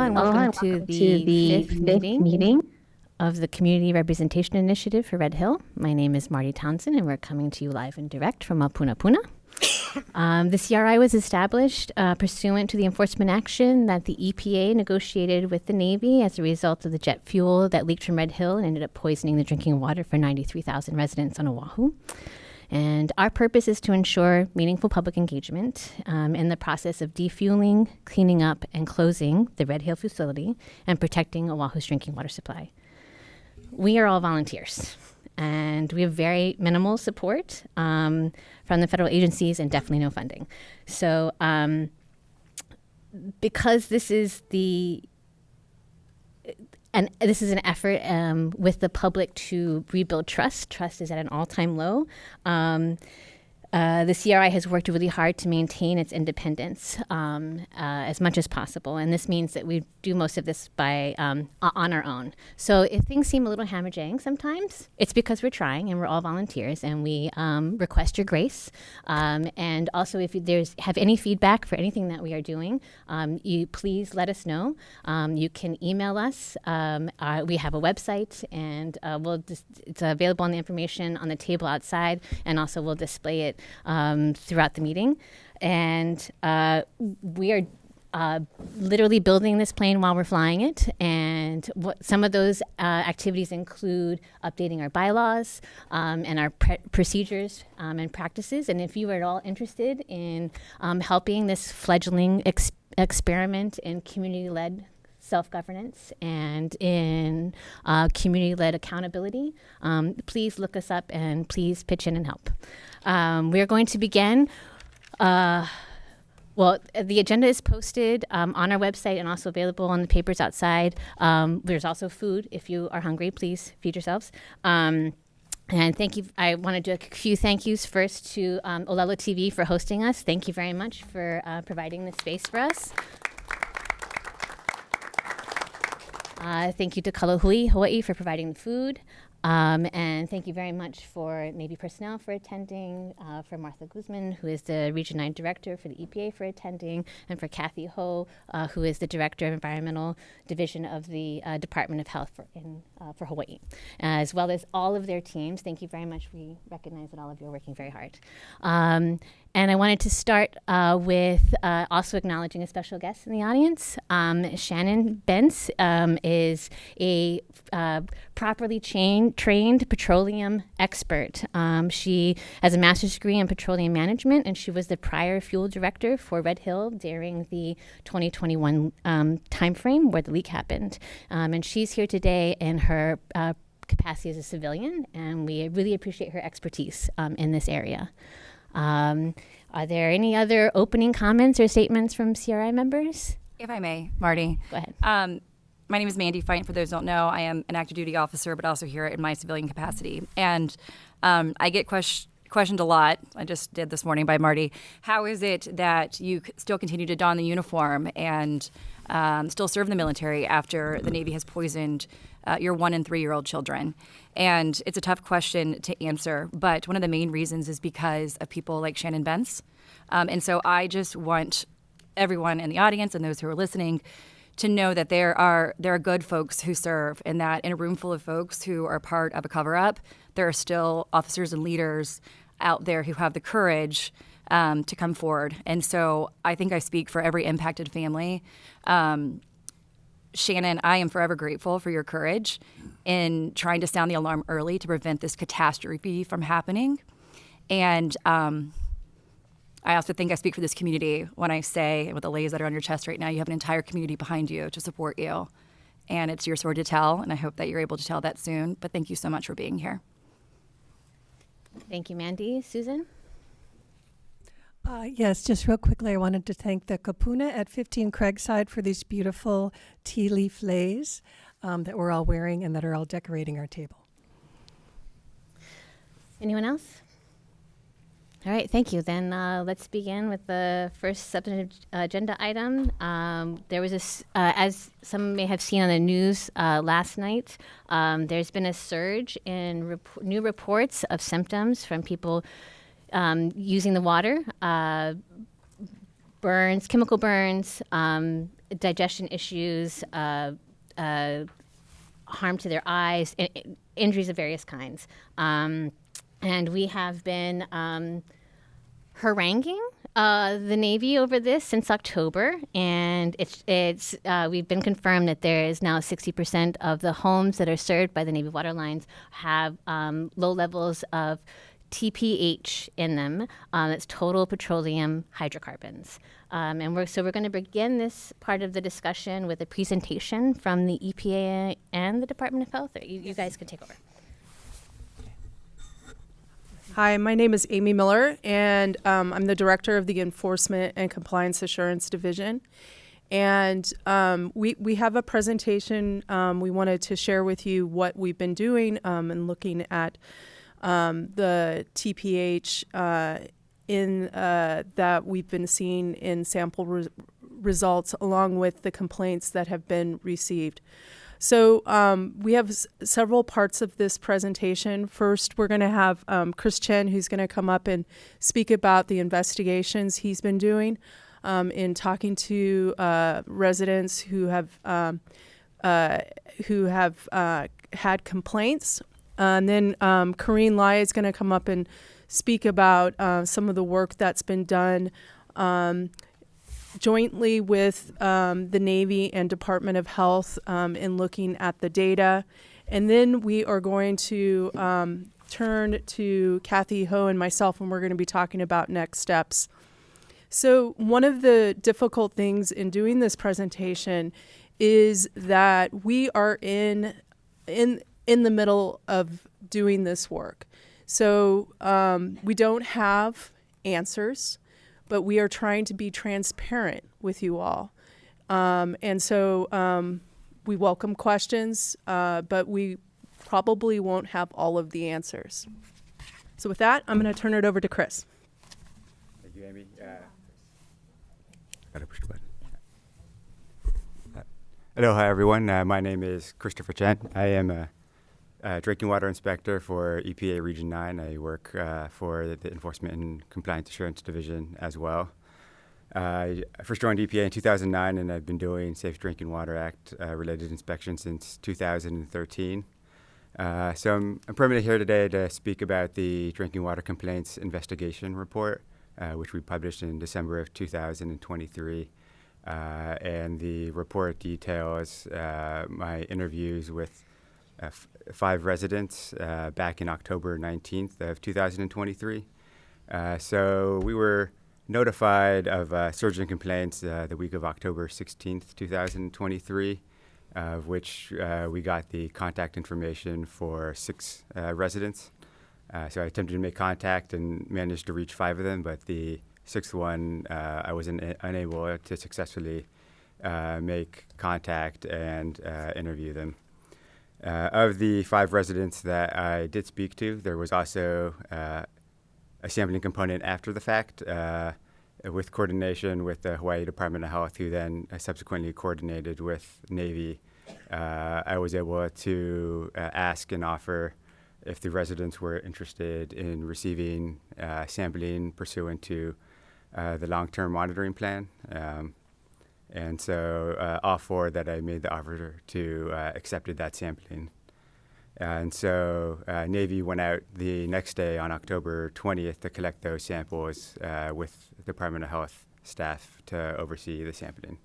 and welcome to the fifth meeting of the Community Representation Initiative for Red Hill. My name is Marty Townsend, and we're coming to you live and direct from Apuna. The CRI was established pursuant to the enforcement action that the EPA negotiated with the Navy as a result of the jet fuel that leaked from Red Hill and ended up poisoning the drinking water for 93,000 residents on Oahu. And our purpose is to ensure meaningful public engagement in the process of defueling, cleaning up, and closing the Red Hill facility and protecting Oahu's drinking water supply. We are all volunteers, and we have very minimal support from the federal agencies and definitely no funding. So because this is an effort with the public to rebuild trust. Trust is at an all-time low. The CRI has worked really hard to maintain its independence as much as possible, and this means that we do most of this by on our own. So if things seem a little hammer-jang sometimes, it's because we're trying and we're all volunteers, and we request your grace. And also, if you have any feedback for anything that we are doing, you please let us know. You can email us. We have a website, and it's available on the information on the table outside, and also we'll display it throughout the meeting. And we are literally building this plane while we're flying it. And some of those activities include updating our bylaws and our procedures and practices. And if you are at all interested in helping this fledgling experiment in community-led self-governance and in community-led accountability, please look us up and please pitch in and help. We are going to begin. The agenda is posted on our website and also available on the papers outside. There's also food. If you are hungry, please feed yourselves. And thank you. I want to do a few thank yous first to Olelo TV for hosting us. Thank you very much for providing this space for us. Thank you to Kalahui, Hawaii, for providing the food. And thank you very much for Navy personnel for attending, for Martha Guzman, who is the Region 9 Director for the EPA, for attending, and for Kathy Ho, who is the Director of Environmental Division of the Department of Health for Hawaii, as well as all of their teams. Thank you very much. We recognize that all of you are working very hard. And I wanted to start with also acknowledging a special guest in the audience. Shannon Bentz is a properly trained petroleum expert. She has a master's degree in petroleum management, and she was the prior fuel director for Red Hill during the 2021 timeframe where the leak happened. And she's here today in her capacity as a civilian, and we really appreciate her expertise in this area. Are there any other opening comments or statements from CRI members? If I may, Marty. Go ahead. My name is Mandy Fine. For those who don't know, I am an active duty officer, but also here in my civilian capacity. And I get questioned a lot. I just did this morning by Marty. How is it that you still continue to don the uniform and still serve in the military after the Navy has poisoned your 1- and 3-year-old children? And it's a tough question to answer, but one of the main reasons is because of people like Shannon Bentz. And so I just want everyone in the audience and those who are listening to know that there are good folks who serve, and that in a room full of folks who are part of a cover-up, there are still officers and leaders out there who have the courage to come forward. And so I think I speak for every impacted family. Shannon, I am forever grateful for your courage in trying to sound the alarm early to prevent this catastrophe from happening. And I also think I speak for this community when I say, with the ladies that are on your chest right now, you have an entire community behind you to support you. And it's your story to tell, and I hope that you're able to tell that soon. But thank you so much for being here. Thank you, Mandy. Susan? Yes, just real quickly, I wanted to thank the Kapuna at 15 Craigside for these beautiful tea leaf leis that we're all wearing and that are all decorating our table. Anyone else? All right, thank you. Then let's begin with the first substantive agenda item. There was as some may have seen on the news last night, there's been a surge in new reports of symptoms from people using the water, burns, chemical burns, digestion issues, harm to their eyes, injuries of various kinds. And we have been haranguing the Navy over this since October, and we've been confirmed that there is now 60% of the homes that are served by the Navy water lines have low levels of TPH in them. That's total petroleum hydrocarbons. And we're going to begin this part of the discussion with a presentation from the EPA and the Department of Health. You guys can take over. Hi, my name is Amy Miller, and I'm the director of the Enforcement and Compliance Assurance Division. And we have a presentation we wanted to share with you what we've been doing and looking at the TPH that we've been seeing in sample results, along with the complaints that have been received. So we have several parts of this presentation. First, we're going to have Chris Chen, who's going to come up and speak about the investigations he's been doing in talking to residents who have had complaints. And then Karine Lai is going to come up and speak about some of the work that's been done jointly with the Navy and Department of Health in looking at the data. And then we are going to turn to Kathy Ho and myself, and we're going to be talking about next steps. So one of the difficult things in doing this presentation is that we are in the middle of doing this work. So we don't have answers, but we are trying to be transparent with you all. And so we welcome questions, but we probably won't have all of the answers. So with that, I'm going to turn it over to Chris. Thank you, Amy. Gotta push the button. Hello, hi everyone. My name is Christopher Chen. I am a drinking water inspector for EPA Region 9. I work for the Enforcement and Compliance Assurance Division as well. I first joined EPA in 2009, and I've been doing Safe Drinking Water Act related inspections since 2013. So I'm permanently here today to speak about the Drinking Water Complaints Investigation Report, which we published in December of 2023. And the report details my interviews with 5 residents back in October 19th of 2023. So we were notified of surge in complaints the week of October 16th, 2023, of which we got the contact information for 6 residents. So I attempted to make contact and managed to reach 5 of them, but the 6th one I was unable to successfully make contact and interview them. Of the 5 residents that I did speak to, there was also a sampling component after the fact with coordination with the Hawaii Department of Health, who then subsequently coordinated with Navy. I was able to ask and offer if the residents were interested in receiving sampling pursuant to the long-term monitoring plan. And so all 4 that I made the offer to accepted that sampling. And so Navy went out the next day on October 20th to collect those samples with the Department of Health staff to oversee the sampling.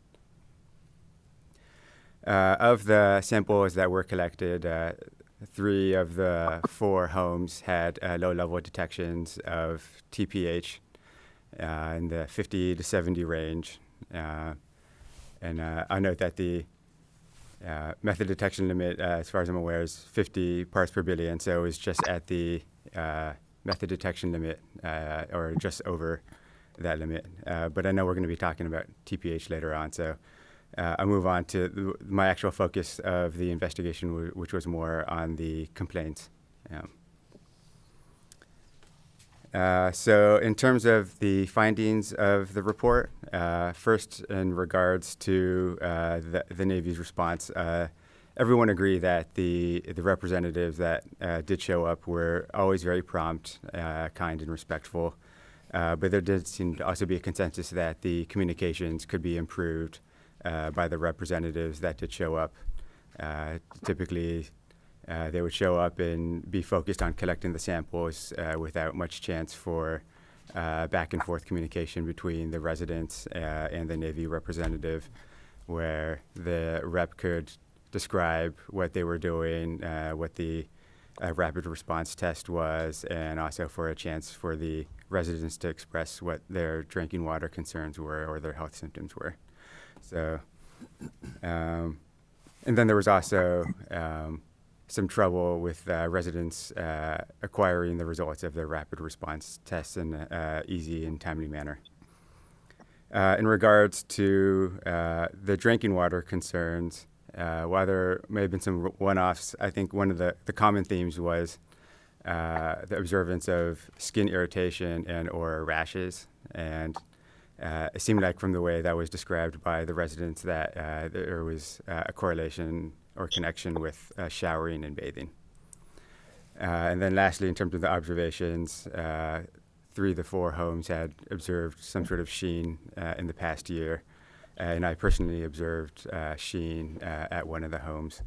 Of the samples that were collected, 3 of the 4 homes had low-level detections of TPH in the 50 to 70 range. And I note that the method detection limit, as far as I'm aware, is 50 parts per billion. So it was just at the method detection limit, or just over that limit. But I know we're going to be talking about TPH later on. So I'll move on to my actual focus of the investigation, which was more on the complaints. So in terms of the findings of the report, first in regards to the Navy's response, everyone agreed that the representatives that did show up were always very prompt, kind, and respectful. But there did seem to also be a consensus that the communications could be improved by the representatives that did show up. Typically, they would show up and be focused on collecting the samples without much chance for back and forth communication between the residents and the Navy representative, where the rep could describe what they were doing, what the rapid response test was, and also for a chance for the residents to express what their drinking water concerns were or their health symptoms were. So, and then there was also some trouble with residents acquiring the results of their rapid response tests in an easy and timely manner. In regards to the drinking water concerns, while there may have been some one-offs, I think one of the common themes was the observance of skin irritation and or rashes. And it seemed like from the way that was described by the residents that there was a correlation or connection with showering and bathing. And then lastly, in terms of the observations, 3 of the 4 homes had observed some sort of sheen in the past year. And I personally observed sheen at one of the homes.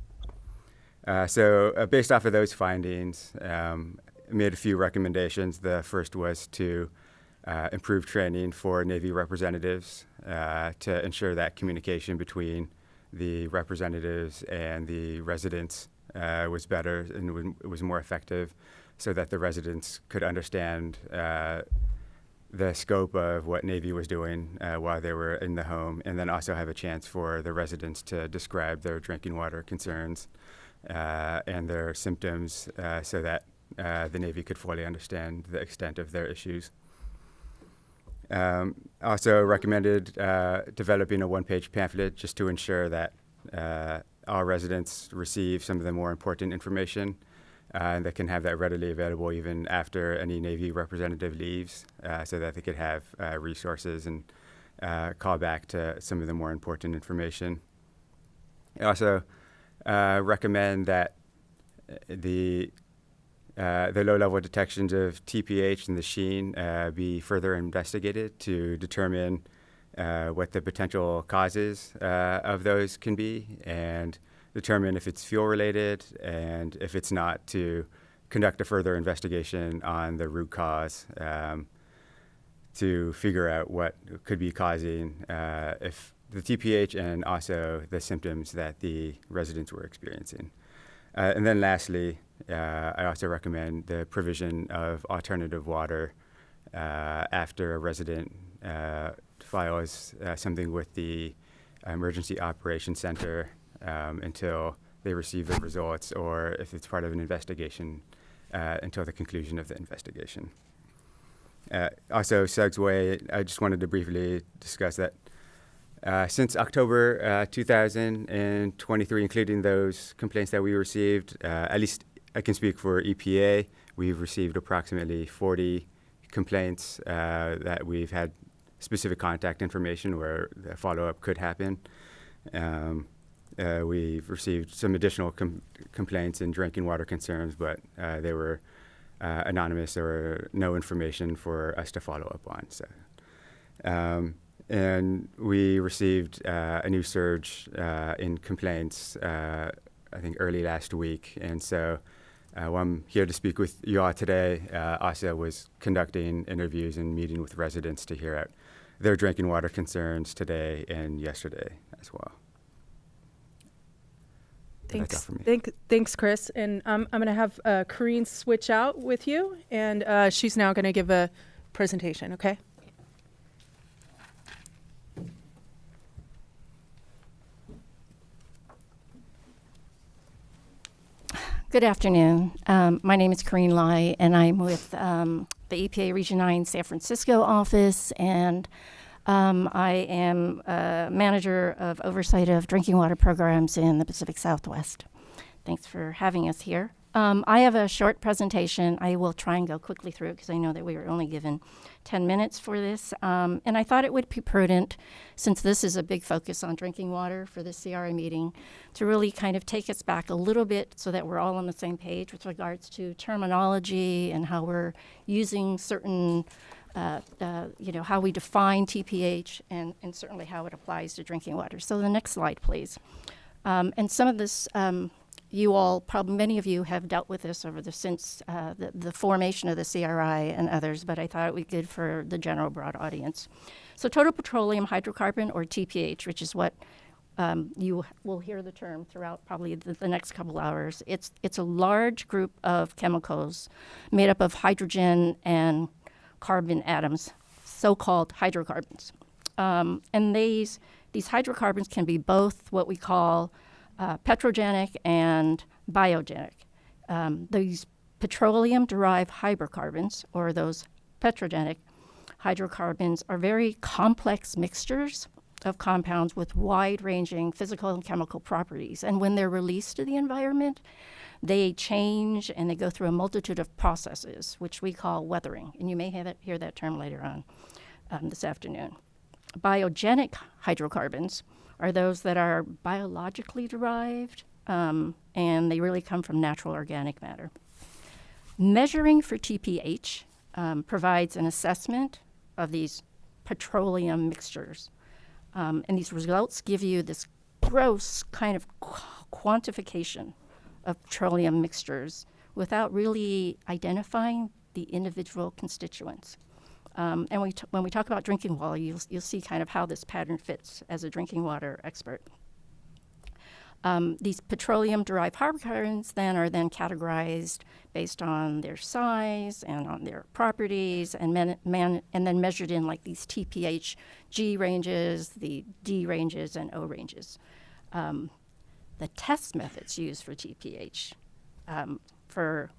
So based off of those findings, I made a few recommendations. The first was to improve training for Navy representatives to ensure that communication between the representatives and the residents was better and was more effective, so that the residents could understand the scope of what Navy was doing while they were in the home, and then also have a chance for the residents to describe their drinking water concerns and their symptoms so that the Navy could fully understand the extent of their issues. Also recommended developing a one-page pamphlet just to ensure that all residents receive some of the more important information that can have that readily available even after any Navy representative leaves, so that they could have resources and call back to some of the more important information. I also recommend that the low-level detections of TPH and the sheen be further investigated to determine what the potential causes of those can be, and determine if it's fuel-related, and if it's not, to conduct a further investigation on the root cause to figure out what could be causing if the TPH and also the symptoms that the residents were experiencing. And then lastly, I also recommend the provision of alternative water after a resident files something with the Emergency Operations Center until they receive the results, or if it's part of an investigation, until the conclusion of the investigation. Also, segue, I just wanted to briefly discuss that since October 2023, including those complaints that we received, at least I can speak for EPA, we've received approximately 40 complaints that we've had specific contact information where the follow-up could happen. We've received some additional complaints and drinking water concerns, but they were anonymous. There were no information for us to follow up on. So, and we received a new surge in complaints, I think early last week. And so while I'm here to speak with you all today, ASA was conducting interviews and meeting with residents to hear out their drinking water concerns today and yesterday as well. Thanks. That's all for me. Thanks, Chris. And I'm going to have Corrine switch out with you, and she's now going to give a presentation, okay? Good afternoon. My name is Corrine Lai, and I'm with the EPA Region 9 San Francisco office, and I am manager of oversight of drinking water programs in the Pacific Southwest. Thanks for having us here. I have a short presentation. I will try and go quickly through it because I know that we were only given 10 minutes for this. And I thought it would be prudent, since this is a big focus on drinking water for the CRI meeting, to really kind of take us back a little bit so that we're all on the same page with regards to terminology and how we're using certain how we define TPH and certainly how it applies to drinking water. So the next slide, please. And some of this, many of you have dealt with this since the formation of the CRI and others, but I thought it would be good for the general broad audience. So total petroleum hydrocarbon, or TPH, which is what you will hear the term throughout probably the next couple hours. It's a large group of chemicals made up of hydrogen and carbon atoms, so-called hydrocarbons. And these hydrocarbons can be both what we call petrogenic and biogenic. These petroleum-derived hydrocarbons, or those petrogenic hydrocarbons, are very complex mixtures of compounds with wide-ranging physical and chemical properties. And when they're released to the environment, they change and they go through a multitude of processes, which we call weathering. And you may hear that term later on this afternoon. Biogenic hydrocarbons are those that are biologically derived, and they really come from natural organic matter. Measuring for TPH provides an assessment of these petroleum mixtures. And these results give you this gross kind of quantification of petroleum mixtures without really identifying the individual constituents. And when we talk about drinking water, you'll see kind of how this pattern fits as a drinking water expert. These petroleum-derived hydrocarbons are then categorized based on their size and on their properties, and then measured in like these TPH G ranges, the D ranges, and O ranges. The test methods used for TPH are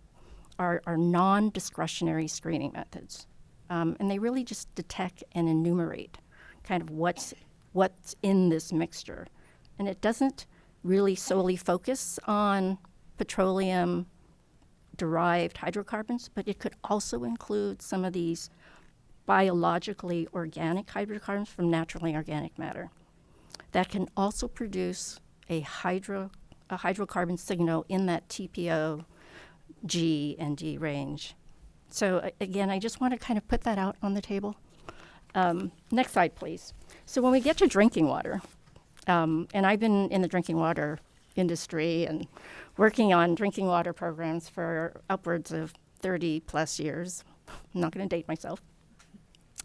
non-discretionary screening methods, and they really just detect and enumerate kind of what's in this mixture, and it doesn't really solely focus on petroleum-derived hydrocarbons, but it could also include some of these biologically organic hydrocarbons from naturally organic matter that can also produce a hydrocarbon signal in that TPO G and D range. So again, I just want to kind of put that out on the table. Next slide, please. So when we get to drinking water, and I've been in the drinking water industry and working on drinking water programs for upwards of 30 plus years. I'm not going to date myself.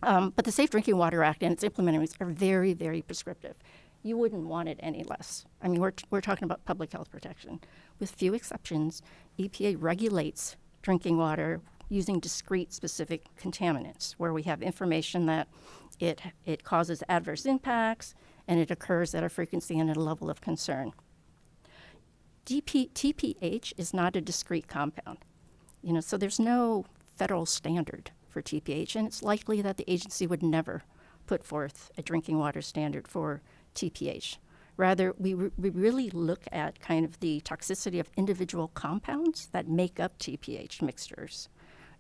But the Safe Drinking Water Act and its implementers are very, very prescriptive. You wouldn't want it any less. I mean, we're talking about public health protection. With few exceptions, EPA regulates drinking water using discrete specific contaminants, where we have information that it causes adverse impacts and it occurs at a frequency and at a level of concern. TPH is not a discrete compound, so there's no federal standard for TPH, and it's likely that the agency would never put forth a drinking water standard for TPH. Rather, we really look at kind of the toxicity of individual compounds that make up TPH mixtures.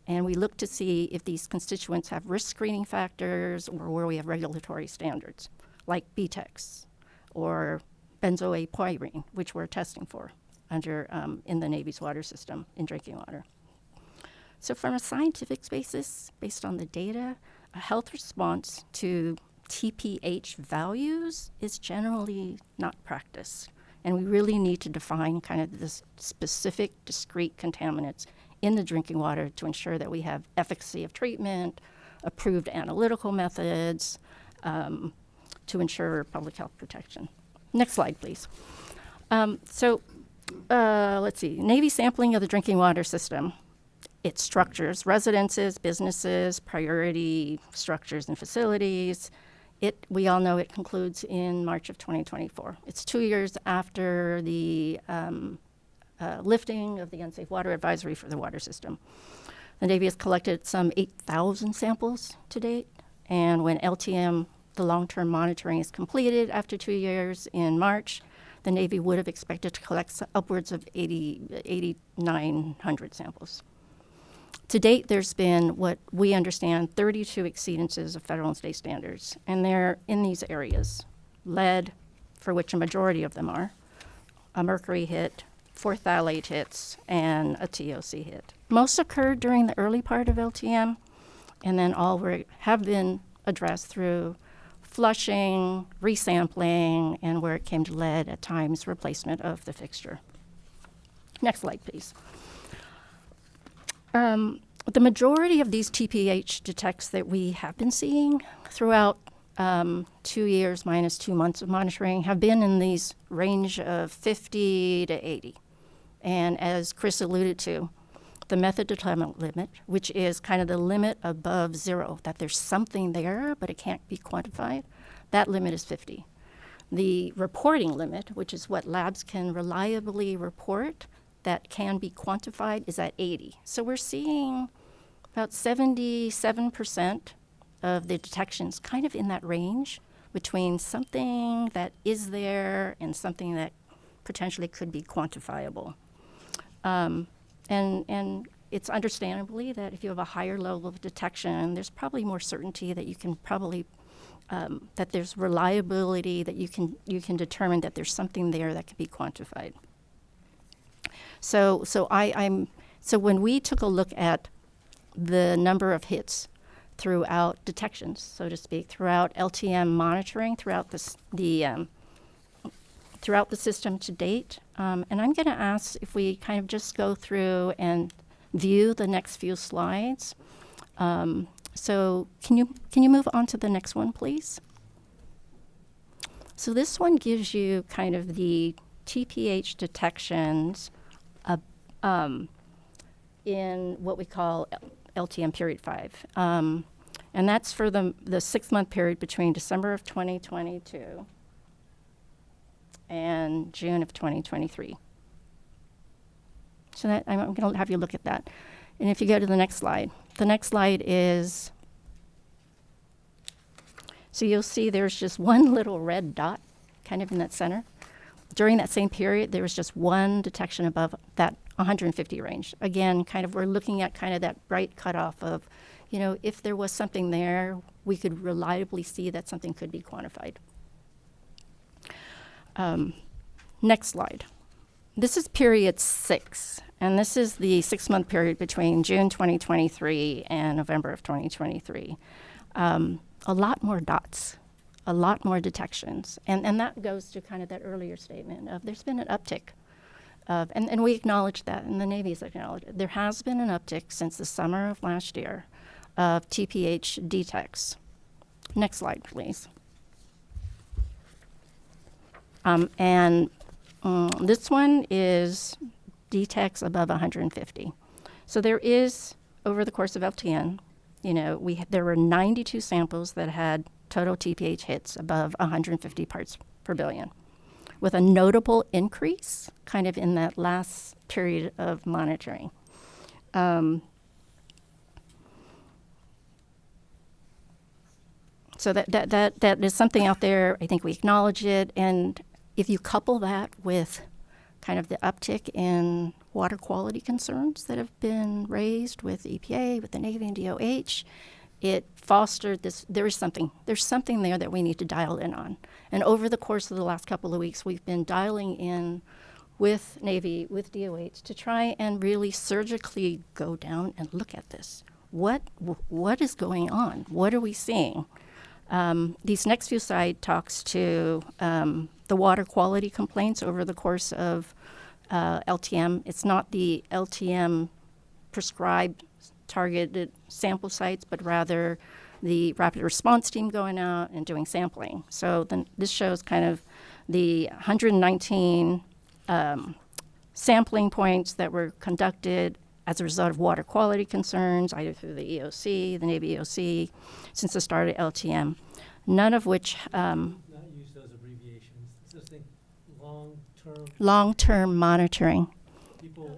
And we look to see if these constituents have risk screening factors or where we have regulatory standards, like BTEX or benzoate, which we're testing for in the Navy's water system in drinking water. So from a scientific basis, based on the data, a health response to TPH values is generally not practiced. And we really need to define kind of this specific discrete contaminants in the drinking water to ensure that we have efficacy of treatment, approved analytical methods, to ensure public health protection. Next slide, please. Let's see. Navy sampling of the drinking water system. It structures residences, businesses, priority structures and facilities. We all know it concludes in March of 2024. It's 2 years after the lifting of the unsafe water advisory for the water system. The Navy has collected some 8,000 samples to date, and when LTM, the long-term monitoring, is completed after 2 years in March, the Navy would have expected to collect upwards of 8,900 samples. To date, there's been what we understand 32 exceedances of federal and state standards, and they're in these areas: lead, for which a majority of them are, a mercury hit, 4 phthalate hits, and a TOC hit. Most occurred during the early part of LTM, and then have been addressed through flushing, resampling, and where it came to lead, at times replacement of the fixture. Next slide, please. The majority of these TPH detects that we have been seeing throughout 2 years minus 2 months of monitoring have been in these range of 50 to 80. And as Chris alluded to, the method determinant limit, which is kind of the limit above 0, that there's something there, but it can't be quantified, that limit is 50. The reporting limit, which is what labs can reliably report that can be quantified, is at 80. So we're seeing about 77% of the detections kind of in that range between something that is there and something that potentially could be quantifiable. And it's understandably that if you have a higher level of detection, there's probably more certainty that you can probably, that there's reliability, that you can determine that there's something there that can be quantified. So when we took a look at the number of hits throughout detections, so to speak, throughout LTM monitoring, throughout the system to date, and I'm going to ask if we kind of just go through and view the next few slides. So can you move on to the next one, please? So this one gives you kind of the TPH detections in what we call LTM period 5. And that's for the 6-month period between December of 2022 and June of 2023. So that, I'm going to have you look at that. And if you go to the next slide is, so you'll see there's just one little red dot kind of in that center. During that same period, there was just one detection above that 150 range. Again, kind of we're looking at kind of that bright cutoff of, if there was something there, we could reliably see that something could be quantified. Next slide. This is period 6, and this is the 6-month period between June 2023 and November of 2023. A lot more dots, a lot more detections, and that goes to kind of that earlier statement of there's been an uptick. And we acknowledge that, and the Navy's acknowledged it. There has been an uptick since the summer of last year of TPH detects. Next slide, please. This one is detects above 150. So there is, over the course of LTN, there were 92 samples that had total TPH hits above 150 parts per billion, with a notable increase kind of in that last period of monitoring. So that is something out there. I think we acknowledge it. And if you couple that with kind of the uptick in water quality concerns that have been raised with EPA, with the Navy and DOH, it fostered this, there's something there that we need to dial in on. And over the course of the last couple of weeks, we've been dialing in with Navy, with DOH, to try and really surgically go down and look at this. What is going on? What are we seeing? These next few slides talks to the water quality complaints over the course of LTM. It's not the LTM prescribed targeted sample sites, but rather the rapid response team going out and doing sampling. So then this shows kind of the 119 sampling points that were conducted as a result of water quality concerns, either through the EOC, the Navy EOC, since the start of LTM, none of which not use those abbreviations. Just think long-term. Long-term monitoring. People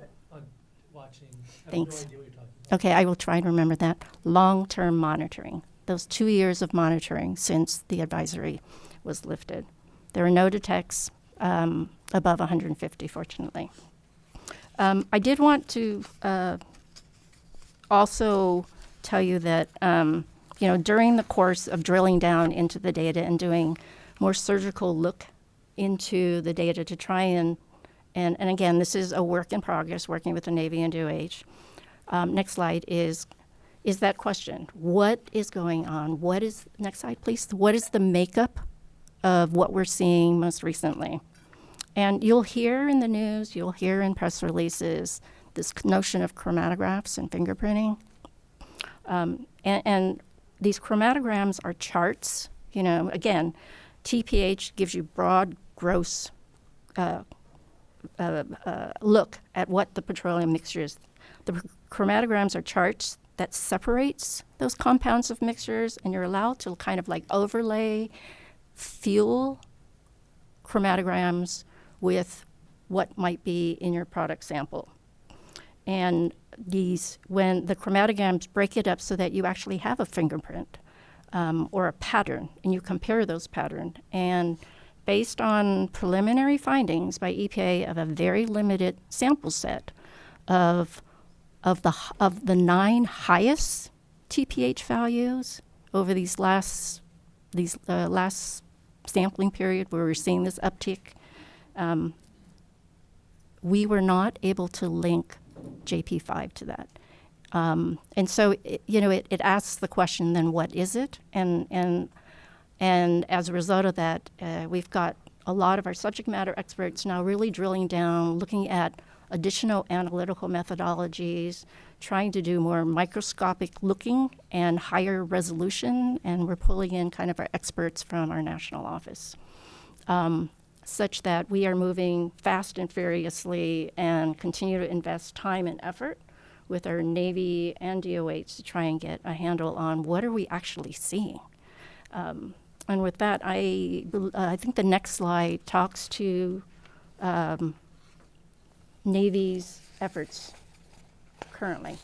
watching have Thanks. no idea what you're talking about. Okay, I will try and remember that. Long-term monitoring. Those 2 years of monitoring since the advisory was lifted. There are no detects above 150, fortunately. I did want to also tell you that, during the course of drilling down into the data and doing more surgical look into the data to try and again, this is a work in progress, working with the Navy and DOH. Next slide is is that question. What is going on? Next slide, please. What is the makeup of what we're seeing most recently? And you'll hear in the news, you'll hear in press releases, this notion of chromatographs and fingerprinting. And these chromatograms are charts. Again, TPH gives you broad, gross look at what the petroleum mixture is. The chromatograms are charts that separates those compounds of mixtures, and you're allowed to kind of like overlay fuel chromatograms with what might be in your product sample. And when the chromatograms break it up so that you actually have a fingerprint or a pattern, and you compare those patterns. And based on preliminary findings by EPA of a very limited sample set of the 9 highest TPH values over these last sampling period where we're seeing this uptick, we were not able to link JP5 to that. And so, it asks the question, then what is it? And as a result of that, we've got a lot of our subject matter experts now really drilling down, looking at additional analytical methodologies, trying to do more microscopic looking and higher resolution, and we're pulling in kind of our experts from our national office, such that we are moving fast and furiously and continue to invest time and effort with our Navy and DOH to try and get a handle on what are we actually seeing. And with that, I think the next slide talks to Navy's efforts currently.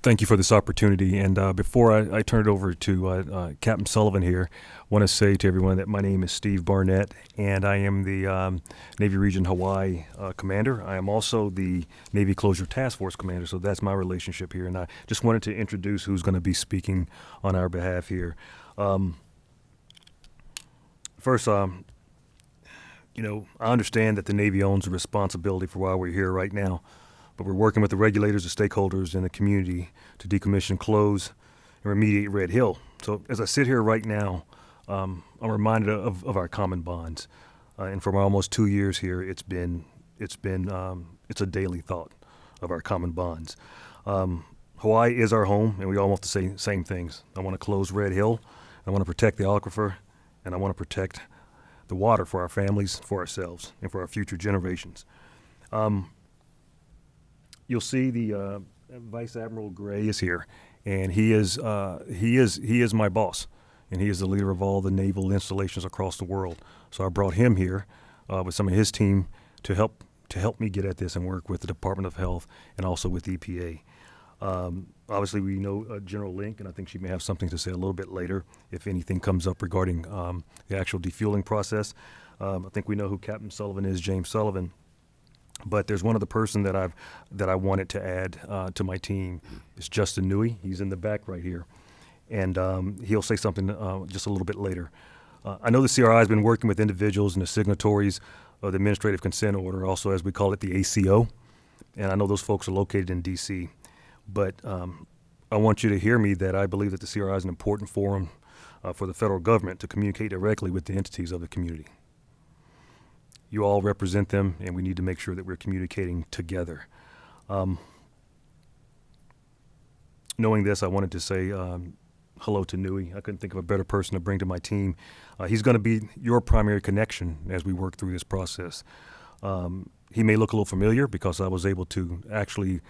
Thank you for this opportunity. And before I turn it over to Captain Sullivan here, I want to say to everyone that my name is Steve Barnett, and I am the Navy Region Hawaii Commander. I am also the Navy Closure Task Force Commander, so that's my relationship here. And I just wanted to introduce who's going to be speaking on our behalf here. First, I understand that the Navy owns the responsibility for why we're here right now. But we're working with the regulators, the stakeholders, and the community to decommission, close, and remediate Red Hill. So as I sit here right now, I'm reminded of our common bonds. And for my almost 2 years here, it's a daily thought of our common bonds. Hawaii is our home, and we all want to say same things. I want to close Red Hill, I want to protect the aquifer, and I want to protect the water for our families, for ourselves, and for our future generations. You'll see the Vice Admiral Gray is here, and he is my boss, and he is the leader of all the naval installations across the world. So I brought him here with some of his team to help me get at this and work with the Department of Health and also with EPA. Obviously, we know General Link, and I think she may have something to say a little bit later if anything comes up regarding the actual defueling process. I think we know who Captain Sullivan is, James Sullivan. But there's one other person that I wanted to add to my team. It's Justin Nui. He's in the back right here, and he'll say something just a little bit later. I know the CRI has been working with individuals and the signatories of the Administrative Consent Order, also as we call it the ACO, and I know those folks are located in D.C. But I want you to hear me that I believe that the CRI is an important forum for the federal government to communicate directly with the entities of the community. You all represent them, and we need to make sure that we're communicating together. Knowing this, I wanted to say hello to Nui. I couldn't think of a better person to bring to my team. He's going to be your primary connection as we work through this process. He may look a little familiar because I was able to actually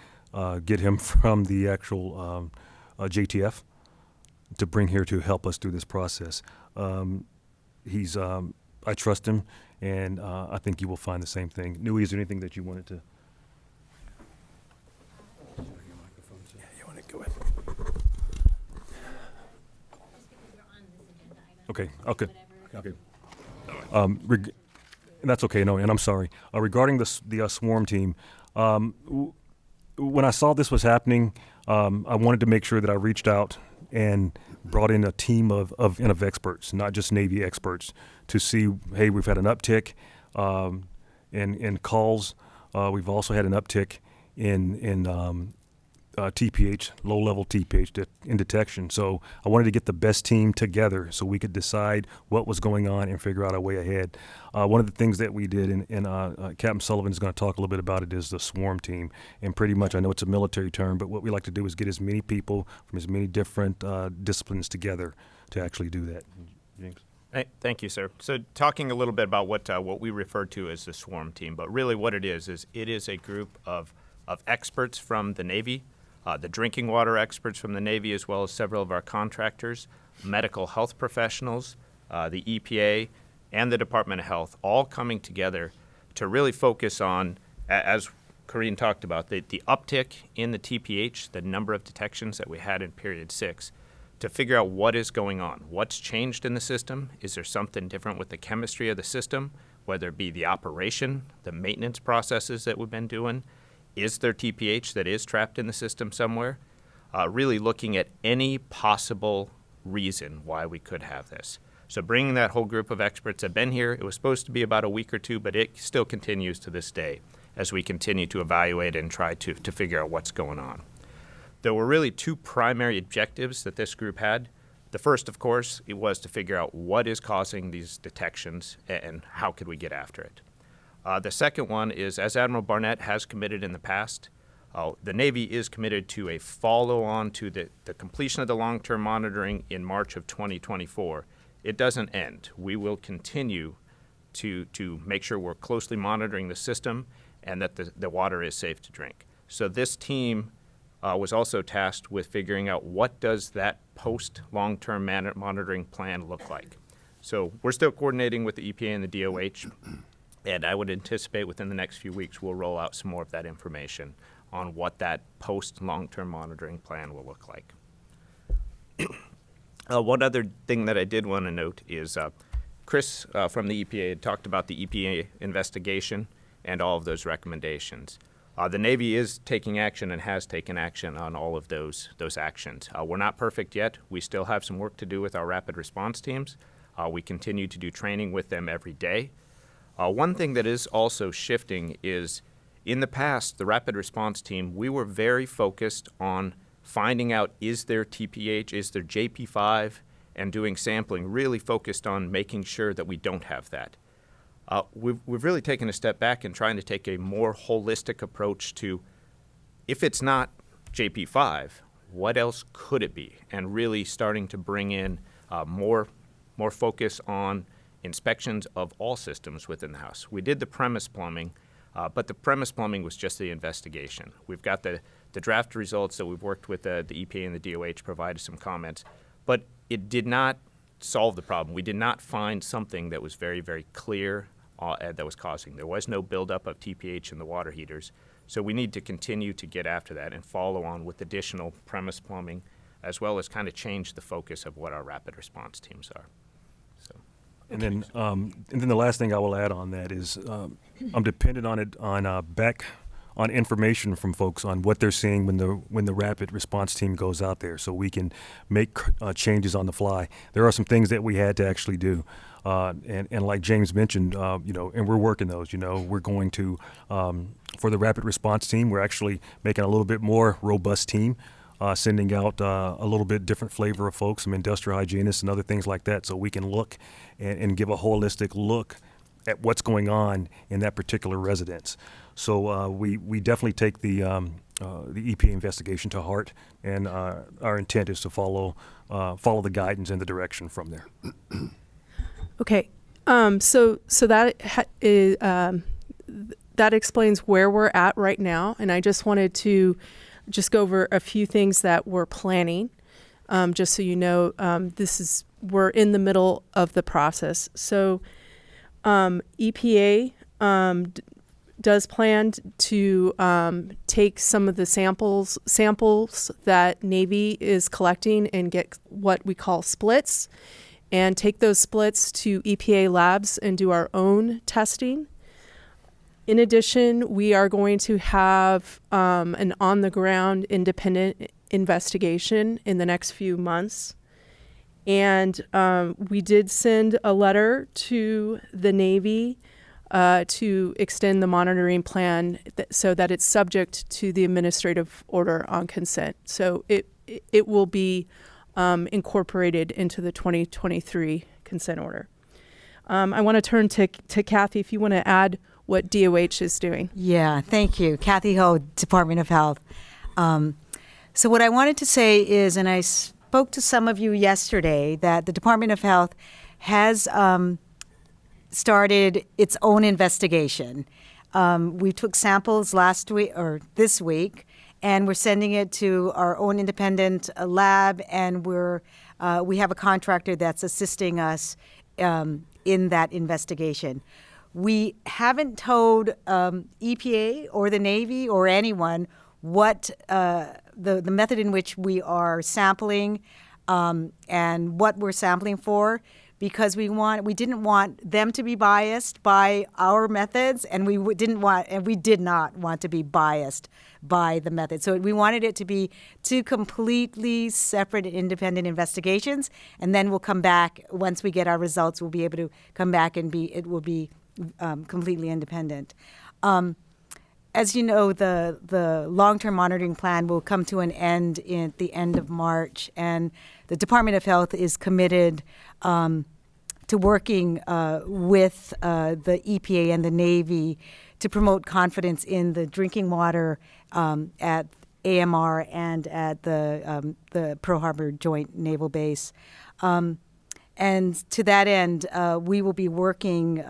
get him from the actual JTF to bring here to help us through this process. I trust him, and I think you will find the same thing. Nui, is there anything that you wanted to? Yeah, you want to go ahead. Okay. And that's okay. No, and I'm sorry. Regarding the swarm team, when I saw this was happening, I wanted to make sure that I reached out and brought in a team of experts, not just Navy experts, to see, hey, we've had an uptick in calls. We've also had an uptick in TPH, low-level TPH in detection. So I wanted to get the best team together so we could decide what was going on and figure out a way ahead. One of the things that we did, and Captain Sullivan is going to talk a little bit about it, is the swarm team. And pretty much, I know it's a military term, but what we like to do is get as many people from as many different disciplines together to actually do that. James? Thank you, sir. So talking a little bit about what we refer to as the swarm team, but really what it is it is a group of experts from the Navy, the drinking water experts from the Navy, as well as several of our contractors, medical health professionals, the EPA, and the Department of Health, all coming together to really focus on, as Corinne talked about, the uptick in the TPH, the number of detections that we had in period 6, to figure out what is going on. What's changed in the system? Is there something different with the chemistry of the system, whether it be the operation, the maintenance processes that we've been doing? Is there TPH that is trapped in the system somewhere? Really looking at any possible reason why we could have this. So bringing that whole group of experts that have been here, it was supposed to be about a week or two, but it still continues to this day as we continue to evaluate and try to figure out what's going on. There were really 2 primary objectives that this group had. The first, of course, it was to figure out what is causing these detections and how could we get after it. The second one is, as Admiral Barnett has committed in the past, the Navy is committed to a follow-on to the completion of the long-term monitoring in March of 2024. It doesn't end. We will continue to make sure we're closely monitoring the system and that the water is safe to drink. So this team was also tasked with figuring out what does that post-long-term monitoring plan look like. So we're still coordinating with the EPA and the DOH. And I would anticipate within the next few weeks we'll roll out some more of that information on what that post-long-term monitoring plan will look like. One other thing that I did want to note is Chris from the EPA had talked about the EPA investigation and all of those recommendations. The Navy is taking action and has taken action on all of those actions. We're not perfect yet. We still have some work to do with our rapid response teams. We continue to do training with them every day. One thing that is also shifting is, in the past, the rapid response team, we were very focused on finding out, is there TPH, is there JP5, and doing sampling, really focused on making sure that we don't have that. We've really taken a step back and trying to take a more holistic approach to, if it's not JP5, what else could it be? And really starting to bring in more focus on inspections of all systems within the house. We did the premise plumbing, but the premise plumbing was just the investigation. We've got the draft results that we've worked with the EPA and the DOH, provided some comments, but it did not solve the problem. We did not find something that was very, very clear that was causing. There was no buildup of TPH in the water heaters, so we need to continue to get after that and follow on with additional premise plumbing, as well as kind of change the focus of what our rapid response teams are. And then the last thing I will add on that is I'm dependent on information from folks on what they're seeing when the rapid response team goes out there, so we can make changes on the fly. There are some things that we had to actually do, and like James mentioned, and we're working those. We're going to for the rapid response team, we're actually making a little bit more robust team. Sending out a little bit different flavor of folks, some industrial hygienists and other things like that, so we can look and give a holistic look at what's going on in that particular residence. So we definitely take the EPA investigation to heart, and our intent is to follow the guidance and the direction from there. Okay, so that is that explains where we're at right now, and I just wanted to just go over a few things that we're planning, just so you know. We're in the middle of the process. So EPA does plan to take some of the samples that Navy is collecting and get what we call splits, and take those splits to EPA labs and do our own testing. In addition, we are going to have an on-the-ground independent investigation in the next few months. And we did send a letter to the Navy to extend the monitoring plan so that it's subject to the administrative order on consent. So it will be incorporated into the 2023 consent order. I want to turn to Kathy if you want to add what DOH is doing. Yeah, thank you. Kathy Ho, Department of Health. So what I wanted to say is, and I spoke to some of you yesterday, that the Department of Health has started its own investigation. We took samples last week or this week, and we're sending it to our own independent lab, and we have a contractor that's assisting us in that investigation. We haven't told EPA or the Navy or anyone what the method in which we are sampling and what we're sampling for, because we didn't want them to be biased by our methods, and we did not want to be biased by the method. So we wanted it to be two completely separate and independent investigations, and then we'll come back once we get our results. We'll be able to come back and it will be completely independent. As you know, the long-term monitoring plan will come to an end at the end of March, and the Department of Health is committed to working with the EPA and the Navy to promote confidence in the drinking water at AMR and at the Pearl Harbor Joint Naval Base. And to that end, we will be working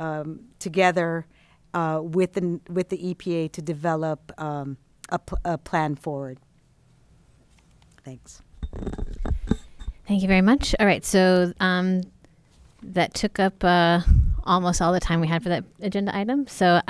together with the EPA to develop a plan forward. Thanks. Thank you very much. All right, so that took up almost all the time we had for that agenda item. So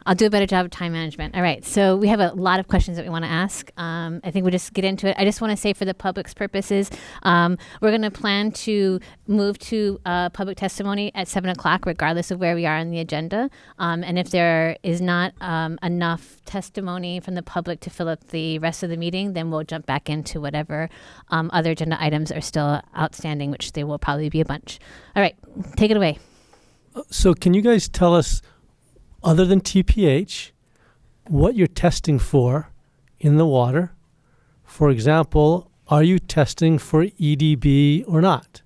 I'll do a better job of time management. All right, so we have a lot of questions that we want to ask. I think we'll just get into it. I just want to say for the public's purposes, we're going to plan to move to public testimony at 7 o'clock, regardless of where we are on the agenda. And if there is not enough testimony from the public to fill up the rest of the meeting, then we'll jump back into whatever other agenda items are still outstanding, which there will probably be a bunch. All right, take it away. So can you guys tell us, other than TPH, what you're testing for in the water? For example, are you testing for EDB or not?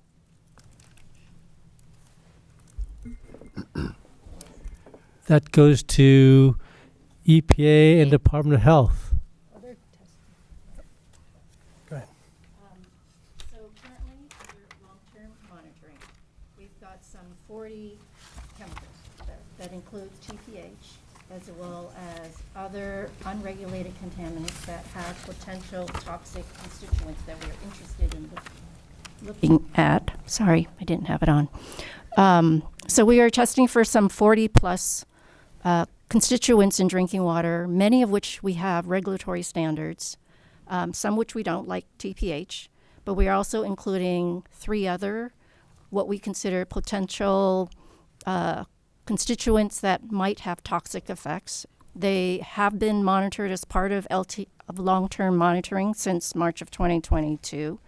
That goes to EPA and Department of Health. Go ahead. So currently, under long-term monitoring, we've got some 40 chemicals that includes TPH, as well as other unregulated contaminants that have potential toxic constituents that we are interested in looking at. Sorry, I didn't have it on. So we are testing for some 40 plus constituents in drinking water, many of which we have regulatory standards, some which we don't, like TPH, but we are also including 3 other what we consider potential constituents that might have toxic effects. They have been monitored as part of long-term monitoring since March of 2022.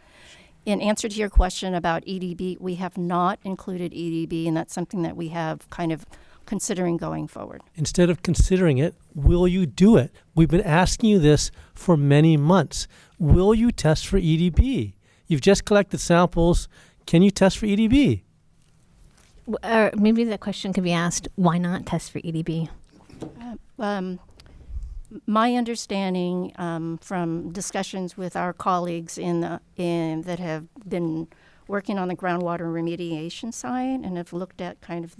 In answer to your question about EDB, we have not included EDB, and that's something that we have kind of considering going forward. Instead of considering it, will you do it? We've been asking you this for many months. Will you test for EDB? You've just collected samples. Can you test for EDB? Or maybe the question could be asked, why not test for EDB? My understanding from discussions with our colleagues that have been working on the groundwater remediation side and have looked at kind of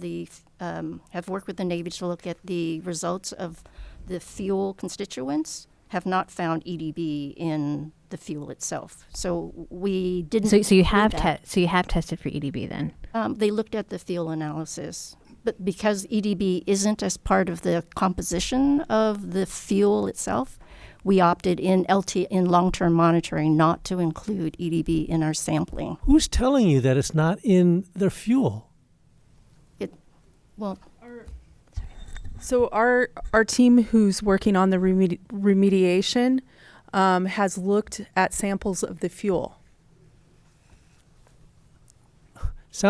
have worked with the Navy to look at the results of the fuel constituents, have not found EDB in the fuel itself. So we didn't. So you have tested for EDB then? They looked at the fuel analysis, but because EDB isn't as part of the composition of the fuel itself, we opted in long-term monitoring not to include EDB in our sampling. Who's telling you that it's not in their fuel? So our team who's working on the remediation has looked at samples of the fuel.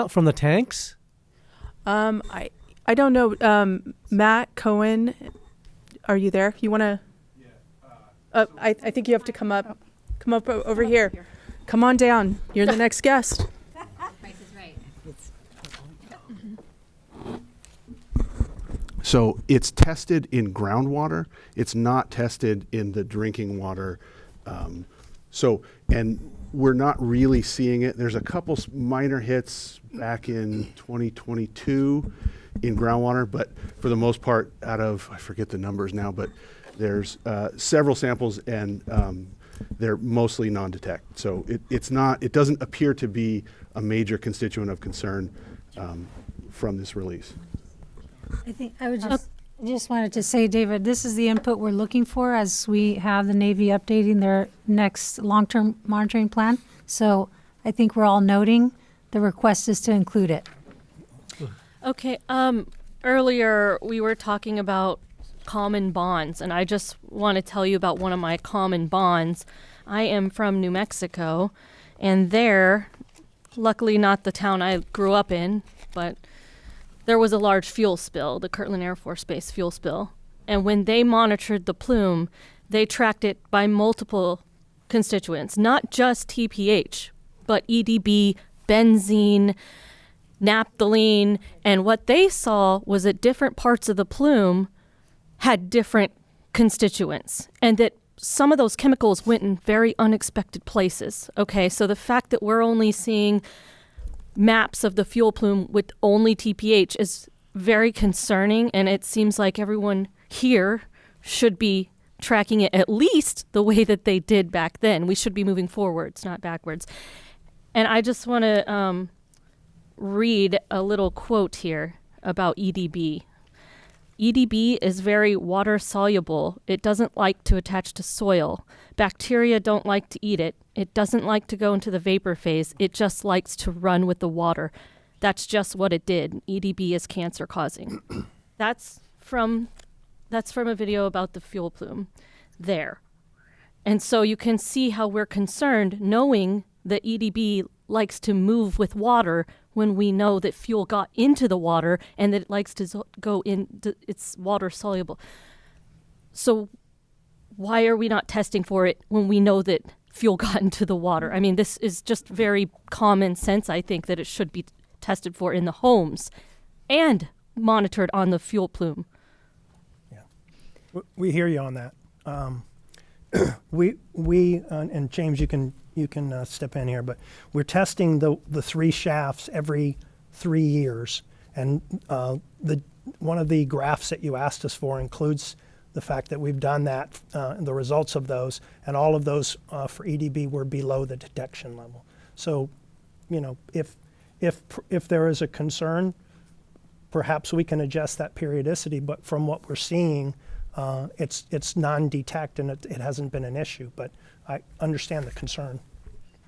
From the tanks? I don't know. Matt Cohen, are you there? You want to? I think you have to come up. Come up over here. Come on down. You're the next guest. Price is right. So it's tested in groundwater. It's not tested in the drinking water. And we're not really seeing it. There's a couple minor hits back in 2022 in groundwater, but for the most part, out of, I forget the numbers now, but there's several samples, and they're mostly non-detect. So it doesn't appear to be a major constituent of concern from this release. I think I would just wanted to say, David, this is the input we're looking for as we have the Navy updating their next long-term monitoring plan. So I think we're all noting the request is to include it. Okay. Earlier we were talking about common bonds, and I just want to tell you about one of my common bonds. I am from New Mexico, and there, luckily not the town I grew up in, but there was a large fuel spill, the Kirtland Air Force Base fuel spill. And when they monitored the plume, they tracked it by multiple constituents, not just TPH, but EDB, benzene, naphthalene. And what they saw was that different parts of the plume had different constituents, and that some of those chemicals went in very unexpected places. Okay, so the fact that we're only seeing maps of the fuel plume with only TPH is very concerning, and it seems like everyone here should be tracking it at least the way that they did back then. We should be moving forwards, not backwards. And I just want to read a little quote here about EDB. EDB is very water soluble. It doesn't like to attach to soil. Bacteria don't like to eat it. It doesn't like to go into the vapor phase. It just likes to run with the water. That's just what it did. EDB is cancer causing. That's from a video about the fuel plume there. And so you can see how we're concerned knowing that EDB likes to move with water when we know that fuel got into the water and that it likes to go in, it's water soluble. So why are we not testing for it when we know that fuel got into the water? I mean, this is just very common sense, I think, that it should be tested for in the homes and monitored on the fuel plume. Yeah, we hear you on that. And James, you can step in here, but we're testing the three shafts every 3 years, and one of the graphs that you asked us for includes the fact that we've done that, the results of those, and all of those for EDB were below the detection level. So, if there is a concern, perhaps we can adjust that periodicity. But from what we're seeing, it's non-detect, and it hasn't been an issue. But I understand the concern.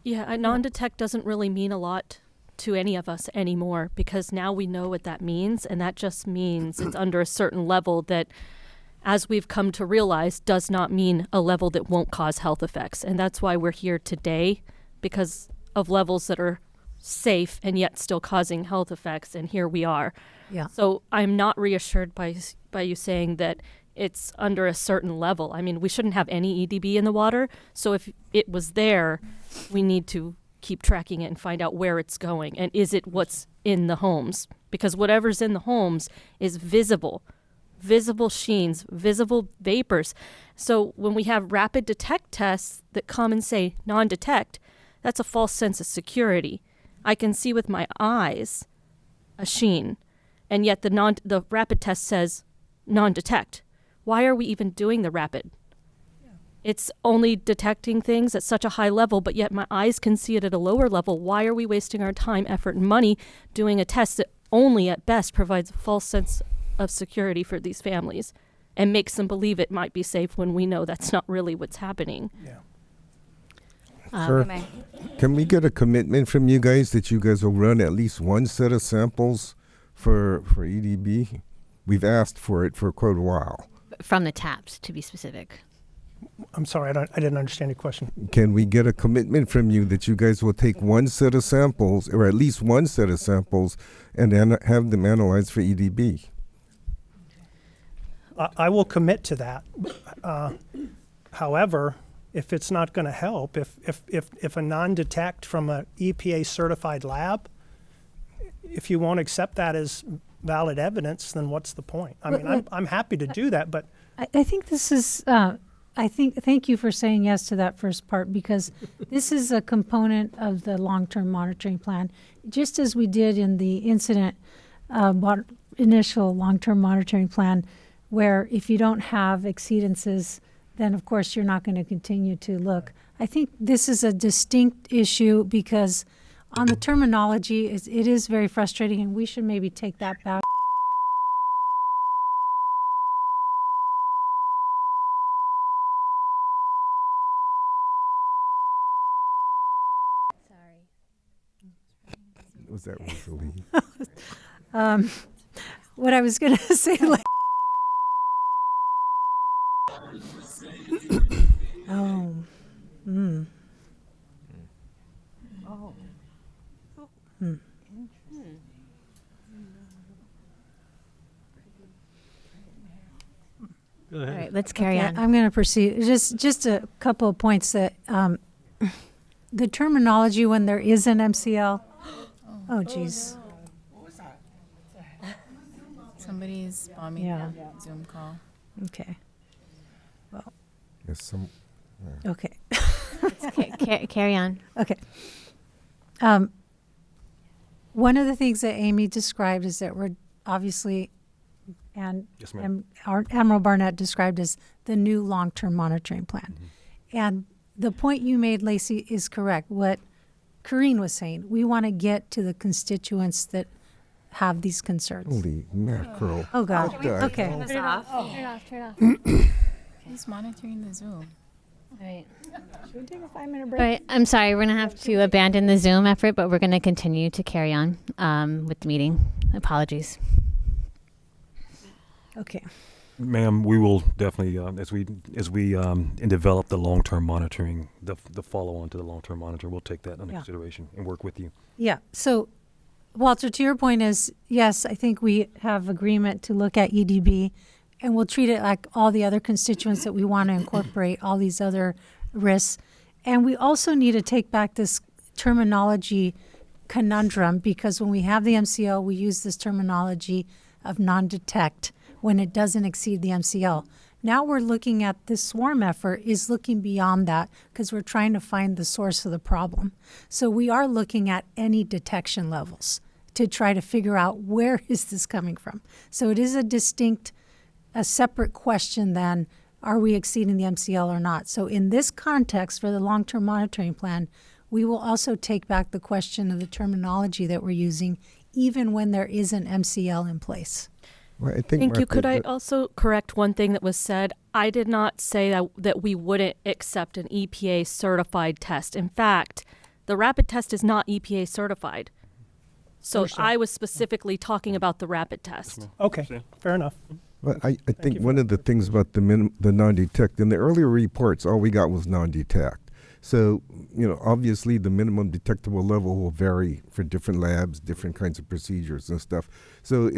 Yeah, non-detect doesn't really mean a lot to any of us anymore, because now we know what that means, and that just means it's under a certain level that, as we've come to realize, does not mean a level that won't cause health effects. And that's why we're here today, because of levels that are safe and yet still causing health effects, and here we are. Yeah. So I'm not reassured by you saying that it's under a certain level. I mean, we shouldn't have any EDB in the water, so if it was there, we need to keep tracking it and find out where it's going, and is it what's in the homes? Because whatever's in the homes is visible sheens, visible vapors. So when we have rapid detect tests that come and say non-detect, that's a false sense of security. I can see with my eyes a sheen, and yet the rapid test says non-detect. Why are we even doing the rapid? Yeah. It's only detecting things at such a high level, but yet my eyes can see it at a lower level. Why are we wasting our time, effort, and money doing a test that only at best provides a false sense of security for these families and makes them believe it might be safe when we know that's not really what's happening? Yeah. Sir, can we get a commitment from you guys that you guys will run at least one set of samples for EDB? We've asked for it for quite a while. From the taps, to be specific. I'm sorry, I didn't understand your question. Can we get a commitment from you that you guys will take one set of samples, or at least one set of samples, and have them analyzed for EDB? I will commit to that. However, if it's not going to help, if a non-detect from an EPA certified lab, if you won't accept that as valid evidence, then what's the point? I mean, I'm happy to do that, but I think this is, thank you for saying yes to that first part, because this is a component of the long-term monitoring plan. Just as we did in the incident initial long-term monitoring plan, where if you don't have exceedances, then of course you're not going to continue to look. I think this is a distinct issue because on the terminology, it is very frustrating, and we should maybe take that back. Was that Rosalie? What I was going to say, like, oh, mm. Oh. Hmm. Go ahead. All right, let's carry Okay, on. I'm going to proceed. Just a couple of points that the terminology when there is an MCL. Oh, geez. Somebody's bombing Yeah. the Zoom call. Okay. Well, Yes, some. okay. Carry on. Okay. One of the things that Amy described is that we're obviously, and Yes, ma'am. Admiral Barnett described as the new long-term monitoring plan. And the point you made, Lacey, is correct. What Corrine was saying, we want to get to the constituents that have these concerns. Holy mackerel. Oh, God. Okay. Okay. Turn this off. Turn it off. Who's monitoring the Zoom? All right. Should we take a 5-minute All break? right. I'm sorry. We're going to have to abandon the Zoom effort, but we're going to continue to carry on with the meeting. Apologies. Okay. Ma'am, we will definitely, as we develop the long-term monitoring, the follow-on to the long-term monitor, we'll take that into Yeah. consideration and work with you. Yeah. So, Walter, to your point is, yes, I think we have agreement to look at EDB, and we'll treat it like all the other constituents that we want to incorporate, all these other risks. And we also need to take back this terminology conundrum, because when we have the MCL, we use this terminology of non-detect when it doesn't exceed the MCL. Now we're looking at this swarm effort is looking beyond that because we're trying to find the source of the problem. So we are looking at any detection levels to try to figure out where is this coming from. So it is a separate question than are we exceeding the MCL or not. So in this context for the long-term monitoring plan, we will also take back the question of the terminology that we're using even when there is an MCL in place. Well, I think Thank you. Martha, Could I that- also correct one thing that was said? I did not say that we wouldn't accept an EPA certified test. In fact, the rapid test is not EPA certified. So Understood. I was specifically talking about the rapid test. okay, fair enough. Well, I think you one for of the things about the non-detect, in the earlier reports, all we got was non-detect. So, obviously the minimum detectable level will vary for different labs, different kinds of procedures and stuff. So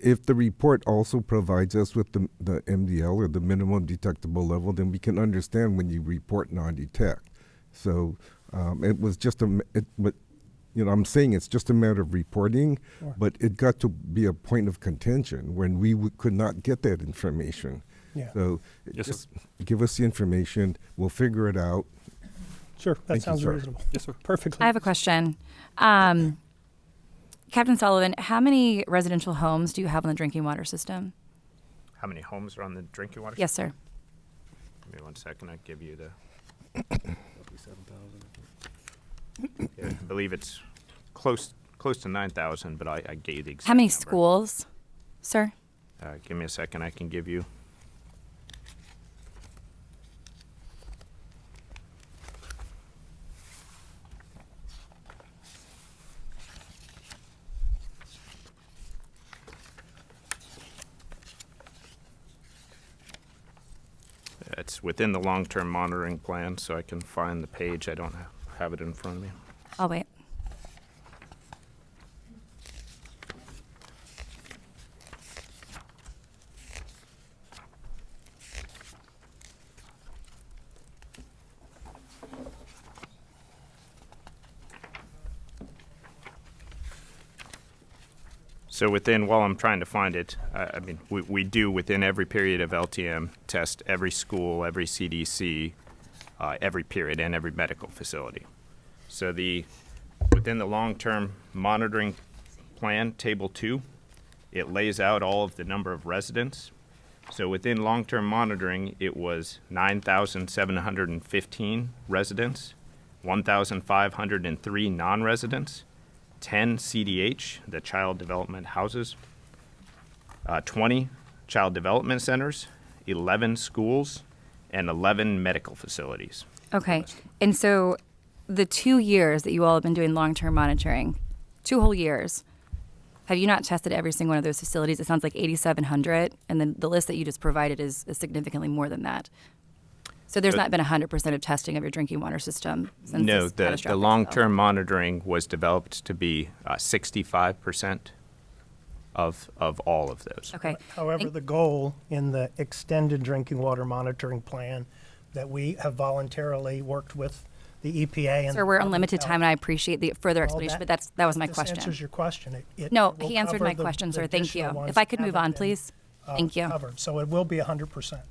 if the report also provides us with the MDL or the minimum detectable level, then we can understand when you report non-detect. So it was just I'm saying it's just a matter of reporting, Sure. but it got to be a point of contention when we could not get that information. Yeah. So Yes, just give us the information, we'll figure it out. Sure, that Thank you, sounds sir. reasonable. Yes, sir. Perfectly. I have a question. Captain Sullivan, how many residential homes do you have on the drinking water system? How many homes are on the drinking water? Yes, sir. Give me 1 second. I'll give you the. Yeah, I believe it's close to 9,000, but I gave you the exact How many number. schools, sir? Give me a second. I can give you. It's within the long-term monitoring plan, so I can find the page. I don't have it in front of me. I'll wait. So while I'm trying to find it, I mean, we do within every period of LTM test every school, every CDC, every period, and every medical facility. So within the long-term monitoring plan, Table 2, it lays out all of the number of residents. So within long-term monitoring, it was 9,715 residents, 1,503 non-residents, 10 CDH, the Child Development Houses, 20 Child Development Centers, 11 schools, and 11 medical facilities. Okay. And so the 2 years that you all have been doing long-term monitoring, 2 whole years, have you not tested every single one of those facilities? It sounds like 8,700, and then the list that you just provided is significantly more than that. So there's not been 100% of testing of your drinking water system since No, this the catastrophic long-term monitoring was developed to be 65% of all of those. Okay. However, the goal in the extended drinking water monitoring plan that we have voluntarily worked with the EPA and Sir, we're on public limited health- time, and I appreciate the further explanation, but that was my this question. answers your question. No, will he answered cover my the- question, the sir. Thank you. additional ones If I could that move haven't on, been, please. Thank you. Covered. So it will be 100%.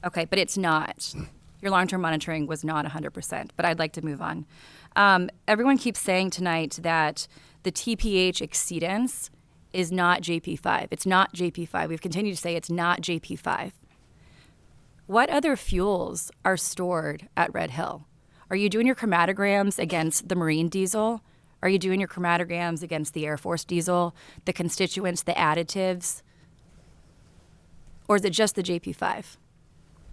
Okay, but it's not. Your long-term monitoring was not 100%, but I'd like to move on. Everyone keeps saying tonight that the TPH exceedance is not JP5. It's not JP5. We've continued to say it's not JP5. What other fuels are stored at Red Hill? Are you doing your chromatograms against the marine diesel? Are you doing your chromatograms against the Air Force diesel, the constituents, the additives? Or is it just the JP5?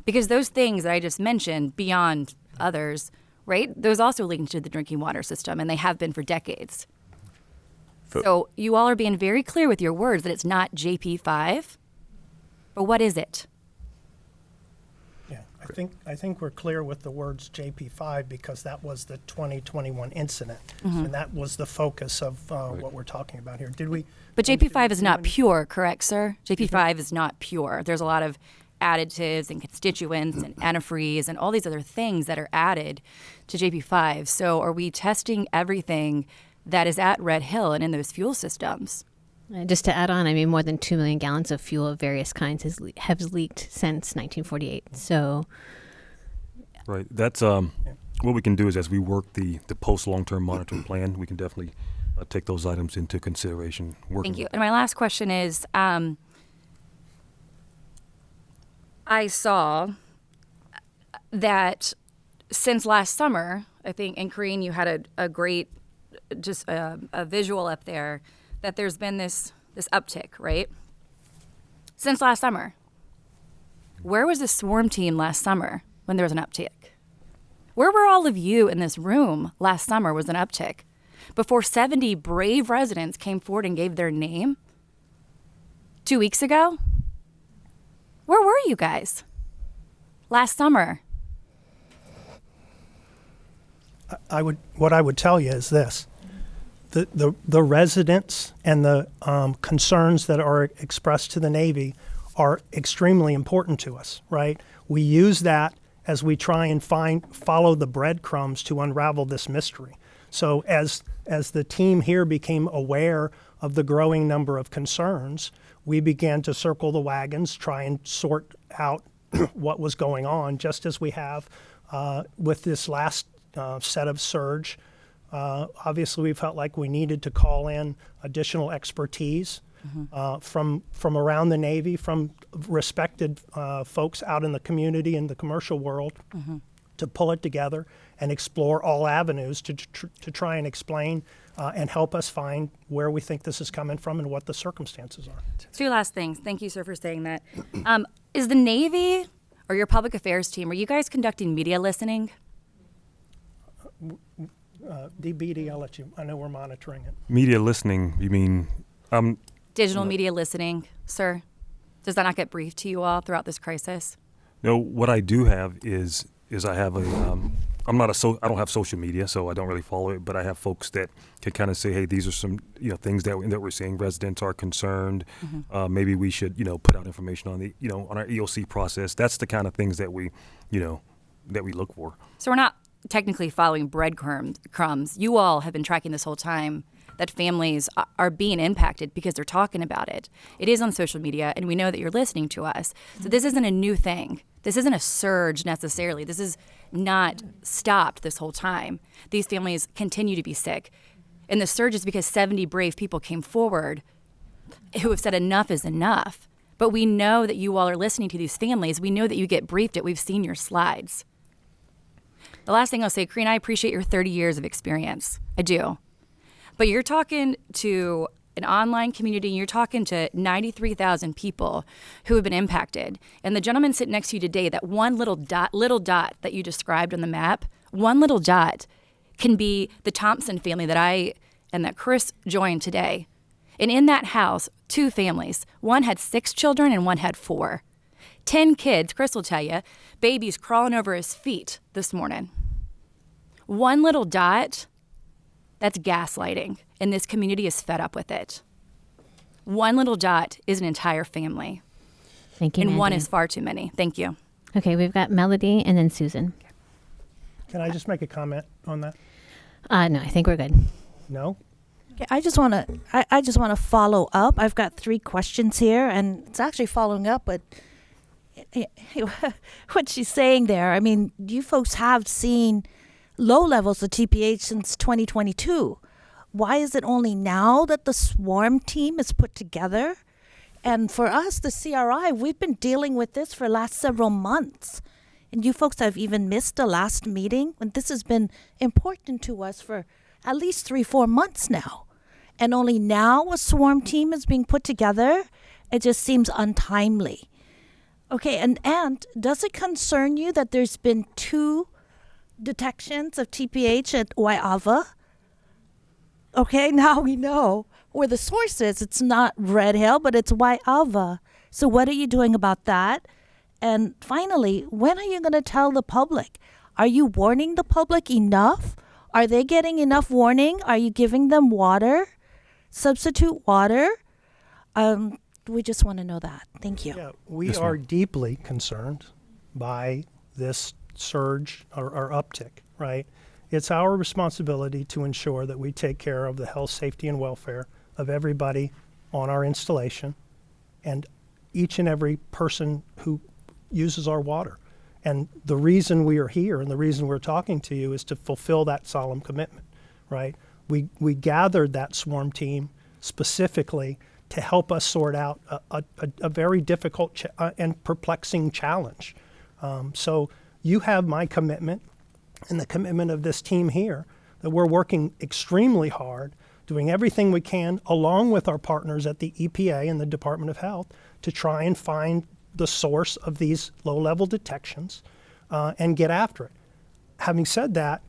Because those things that I just mentioned, beyond others, right, those also link to the drinking water system, and they have been for decades. So you all are being very clear with your words that it's not JP5, but what is it? Yeah, I think we're clear with the words JP5 because that was the 2021 incident, and that was the focus of what we're talking about here. Did we? But JP5 is not pure, correct, sir? JP5 is not pure. There's a lot of additives and constituents and antifreeze and all these other things that are added to JP5. So are we testing everything that is at Red Hill and in those fuel systems? Just to add on, I mean, more than 2 million gallons of fuel of various kinds have leaked since 1948. So, Right. That's what we can do is as we work the post long-term monitoring plan, we can definitely take those items into consideration. Thank you. And my last question is, I saw that since last summer, I think, and Karine, you had a great, just a visual up there, that there's been this uptick, right? Since last summer. Where was the swarm team last summer when there was an uptick? Where were all of you in this room last summer was an uptick? Before 70 brave residents came forward and gave their name 2 weeks ago? Where were you guys last summer? What I would tell you is this. The residents and the concerns that are expressed to the Navy are extremely important to us, right? We use that as we try and follow the breadcrumbs to unravel this mystery. So as the team here became aware of the growing number of concerns, we began to circle the wagons, try and sort out what was going on, just as we have with this last set of surge. Obviously, we felt like we needed to call in additional expertise from around the Navy, from respected folks out in the community and the commercial world, to pull it together and explore all avenues to try and explain and help us find where we think this is coming from and what the circumstances are. 2 last things. Thank you, sir, for saying that. Is the Navy or your public affairs team, are you guys conducting media listening? DBD, I'll let you. I know we're monitoring it. Media listening, you mean? Digital media listening, sir? Does that not get briefed to you all throughout this crisis? What I do have is I have a I don't have social media, so I don't really follow it, but I have folks that can kind of say, hey, these are some things that we're seeing. Residents are concerned. Maybe we should put out information on the on our EOC process. That's the kind of things that we that we look for. So we're not technically following breadcrumbs. You all have been tracking this whole time that families are being impacted because they're talking about it. It is on social media, and we know that you're listening to us. So this isn't a new thing. This isn't a surge necessarily. This is not stopped this whole time. These families continue to be sick. And the surge is because 70 brave people came forward who have said enough is enough. But we know that you all are listening to these families. We know that you get briefed it. We've seen your slides. The last thing I'll say, Karina, I appreciate your 30 years of experience. I do. But you're talking to an online community, and you're talking to 93,000 people who have been impacted. And the gentleman sitting next to you today, that one little dot that you described on the map, one little dot can be the Thompson family that Chris joined today. And in that house, 2 families. One had 6 children and one had 4. 10 kids, Chris will tell you, babies crawling over his feet this morning. One little dot, that's gaslighting, and this community is fed up with it. One little dot is an entire family. Thank you, and Mandy. one is far too many. Thank you. Okay, we've got Melody and then Susan. Can I just make a comment on that? No, I think we're good. No? Okay, I just want to follow up. I've got 3 questions here, and it's actually following up with what she's saying there. I mean, you folks have seen low levels of TPH since 2022. Why is it only now that the swarm team is put together? And for us, the CRI, we've been dealing with this for the last several months. And you folks have even missed the last meeting, and this has been important to us for at least 3-4 months now. And only now a swarm team is being put together. It just seems untimely. Okay, and does it concern you that there's been 2 detections of TPH at Waiava? Okay, now we know where the source is. It's not Red Hill, but it's Waiava. So what are you doing about that? And finally, when are you going to tell the public? Are you warning the public enough? Are they getting enough warning? Are you giving them water? Substitute water? We just want to know that. Thank you. Yeah, we are deeply concerned by this surge or uptick, right? It's our responsibility to ensure that we take care of the health, safety, and welfare of everybody on our installation and each and every person who uses our water. And the reason we are here and the reason we're talking to you is to fulfill that solemn commitment, right? We gathered that swarm team specifically to help us sort out a very difficult and perplexing challenge. So you have my commitment and the commitment of this team here that we're working extremely hard, doing everything we can along with our partners at the EPA and the Department of Health to try and find the source of these low-level detections and get after it. Having said that,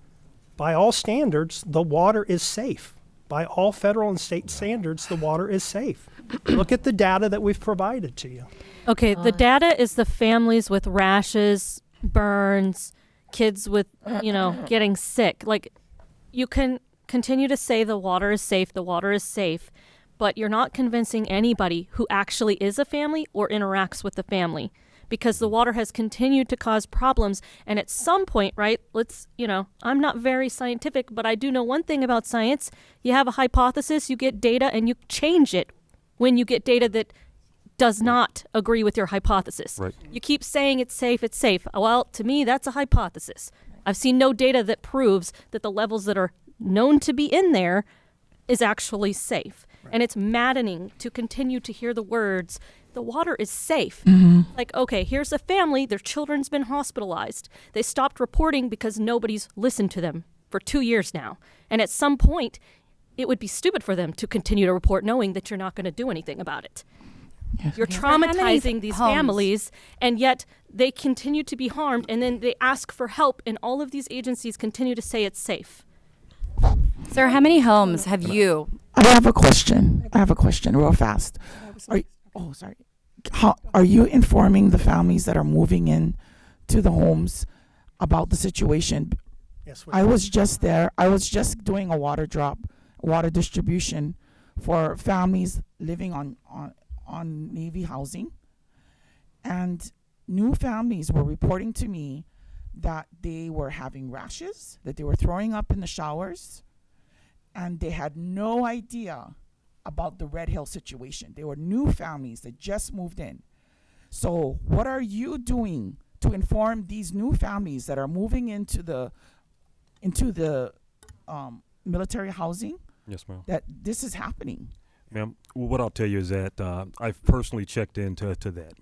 by all standards, the water is safe. By all federal and state standards, the water is safe. Look at the data that we've provided to you. Okay, the data is the families with rashes, burns, kids with, getting sick. Like, you can continue to say the water is safe, but you're not convincing anybody who actually is a family or interacts with the family, because the water has continued to cause problems. And at some point, right, I'm not very scientific, but I do know one thing about science. You have a hypothesis, you get data, and you change it when you get data that does not agree with your hypothesis. Right. You keep saying it's safe. Well, to me, that's a hypothesis. I've seen no data that proves that the levels that are known to be in there is actually safe. Right. And it's maddening to continue to hear the words, the water is safe. Mm-hmm. Like, okay, here's a family, their children's been hospitalized. They stopped reporting because nobody's listened to them for 2 years now. And at some point, it would be stupid for them to continue to report knowing that you're not going to do anything about it. Yes. You're traumatizing these families, and yet they continue to be harmed, and then they ask for help, and all of these agencies continue to say it's safe. Sir, how many homes have you? I have a question real fast. Sorry. how are you informing the families that are moving in to the homes about the situation? Yes, I was just there. I was just doing a water distribution for families living on Navy housing, and new families were reporting to me that they were having rashes, that they were throwing up in the showers, and they had no idea about the Red Hill situation. They were new families that just moved in. So what are you doing to inform these new families that are moving into the military housing? Yes, ma'am. That this is happening. Ma'am, what I'll tell you is that I've personally checked into that,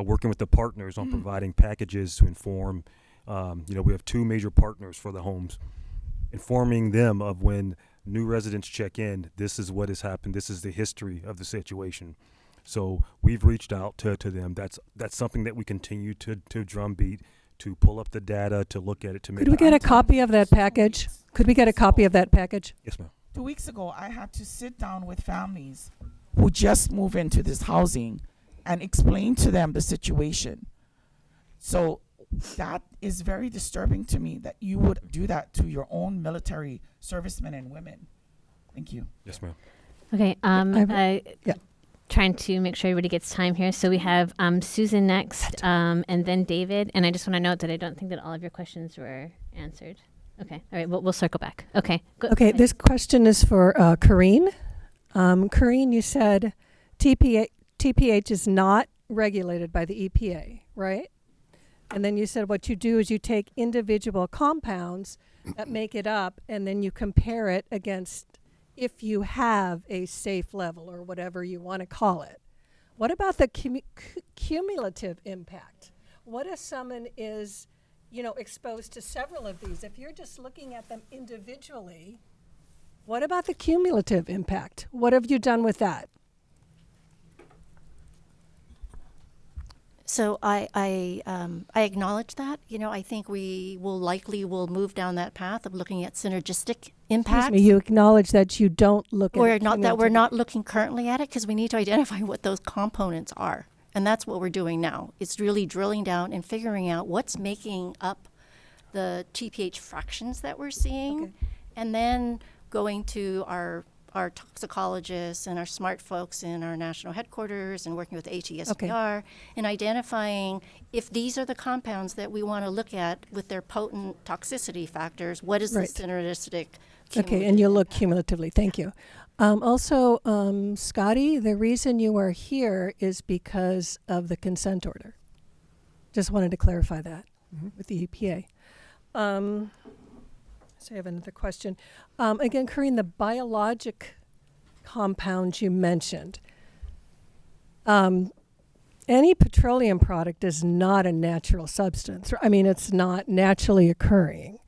working with the partners on providing packages to inform. We have 2 major partners for the homes, informing them of when new residents check in, this is what has happened, this is the history of the situation. So we've reached out to them. That's something that we continue to drumbeat, to pull up the data, to look at it, to make. Could we get a copy of that package? Could we get a copy of that package? Yes, ma'am. 2 weeks ago, I had to sit down with families who just move into this housing and explain to them the situation. So that is very disturbing to me that you would do that to your own military servicemen and women. Thank you. Yes, ma'am. Okay. Trying to make sure everybody gets time here. So we have Susan next, and then David. And I just want to note that I don't think that all of your questions were answered. Okay. All right. We'll circle back. Okay. Go Okay. ahead. This question is for Corrine. Corrine, you said TPH is not regulated by the EPA, right? And then you said what you do is you take individual compounds that make it up, and then you compare it against if you have a safe level or whatever you want to call it. What about the cumulative impact? What if someone is, exposed to several of these? If you're just looking at them individually, what about the cumulative impact? What have you done with that? So I acknowledge that. I think we will likely move down that path of looking at synergistic impacts. Excuse me, you acknowledge that you don't look at it. We're not looking currently at it because we need to identify what those components are. And that's what we're doing now. It's really drilling down and figuring out what's making up the TPH fractions that we're seeing, and then going to our toxicologists and our smart folks in our national headquarters and working with HESPR and identifying if these are the compounds that we want to look at with their potent toxicity factors, what is the synergistic Okay, and you'll look cumulatively. Thank you. Also, Scotty, the reason you are here is because of the consent order. Just wanted to clarify that with the EPA. So I have another question. Again, Corrine, the biologic compounds you mentioned. Any petroleum product is not a natural substance. I mean, it's not naturally occurring.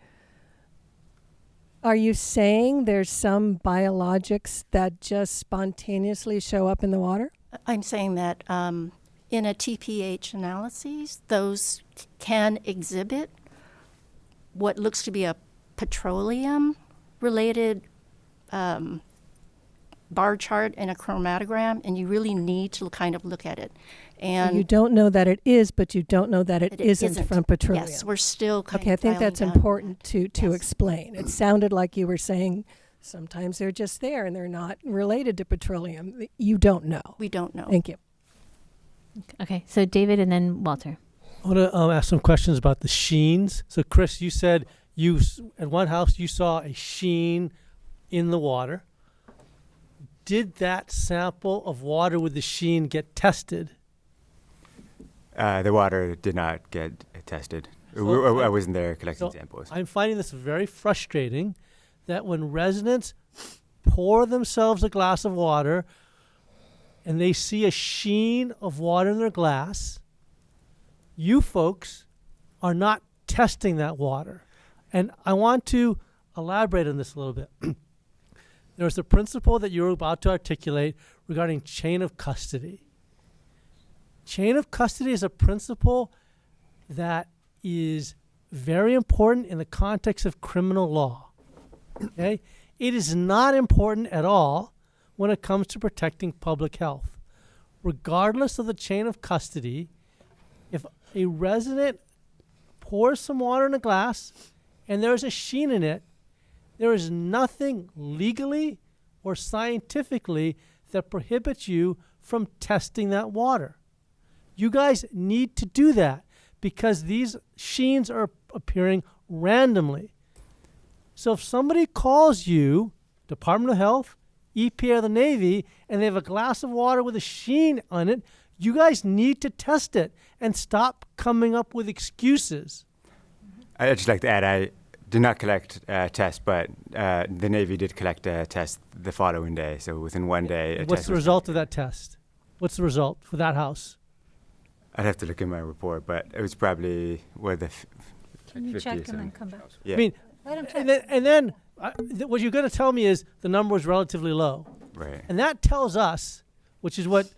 Are you saying there's some biologics that just spontaneously show up in the water? I'm saying that in a TPH analysis, those can exhibit what looks to be a petroleum-related bar chart and a chromatogram, and you really need to kind of look at it. And you don't know that it is, but you don't know that it isn't from petroleum. Yes, we're still kind Okay, of I think that's dialing important to explain. It sounded like you were saying sometimes they're just there and they're not related to petroleum. You don't know. We don't know. Thank you. Okay, so David and then Walter. I want to ask some questions about the sheens. So, Chris, you said at one house you saw a sheen in the water. Did that sample of water with the sheen get tested? The water did not get tested. I wasn't there collecting samples. I'm finding this very frustrating that when residents pour themselves a glass of water and they see a sheen of water in their glass, you folks are not testing that water. And I want to elaborate on this a little bit. There's a principle that you're about to articulate regarding chain of custody. Chain of custody is a principle that is very important in the context of criminal law. Okay? It is not important at all when it comes to protecting public health. regardless of the chain of custody, if a resident pours some water in a glass and there's a sheen in it, there is nothing legally or scientifically that prohibits you from testing that water. You guys need to do that because these sheens are appearing randomly. So if somebody calls you, Department of Health, EPA, or the Navy, and they have a glass of water with a sheen on it, you guys need to test it and stop coming up with excuses. I'd just like to add, I did not collect tests, but the Navy did collect a test the following day. So within one day, What's the result of that test? What's the result for that house? I'd have to look in my report, but it was probably where the Can you 50 or check and then something. come back? Yeah. I mean, Let him check. and then what you're going to tell me is the number is relatively low. Right. And that tells us, which is what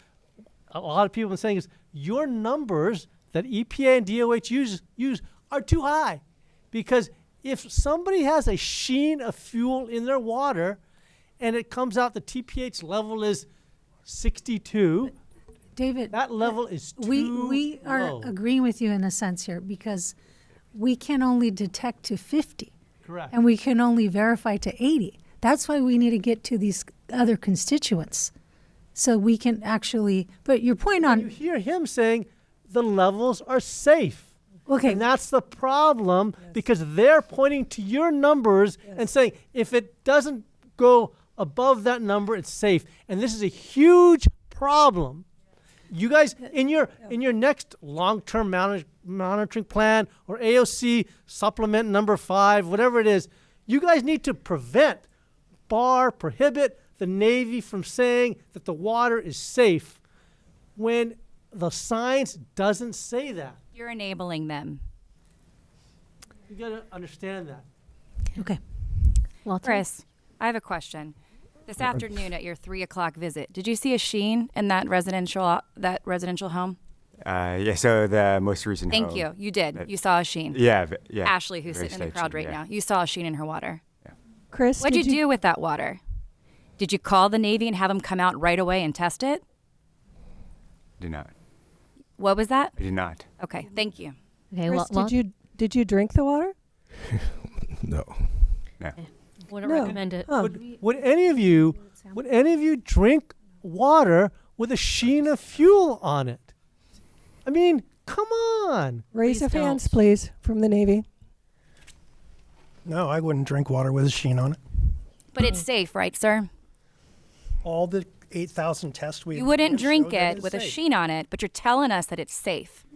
a lot of people have been saying, is your numbers that EPA and DOH use are too high. Because if somebody has a sheen of fuel in their water and it comes out the TPH level is 62, David, that level is too we are low. agreeing with you in a sense here because we can only detect to 50. Correct. And we can only verify to 80. That's why we need to get to these other constituents so we can actually, but your point on. You hear him saying the levels are safe. Okay. And that's the problem because they're pointing to your numbers and saying if it doesn't go above that number, it's safe. And this is a huge problem. You guys, in your next long-term monitoring plan or AOC supplement number 5, whatever it is, you guys need to prohibit the Navy from saying that the water is safe when the science doesn't say that. You're enabling them. You got to understand that. Okay. Walter? Chris, I have a question. This afternoon at your 3 o'clock visit, did you see a sheen in that residential home? Yeah, so the most recent Thank home, you. You did. You saw a sheen. Yeah, yeah. Ashley, who's Very sitting in the slight crowd sheen, right yeah. now, you saw a sheen in her water. Chris, What'd you do with that water? Did you call the Navy and have them come out right away and test it? Did not. What was that? I did not. Okay, thank you. Okay, Chris, did you drink the water? No. No. Wouldn't No. recommend it. Oh. Would any of you drink water with a sheen of fuel on it? I mean, come on. Raise Please of don't. hands, please, from the Navy. No, I wouldn't drink water with a sheen on it. But it's safe, right, sir? All the 8,000 tests we You wouldn't drink showed that it it's with a safe. sheen on it, but you're telling us that it's safe.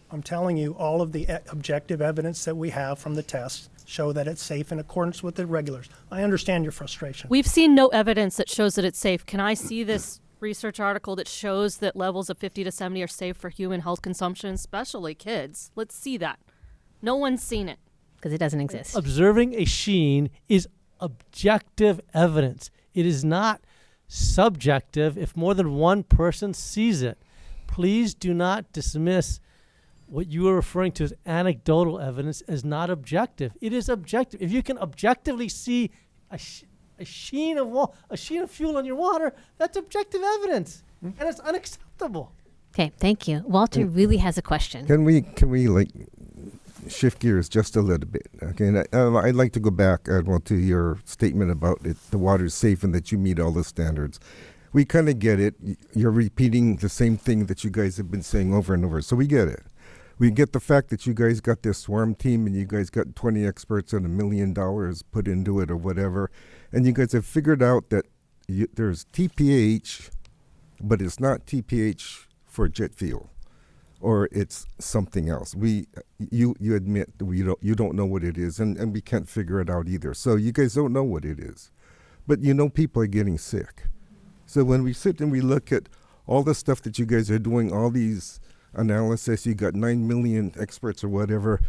I'm telling you, all of the objective evidence that we have from the tests show that it's safe in accordance with the regulars. I understand your frustration. We've seen no evidence that shows that it's safe. Can I see this research article that shows that levels of 50 to 70 are safe for human health consumption, especially kids? Let's see that. No one's seen it. Because it doesn't exist. Observing a sheen is objective evidence. It is not subjective if more than one person sees it. Please do not dismiss what you are referring to as anecdotal evidence as not objective. It is objective. If you can objectively see a sheen of fuel on your water, that's objective evidence, and it's unacceptable. Okay, thank you. Walter really has a question. Can we like shift gears just a little bit? Okay, and I'd like to go back, Admiral, to your statement about the water is safe and that you meet all the standards. We kind of get it. You're repeating the same thing that you guys have been saying over and over, so we get it. We get the fact that you guys got this swarm team and you guys got 20 experts and $1 million put into it or whatever, and you guys have figured out that there's TPH, but it's not TPH for jet fuel, or it's something else. You admit that you don't know what it is, and we can't figure it out either. So you guys don't know what it is, but you know people are getting sick. So when we sit and we look at all the stuff that you guys are doing, all these analysis, you got 9 million experts or whatever,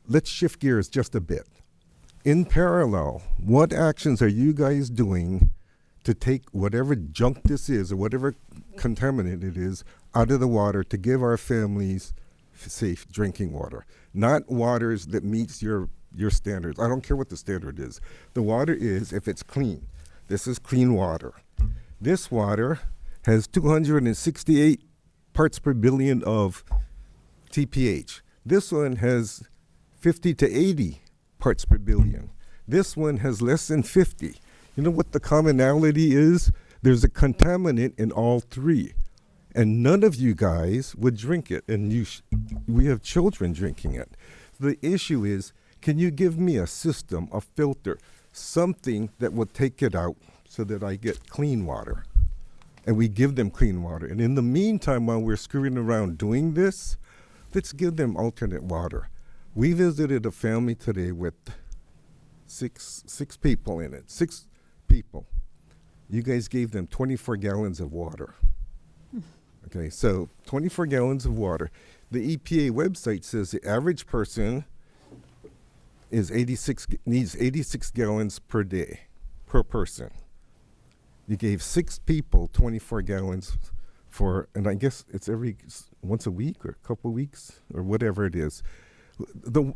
let's shift gears just a bit. In parallel, what actions are you guys doing to take whatever junk this is or whatever contaminant it is out of the water to give our families safe drinking water? Not waters that meets your standards. I don't care what the standard is. The water is, if it's clean. This is clean water. This water has 268 parts per billion of TPH. This one has 50 to 80 parts per billion. This one has less than 50. You know what the commonality is? There's a contaminant in all three. And none of you guys would drink it. And we have children drinking it. The issue is, can you give me a system, a filter, something that will take it out so that I get clean water? And we give them clean water. And in the meantime, while we're screwing around doing this, let's give them alternate water. We visited a family today with six people in it. 6 people. You guys gave them 24 gallons of water. Okay, so 24 gallons of water. The EPA website says the average person needs 86 gallons per day, per person. You gave 6 people 24 gallons and I guess it's once a week or a couple of weeks or whatever it is.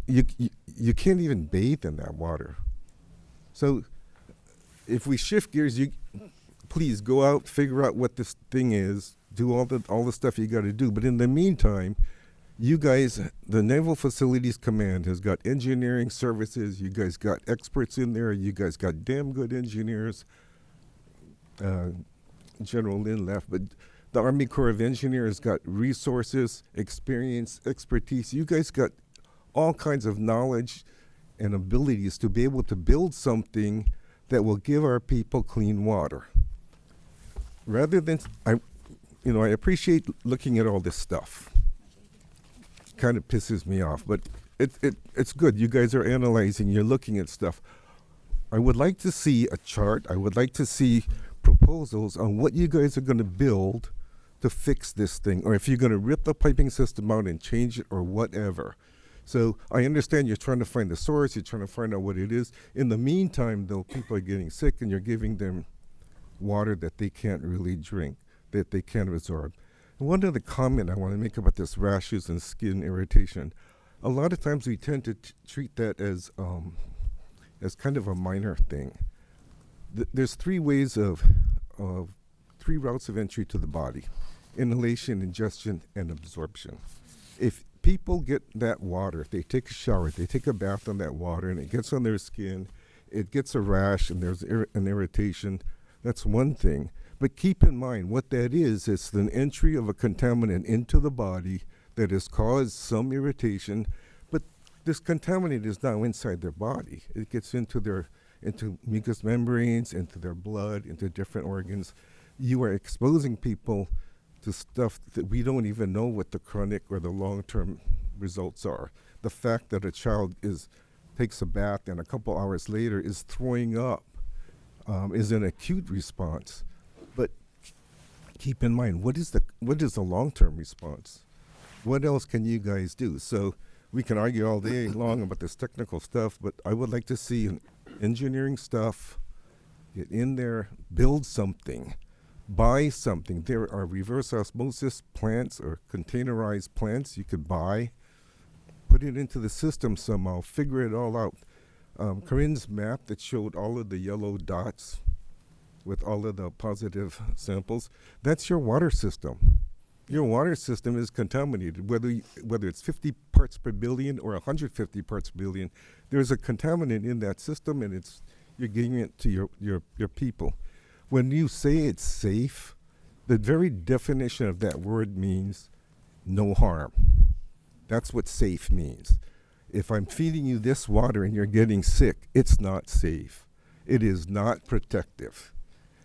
You can't even bathe in that water. So if we shift gears, please go out, figure out what this thing is, do all the stuff you got to do. But in the meantime, you guys, the Naval Facilities Command has got engineering services. You guys got experts in there. You guys got damn good engineers. General Lynn left, but the Army Corps of Engineers got resources, experience, expertise. You guys got all kinds of knowledge and abilities to be able to build something that will give our people clean water. Rather than, I appreciate looking at all this stuff. Kind of pisses me off, but it's good. You guys are analyzing, you're looking at stuff. I would like to see a chart. I would like to see proposals on what you guys are going to build to fix this thing, or if you're going to rip the piping system out and change it or whatever. So I understand you're trying to find the source, you're trying to find out what it is. In the meantime, though, people are getting sick and you're giving them water that they can't really drink, that they can't absorb. And one other comment I want to make about this rashes and skin irritation. A lot of times we tend to treat that as kind of a minor thing. There's 3 ways of 3 routes of entry to the body: inhalation, ingestion, and absorption. If people get that water, if they take a shower, if they take a bath on that water and it gets on their skin, it gets a rash and there's an irritation, that's one thing. But keep in mind what that is, it's the entry of a contaminant into the body that has caused some irritation, but this contaminant is now inside their body. It gets into mucous membranes, into their blood, into different organs. You are exposing people to stuff that we don't even know what the chronic or the long-term results are. The fact that a child takes a bath and a couple hours later is throwing up is an acute response. But keep in mind, what is the long-term response? What else can you guys do? So we can argue all day long about this technical stuff, but I would like to see engineering stuff, get in there, build something, buy something. There are reverse osmosis plants or containerized plants you could buy, put it into the system somehow, figure it all out. Corinne's map that showed all of the yellow dots with all of the positive samples, that's your water system. Your water system is contaminated, whether it's 50 parts per billion or 150 parts per billion. There's a contaminant in that system, and you're giving it to your people. When you say it's safe, the very definition of that word means no harm. That's what safe means. If I'm feeding you this water and you're getting sick, it's not safe. It is not protective.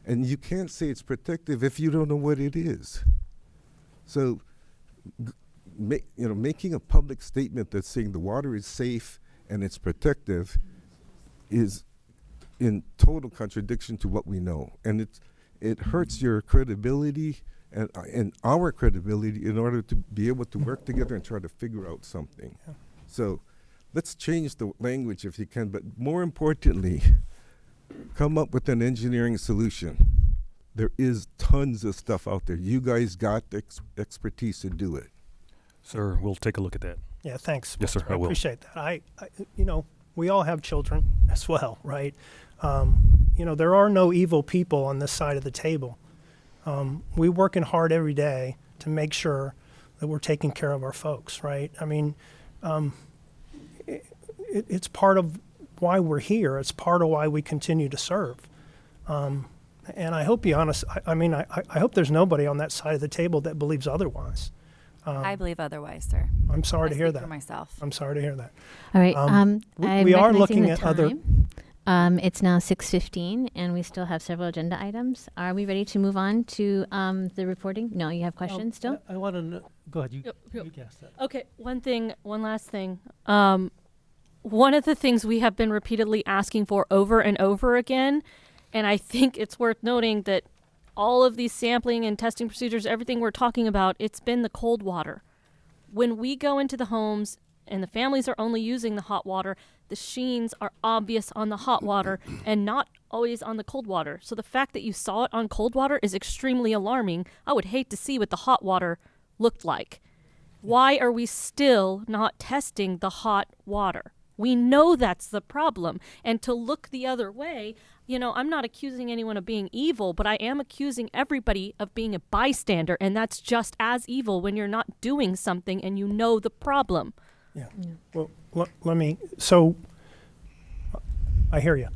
And you can't say it's protective if you don't know what it is. So, making a public statement that's saying the water is safe and it's protective is in total contradiction to what we know, and it hurts your credibility and our credibility in order to be able to work together and try to figure out something. Yeah. So, let's change the language if you can, but more importantly, come up with an engineering solution. There is tons of stuff out there. You guys got the expertise to do it. Sir, we'll take a look at that. Yeah, thanks. Yes, sir, I will. Appreciate that. I we all have children as well, right? There are no evil people on this side of the table. We're working hard every day to make sure that we're taking care of our folks, right? I mean, it's part of why we're here. It's part of why we continue to serve. And I hope, be honest, I hope there's nobody on that side of the table that believes otherwise. I believe otherwise, sir. I'm sorry to hear speak that. For myself. I'm sorry to hear that. All right. We are looking at other. It's now 6:15, and we still have several agenda items. Are we ready to move on to the reporting? No, you have questions still? I want to know. Go ahead. You Yep. guess that. Okay, one last thing. One of the things we have been repeatedly asking for over and over again, and I think it's worth noting that all of these sampling and testing procedures, everything we're talking about, it's been the cold water. When we go into the homes and the families are only using the hot water, the sheens are obvious on the hot water and not always on the cold water. So the fact that you saw it on cold water is extremely alarming. I would hate to see what the hot water looked like. Why are we still not testing the hot water? We know that's the problem. And to look the other way, I'm not accusing anyone of being evil, but I am accusing everybody of being a bystander. And that's just as evil when you're not doing something and you know the problem. Yeah. Well, let me. So, I hear you.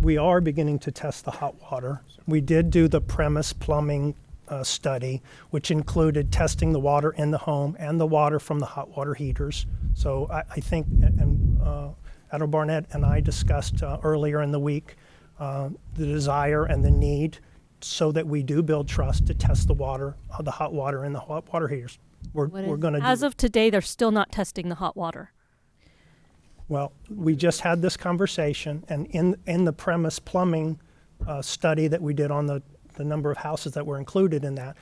We are beginning to test the hot water. We did do the premise plumbing study, which included testing the water in the home and the water from the hot water heaters. So I think, and Admiral Barnett and I discussed earlier in the week the desire and the need so that we do build trust to test the water, the hot water and the hot water heaters. We're going to. As of today, they're still not testing the hot water. Well, we just had this conversation, and in the premise plumbing study that we did on the number of houses that were included in that,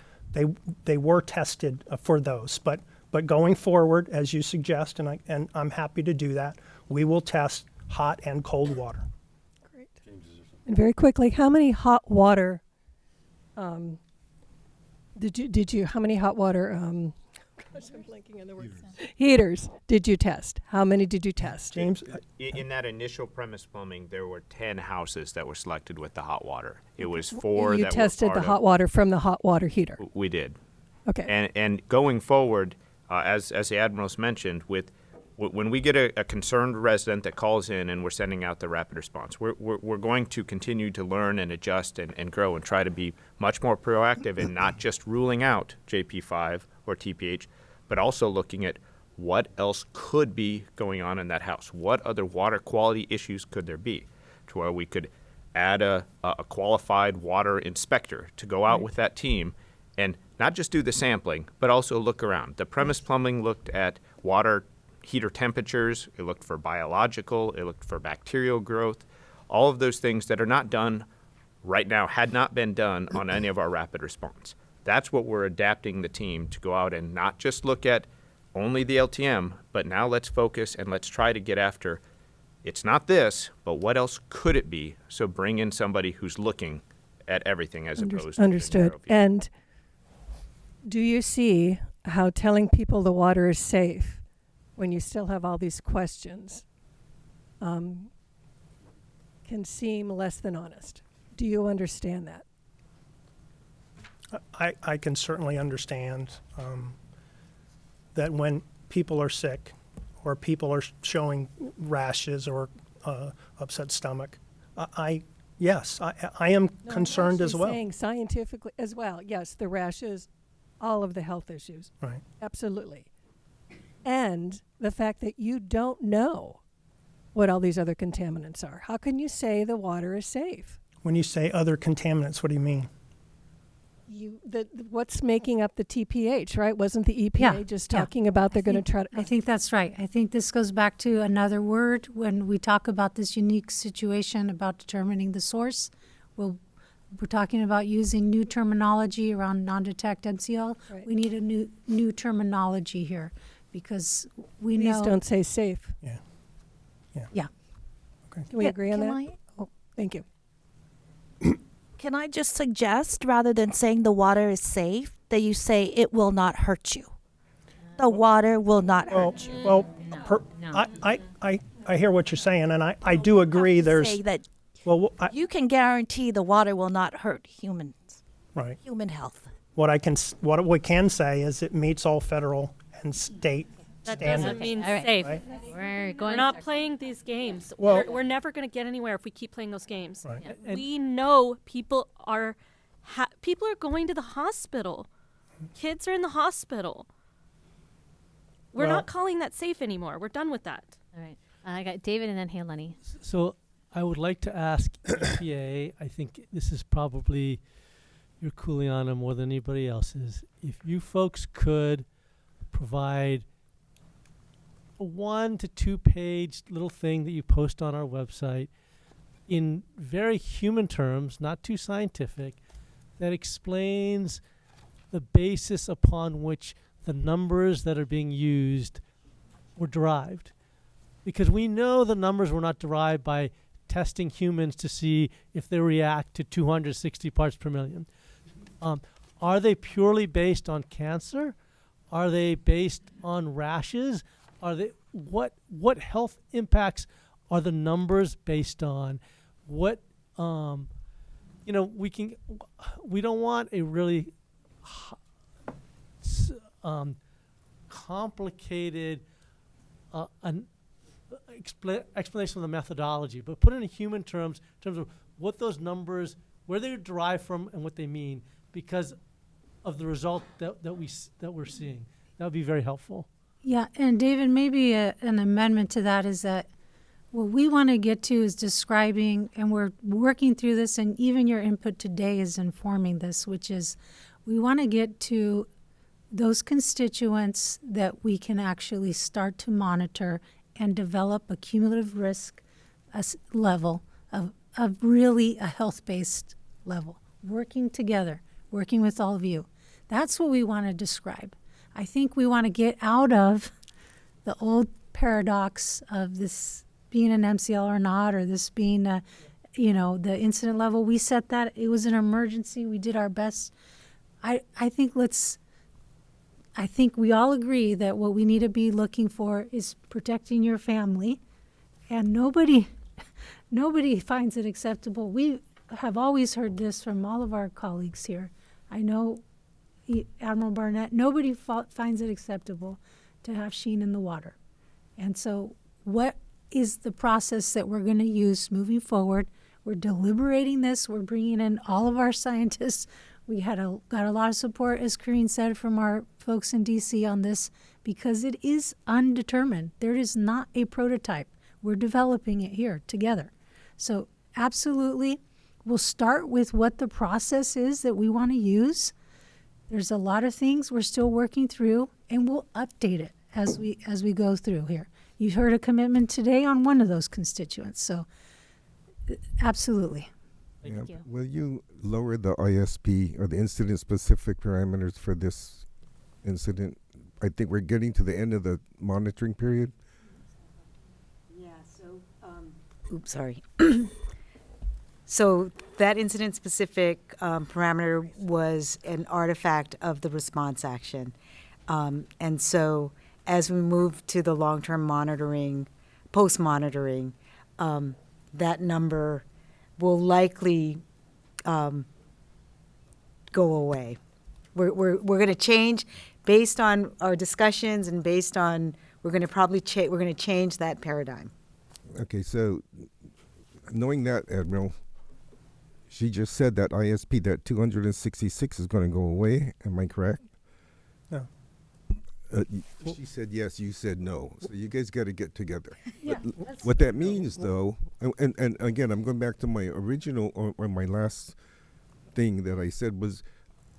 they were tested for those. But going forward, as you suggest, and I'm happy to do that, we will test hot and cold water. Great. And very quickly, how many hot water did you how many hot water gosh, I'm blanking on the word. Heaters did you test? How many did you test? James? In that initial premise plumbing, there were 10 houses that were selected with the hot water. It was 4 you that tested were the part hot water from the hot water heater. We did. Okay. And going forward, as the Admiral's mentioned, when we get a concerned resident that calls in and we're sending out the rapid response, we're going to continue to learn and adjust and grow and try to be much more proactive and not just ruling out JP5 or TPH, but also looking at what else could be going on in that house. What other water quality issues could there be, to where we could add a qualified water inspector to go out with that team and not just do the sampling, but also look around. The premise plumbing looked at water heater temperatures, it looked for biological, it looked for bacterial growth, all of those things that are not done right now, had not been done on any of our rapid response. That's what we're adapting the team to go out and not just look at only the LTM, but now let's focus and let's try to get after, it's not this, but what else could it be? So bring in somebody who's looking at everything as opposed to understood. And do you see how telling people the water is safe when you still have all these questions can seem less than honest? Do you understand that? I can certainly understand that when people are sick or people are showing rashes or upset stomach, I am concerned as well. Saying scientifically as well, yes, the rashes, all of the health issues. Right. Absolutely. And the fact that you don't know what all these other contaminants are. How can you say the water is safe? When you say other contaminants, what do you mean? What's making up the TPH, right? Wasn't the EPA just talking about they're going to try to... I think that's right. I think this goes back to another word when we talk about this unique situation about determining the source. We're talking about using new terminology around non-detect MCL. Right. We need a new terminology here because we know... Please don't say safe. Yeah. Okay. Can we agree on that? Oh, thank you. Can I just suggest, rather than saying the water is safe, that you say it will not hurt you? The water will not hurt you. Well, I hear what you're saying, and I do agree. Say that Well, you can guarantee the water will not hurt humans, right. human health. What we can say is it meets all federal and state That standards. doesn't mean All right. safe. We're We're not playing these games. Well- we're never going to get anywhere if we keep playing those games. Right. Yeah. We know people are going to the hospital. Kids are in the hospital. We're Well- not calling that safe anymore. We're done with that. All right. I got David and then Heleni. So I would like to ask EPA, I think this is probably you're cooling on them more than anybody else is. If you folks could provide a 1 to 2 page little thing that you post on our website in very human terms, not too scientific, that explains the basis upon which the numbers that are being used were derived. Because we know the numbers were not derived by testing humans to see if they react to 260 parts per million. Are they purely based on cancer? Are they based on rashes? Are they what health impacts are the numbers based on? What we don't want a really complicated explanation of the methodology, but put it in human terms in terms of what those numbers, where they derive from, and what they mean, because of the result that we're seeing. That would be very helpful. Yeah, and David, maybe an amendment to that is that what we want to get to is describing, and we're working through this, and even your input today is informing this, which is we want to get to those constituents that we can actually start to monitor and develop a cumulative risk level of really a health-based level, working together, working with all of you. That's what we want to describe. I think we want to get out of the old paradox of this being an MCL or not, or this being, the incident level. We set that. It was an emergency. We did our best. I think we all agree that what we need to be looking for is protecting your family, and nobody finds it acceptable. We have always heard this from all of our colleagues here. I know Admiral Barnett, nobody finds it acceptable to have sheen in the water. And so what is the process that we're going to use moving forward? We're deliberating this. We're bringing in all of our scientists. We got a lot of support, as Karine said, from our folks in D.C. on this, because it is undetermined. There is not a prototype. We're developing it here together. So absolutely, we'll start with what the process is that we want to use. There's a lot of things we're still working through, and we'll update it as we go through here. You heard a commitment today on one of those constituents, so absolutely. Thank you. Will you lower the ISP or the incident-specific parameters for this incident? I think we're getting to the end of the monitoring period. Yeah, so, oops, sorry. So that incident-specific parameter was an artifact of the response action. And so as we move to the long-term monitoring, post-monitoring, that number will likely go away. We're going to change based on our discussions and based on, we're going to probably we're going to change that paradigm. Okay, so knowing that, Admiral, she just said that ISP, that 266 is going to go away. Am I correct? No. She said yes, you said no. So you guys got to get together. Yeah, What that means, though, and again, I'm going back to my original or my last thing that I said was,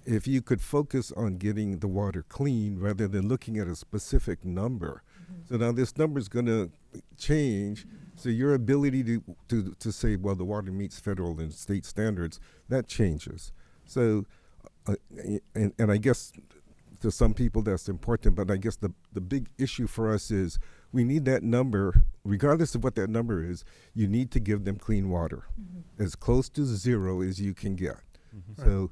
if you could focus on getting the water clean rather than looking at a specific number. So now this number is going to change. So your ability to say, well, the water meets federal and state standards, that changes. So, and I guess to some people that's important, but I guess the big issue for us is we need that number, regardless of what that number is, you need to give them clean water, as close to zero as you can get. So,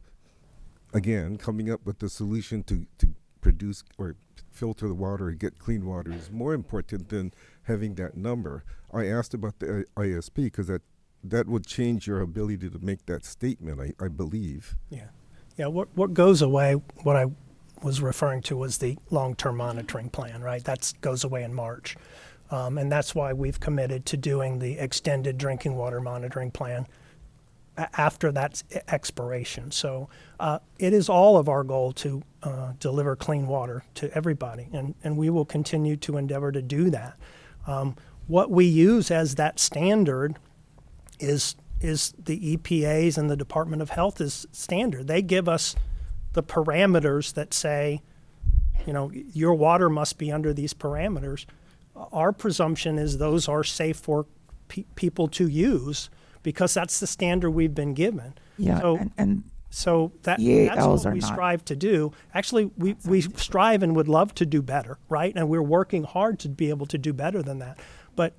again, coming up with the solution to produce or filter the water and get clean water is more important than having that number. I asked about the ISP because that that would change your ability to make that statement, I believe. Yeah. Yeah, what goes away, what I was referring to was the long-term monitoring plan, right? That goes away in March. And that's why we've committed to doing the extended drinking water monitoring plan after that expiration. So it is all of our goal to deliver clean water to everybody, and we will continue to endeavor to do that. What we use as that standard is the EPA's and the Department of Health is standard. They give us the parameters that say, your water must be under these parameters. Our presumption is those are safe for people to use because that's the standard we've been given. Yeah, So that's EALs what are we not. strive to do. Actually, we strive and would love to do better, right? And we're working hard to be able to do better than that. But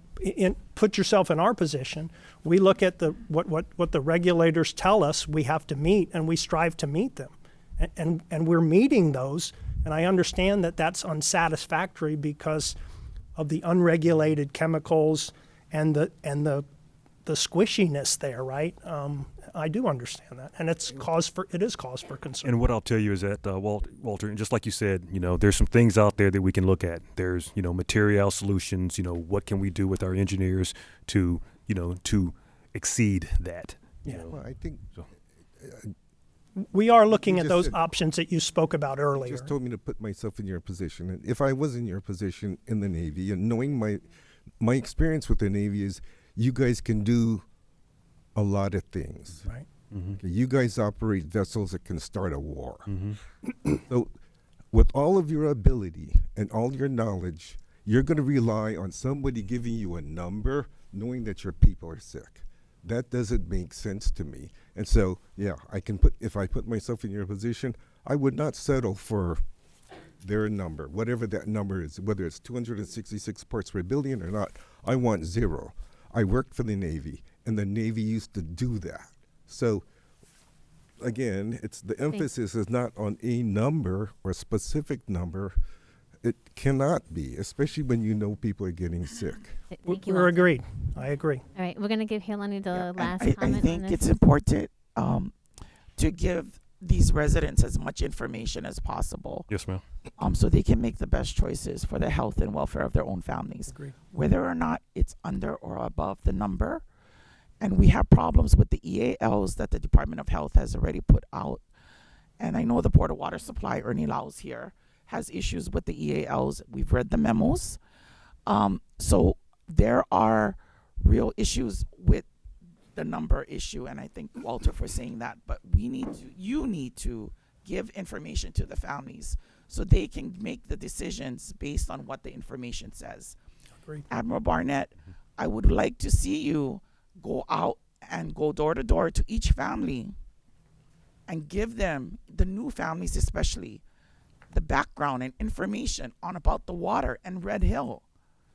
put yourself in our position. We look at what the regulators tell us we have to meet, and we strive to meet them. And we're meeting those. And I understand that that's unsatisfactory because of the unregulated chemicals and the squishiness there, right? I do understand that, and it is cause for concern. And what I'll tell you is that Walter, and just like you said, there's some things out there that we can look at. There's material solutions. What can we do with our engineers to exceed that? Well, I think so. We are looking You at just those said- options that you spoke about earlier. You just told me to put myself in your position. And if I was in your position in the Navy, and knowing my experience with the Navy is you guys can do a lot of things. Right. Mm-hmm. Okay, you guys operate vessels that can start a war. Mm-hmm. So with all of your ability and all your knowledge, you're going to rely on somebody giving you a number knowing that your people are sick. That doesn't make sense to me. And so, yeah, if I put myself in your position, I would not settle for their number, whatever that number is, whether it's 266 parts per billion or not. I want 0. I worked for the Navy, and the Navy used to do that. So, again, the emphasis is not on a number or a specific number. It cannot be, especially when people are getting sick. Thank you, We're Walter. agreed. I agree. All right, we're going to give Helani the last I comment think on it's this. important to give these residents as much information as possible. Yes, ma'am. So they can make the best choices for the health and welfare of their own families. Agreed. Whether or not it's under or above the number. And we have problems with the EALs that the Department of Health has already put out. And I know the Board of Water Supply, Ernie Laus here, has issues with the EALs. We've read the memos. So there are real issues with the number issue, and I thank Walter for saying that. But you need to give information to the families so they can make the decisions based on what the information says. Agreed. Admiral Barnett, I would like to see you go out and go door to door to each family and give them, the new families especially, the background and information on about the water and Red Hill.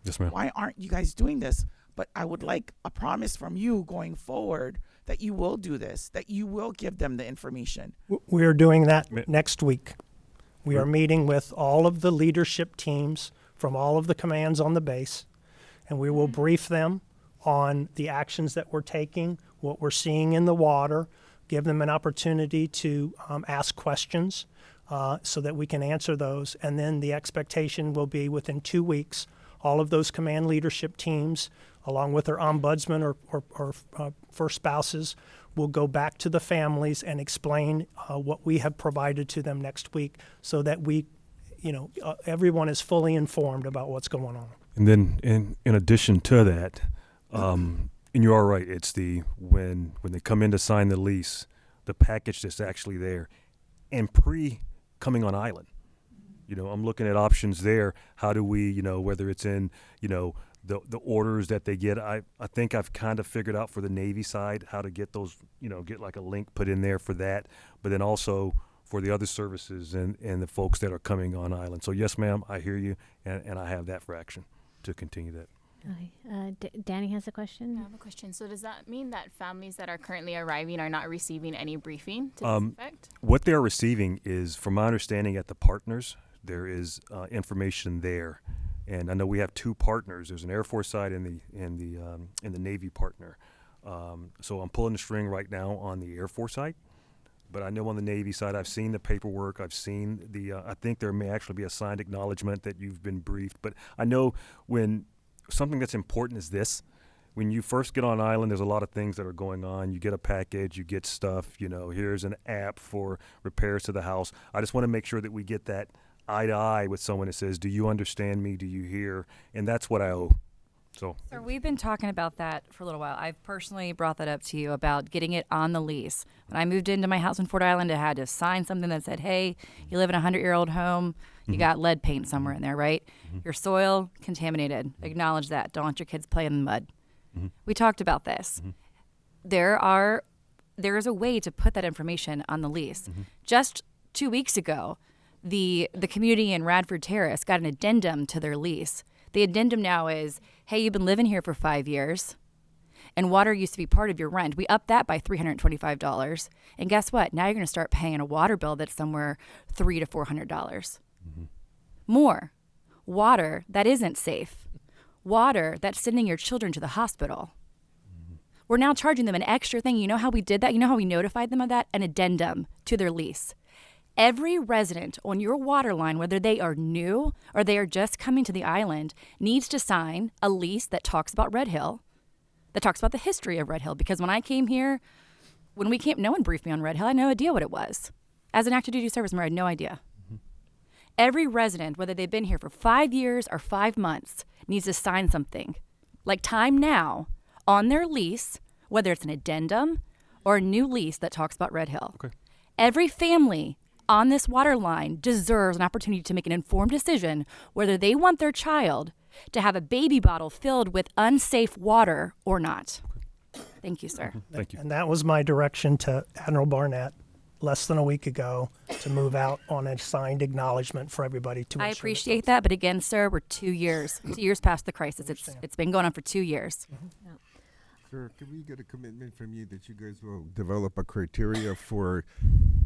Yes, ma'am. Why aren't you guys doing this? But I would like a promise from you going forward that you will do this, that you will give them the information. We are doing that next week. We are meeting with all of the leadership teams from all of the commands on the base, and we will brief them on the actions that we're taking, what we're seeing in the water, give them an opportunity to ask questions so that we can answer those. And then the expectation will be within 2 weeks, all of those command leadership teams, along with their ombudsman or first spouses, will go back to the families and explain what we have provided to them next week so that everyone is fully informed about what's going on. And then, in addition to that, and you are right, it's when they come in to sign the lease, the package that's actually there, and coming on island. I'm looking at options there. How do we, whether it's in, the orders that they get. I think I've kind of figured out for the Navy side how to get those, get like a link put in there for that. But then also for the other services and the folks that are coming on island. So yes, ma'am, I hear you, and I have that for action to continue that. Danny has a question. I have a question. So does that mean that families that are currently arriving are not receiving any briefing to this effect? What they're receiving is, from my understanding at the partners, there is information there. And I know we have 2 partners. There's an Air Force side and the Navy partner. So I'm pulling the string right now on the Air Force side. But I know on the Navy side, I've seen the paperwork. I've seen I think there may actually be a signed acknowledgement that you've been briefed. But I know when something that's important is this, when you first get on island, there's a lot of things that are going on. You get a package, you get stuff, here's an app for repairs to the house. I just want to make sure that we get that eye to eye with someone that says, do you understand me? Do you hear? And that's what I owe. So we've been talking about that for a little while. I've personally brought that up to you about getting it on the lease. When I moved into my house in Fort Island, I had to sign something that said, hey, you live in a 100-year-old home. You got lead paint somewhere in there, right? Your soil contaminated. Acknowledge that. Don't let your kids play in the mud. We talked about this. There is a way to put that information on the lease. Just 2 weeks ago, the community in Radford Terrace got an addendum to their lease. The addendum now is, hey, you've been living here for 5 years, and water used to be part of your rent. We upped that by $325. And guess what? Now you're going to start paying a water bill that's somewhere $300 to $400. More. Water that isn't safe. Water that's sending your children to the hospital. We're now charging them an extra thing. You know how we did that? You know how we notified them of that? An addendum to their lease. Every resident on your water line, whether they are new or they are just coming to the island, needs to sign a lease that talks about Red Hill, that talks about the history of Red Hill. Because when I came here, no one briefed me on Red Hill. I had no idea what it was. As an active duty service member, I had no idea. Every resident, whether they've been here for 5 years or 5 months, needs to sign something, like time now, on their lease, whether it's an addendum or a new lease that talks about Red Hill. Okay. Every family on this water line deserves an opportunity to make an informed decision whether they want their child to have a baby bottle filled with unsafe water or not. Thank you, sir. Thank you. And that was my direction to Admiral Barnett less than a week ago to move out on a signed acknowledgement for everybody to I ensure appreciate that, but again, sir, we're 2 years past the crisis. It's been going on for 2 years. Sir, can we get a commitment from you that you guys will develop a criteria for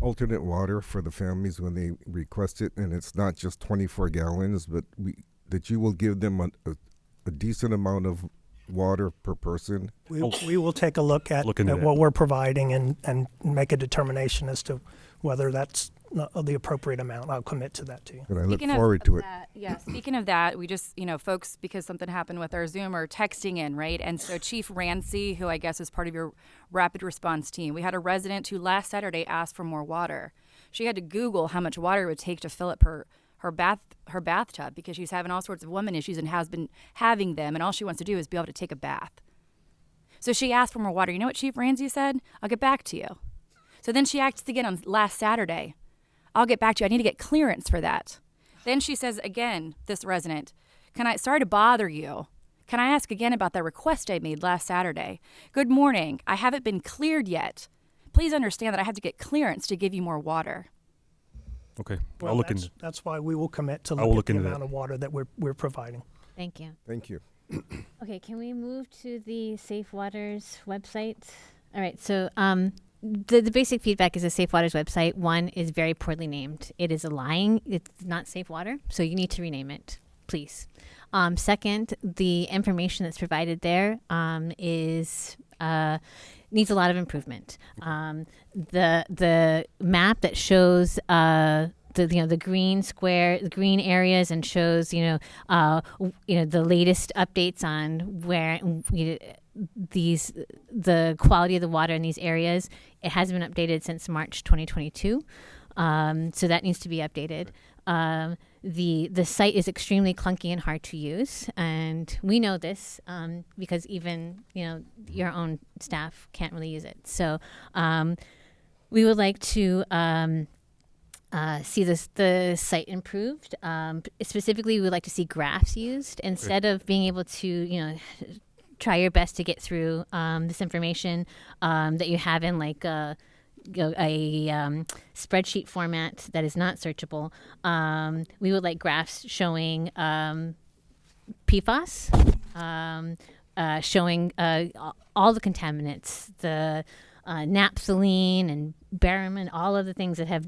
alternate water for the families when they request it, and it's not just 24 gallons, but that you will give them a decent amount of water per person? We will take a look at what we're providing and make a determination as to whether that's the appropriate amount. I'll commit to that to you. And I look forward to it. Yeah, speaking of that, we just, folks, because something happened with our Zoom, are texting in, right? And so Chief Rancy, who I guess is part of your rapid response team, we had a resident who last Saturday asked for more water. She had to Google how much water it would take to fill up her bathtub because she's having all sorts of woman issues and has been having them, and all she wants to do is be able to take a bath. So she asked for more water. You know what Chief Rancy said? I'll get back to you. So then she asked again on last Saturday. I'll get back to you. I need to get clearance for that. Then she says again, this resident, sorry to bother you. Can I ask again about that request I made last Saturday? Good morning. I haven't been cleared yet. Please understand that I have to get clearance to give you more water. Okay. Well, I'll look into that's why we will commit to look at the into amount that. of water that we're providing. Thank you. Thank you. Okay, can we move to the Safe Waters website? All right, so the basic feedback is the Safe Waters website, one, is very poorly named. It is it's not Safe Water, so you need to rename it, please. Second, the information that's provided there needs a lot of improvement. The map that shows the green square, the green areas, and shows the latest updates on where the quality of the water in these areas. It hasn't been updated since March 2022, so that needs to be updated. The site is extremely clunky and hard to use, and we know this because even your own staff can't really use it. So we would like to see the site improved. Specifically, we would like to see graphs used instead of being able to try your best to get through this information that you have in like a spreadsheet format that is not searchable. We would like graphs showing PFAS, showing all the contaminants, the naphthalene and barium and all of the things that have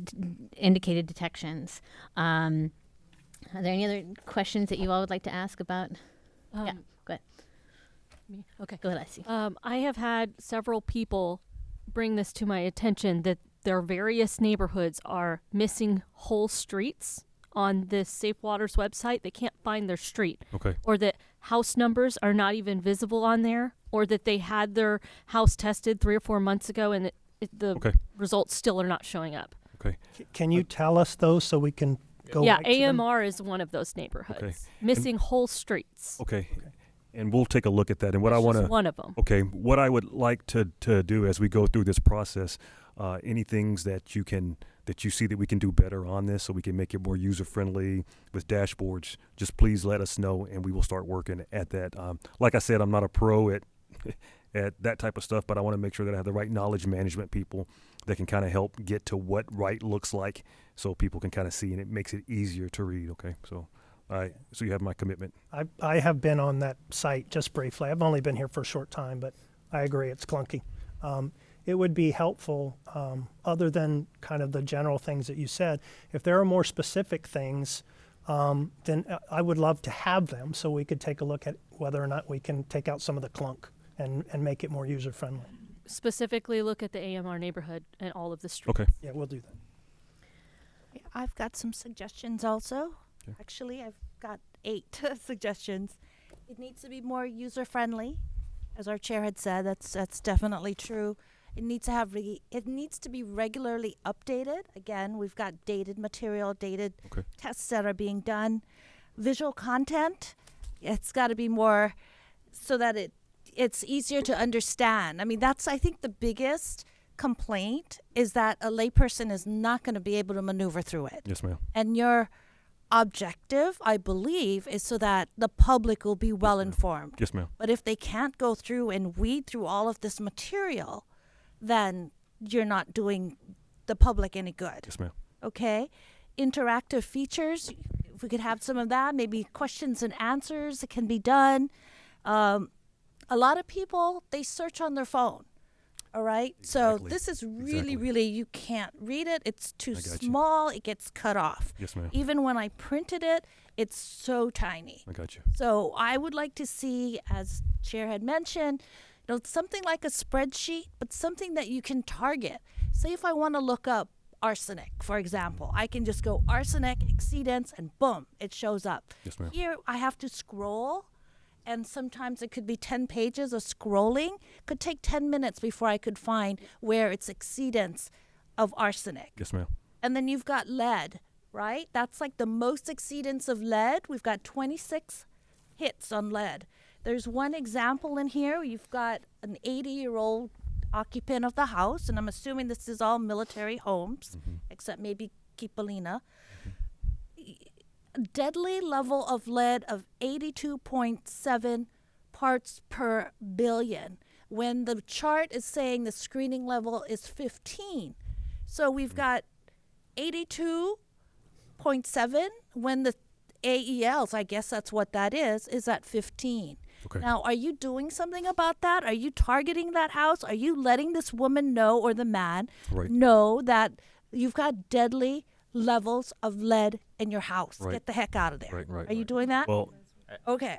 indicated detections. Are there any other questions that you all would like to ask about? Yeah, go ahead. Okay. Go ahead, Leslie. I have had several people bring this to my attention that their various neighborhoods are missing whole streets on this Safe Waters website. They can't find their street. Okay. Or that house numbers are not even visible on there, or that they had their house tested 3 or 4 months ago and the Okay. results still are not showing up. Okay. Can you tell us those so we can go Yeah, right to them? AMR is one of those neighborhoods. Okay. Missing whole streets. Okay. And we'll take a look at that. And what That's I want to just one of 'em. Okay. What I would like to do as we go through this process, any things that you see that we can do better on this, so we can make it more user friendly with dashboards, just please let us know, and we will start working at that. Like I said, I'm not a pro at at that type of stuff, but I want to make sure that I have the right knowledge management people that can kind of help get to what right looks like, so people can kind of see, and it makes it easier to read. Okay. So you have my commitment. I have been on that site just briefly. I've only been here for a short time, but I agree it's clunky. It would be helpful, other than kind of the general things that you said, if there are more specific things, then I would love to have them so we could take a look at whether or not we can take out some of the clunk and make it more user friendly. Specifically look at the AMR neighborhood and all of the streets. Okay. Yeah, we'll do that. I've got some suggestions also. Okay. Actually, I've got 8 suggestions. It needs to be more user friendly, as our chair had said. That's definitely true. It needs to be regularly updated. Again, we've got dated material, dated Okay. tests that are being done. Visual content, it's got to be more so that it's easier to understand. I mean, that's, I think, the biggest complaint is that a layperson is not going to be able to maneuver through it. Yes, ma'am. And your objective, I believe, is so that the public will be well informed. Yes, ma'am. But if they can't go through and weed through all of this material, then you're not doing the public any good. Yes, ma'am. Okay? Interactive features, if we could have some of that, maybe questions and answers that can be done. A lot of people, they search on their phone. All right? So Exactly. this is really, Exactly. really, you can't read it. It's too I got you. small. It gets cut off. Yes, ma'am. Even when I printed it, it's so tiny. I got you. So I would like to see, as Chair had mentioned, something like a spreadsheet, but something that you can target. Say if I want to look up arsenic, for example, I can just go arsenic exceedance and boom, it shows up. Yes, ma'am. Here I have to scroll, and sometimes it could be 10 pages of scrolling. Could take 10 minutes before I could find where it's exceedance of arsenic. Yes, ma'am. And then you've got lead, right? That's like the most exceedance of lead. We've got 26 hits on lead. There's one example in here. You've got an 80-year-old occupant of the house, and I'm assuming this is all military homes, except maybe Kipolina. Deadly level of lead of 82.7 parts per billion, when the chart is saying the screening level is 15. So we've got 82.7 when the AELs, I guess that's what that is at 15. Okay. Now, are you doing something about that? Are you targeting that house? Are you letting this woman know, or the man Right. know, that you've got deadly levels of lead in your house? Right. Get the heck out of there. Right, Are you doing that? Well, Okay.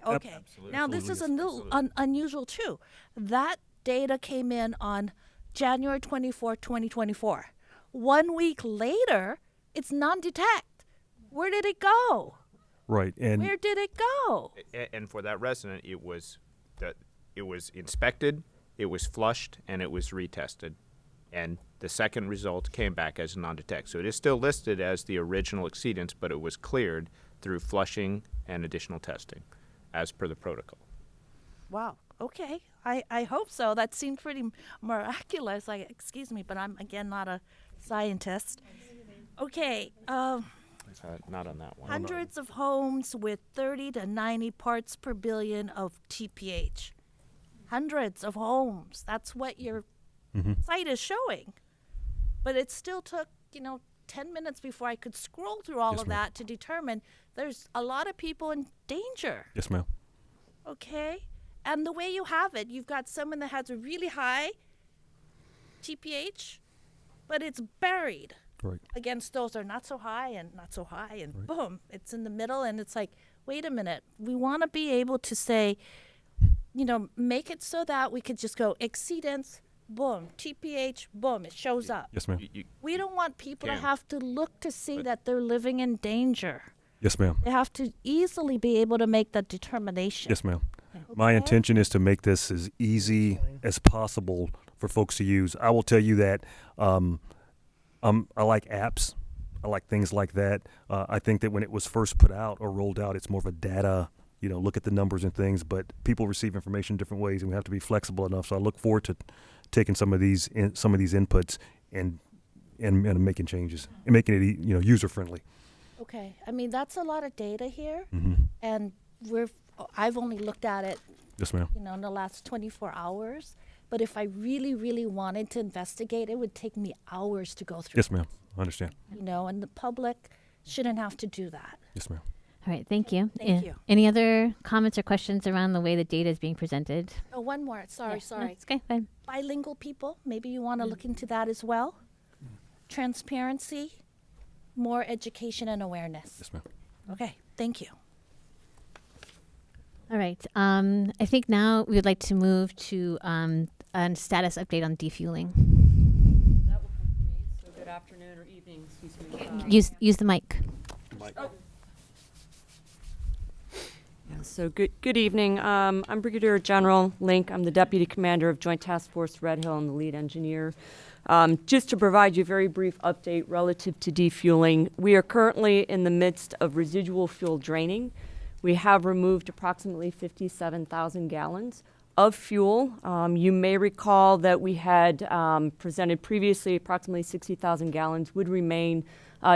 Now, this is a little unusual, too. That data came in on January 24, 2024. 1 week later, it's non-detect. Where did it go? right. And Where did it go? And for that resident, it was inspected, it was flushed, and it was retested. And the second result came back as non-detect. So it is still listed as the original exceedance, but it was cleared through flushing and additional testing, as per the protocol. Wow. Okay. I hope so. That seemed pretty miraculous. Excuse me, but I'm, again, not a scientist. Okay. Not on that one. Hundreds of homes with 30 to 90 parts per billion of TPH. Hundreds of homes. That's what your site is showing. But it still took, 10 minutes before I could scroll through all Yes, of ma'am. that to determine there's a lot of people in danger. yes, ma'am. Okay? And the way you have it, you've got someone that has a really high TPH, but it's buried Right. against those that are not so high and not so high, and boom, it's in the middle, and it's like, wait a minute, we want to be able to say, make it so that we could just go exceedance, boom, TPH, boom, it shows up. Yes, ma'am. We don't want people to can. have to look to see that they're living in danger. Yes, ma'am. They have to easily be able to make that determination. Yes, ma'am. My intention is to make this as easy as possible for folks to use. I will tell you that I like apps. I like things like that. I think that when it was first put out or rolled out, it's more of a data, look at the numbers and things, but people receive information different ways, and we have to be flexible enough. So I look forward to taking some of these inputs and making changes and making it user friendly. Okay, I mean that's a lot of data here, Mm-hmm. and I've only looked at it, Yes, ma'am. in the last 24 hours. But if I really, really wanted to investigate, it would take me hours to go through. Yes, ma'am. I understand. And the public shouldn't have to do that. Yes, ma'am. All right, thank you. Thank you. Any other comments or questions around the way the data is being presented? Oh, one more. Sorry. No, it's okay. Fine. Bilingual people, maybe you want to look into that as well. Transparency, more education and awareness. Yes, ma'am. Okay, thank you. All right. I think now we would like to move to a status update on defueling. That will come from me. So good afternoon or evening, excuse me. Use the mic. Oh. Yeah, so good evening. I'm Brigadier General Link. I'm the Deputy Commander of Joint Task Force Red Hill and the lead engineer. Just to provide you a very brief update relative to defueling, we are currently in the midst of residual fuel draining. We have removed approximately 57,000 gallons of fuel. You may recall that we had presented previously approximately 60,000 gallons would remain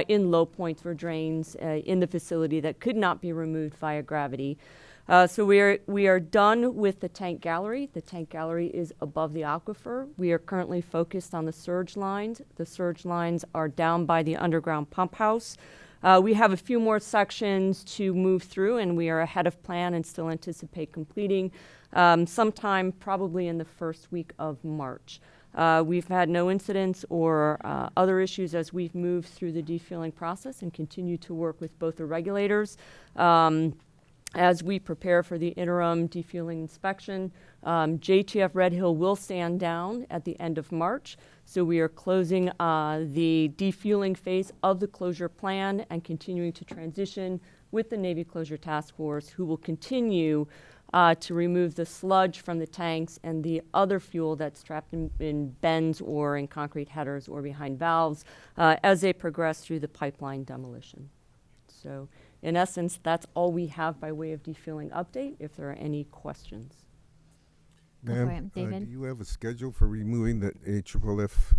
in low points for drains in the facility that could not be removed via gravity. So we are done with the tank gallery. The tank gallery is above the aquifer. We are currently focused on the surge lines. The surge lines are down by the underground pump house. We have a few more sections to move through, and we are ahead of plan and still anticipate completing sometime probably in the first week of March. We've had no incidents or other issues as we've moved through the defueling process and continue to work with both the regulators as we prepare for the interim defueling inspection. JTF Red Hill will stand down at the end of March. So we are closing the defueling phase of the closure plan and continuing to transition with the Navy Closure Task Force, who will continue to remove the sludge from the tanks and the other fuel that's trapped in bends or in concrete headers or behind valves as they progress through the pipeline demolition. So in essence, that's all we have by way of defueling update, if there are any questions. Ma'am, David. do you have a schedule for removing the AFFF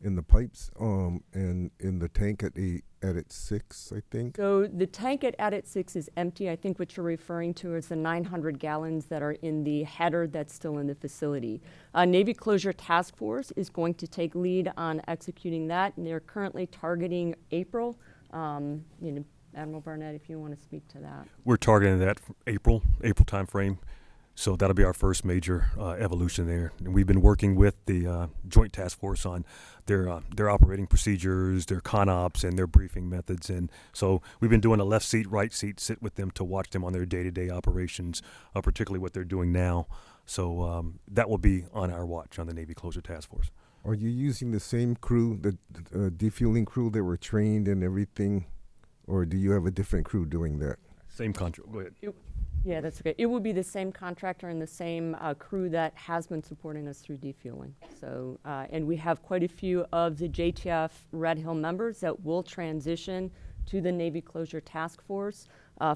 in the pipes and in the tank at its 6, I think? So the tank at Adit 6 is empty. I think what you're referring to is the 900 gallons that are in the header that's still in the facility. Navy Closure Task Force is going to take lead on executing that, and they're currently targeting April. Admiral Barnett, if you want to speak to that. We're targeting that April time frame. So that'll be our first major evolution there. And we've been working with the Joint Task Force on their operating procedures, their CONOPS, and their briefing methods. And so we've been doing a left seat, right seat, sit with them to watch them on their day-to-day operations, particularly what they're doing now. So that will be on our watch on the Navy Closure Task Force. Are you using the same crew, the defueling crew that were trained and everything, or do you have a different crew doing that? Same contract. Go ahead. Yeah, that's okay. It will be the same contractor and the same crew that has been supporting us through defueling. So, and we have quite a few of the JTF Red Hill members that will transition to the Navy Closure Task Force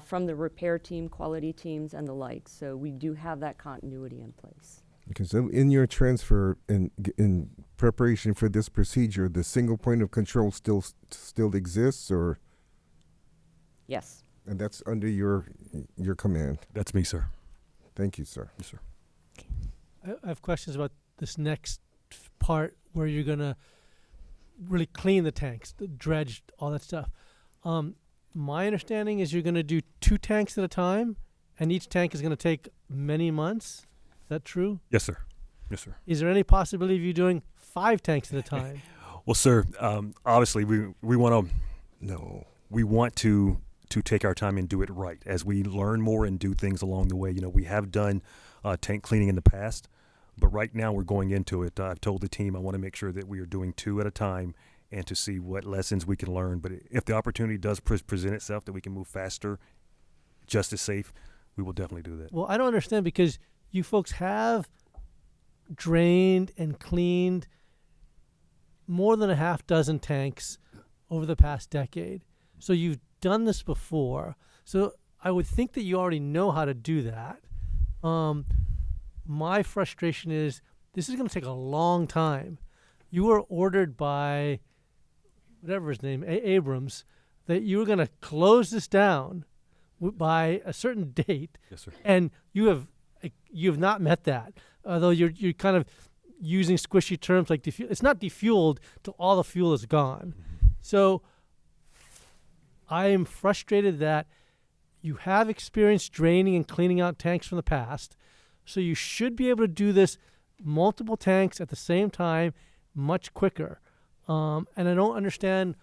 from the repair team, quality teams, and the like. So we do have that continuity in place. Okay, so in your transfer in preparation for this procedure, the single point of control still exists, or? Yes. And that's under your command? That's me, sir. Thank you, sir. Yes, sir. I have questions about this next part where you're going to really clean the tanks, the dredge, all that stuff. My understanding is you're going to do 2 tanks at a time, and each tank is going to take many months. Is that true? Yes, sir. Yes, sir. Is there any possibility of you doing 5 tanks at a time? Well, sir, obviously we want to take our time and do it right as we learn more and do things along the way. We have done tank cleaning in the past. But right now we're going into it. I've told the team I want to make sure that we are doing 2 at a time and to see what lessons we can learn. But if the opportunity does present itself that we can move faster, just as safe, we will definitely do that. Well, I don't understand because you folks have drained and cleaned more than a half dozen tanks over the past decade. So you've done this before. So I would think that you already know how to do that. My frustration is this is going to take a long time. You were ordered by whatever his name, Abrams, that you were going to close this down by a certain date. Yes, sir. And you have not met that. Although you're kind of using squishy terms like it's not defueled till all the fuel is gone. So I am frustrated that you have experience draining and cleaning out tanks from the past. So you should be able to do this multiple tanks at the same time much quicker. And I don't understand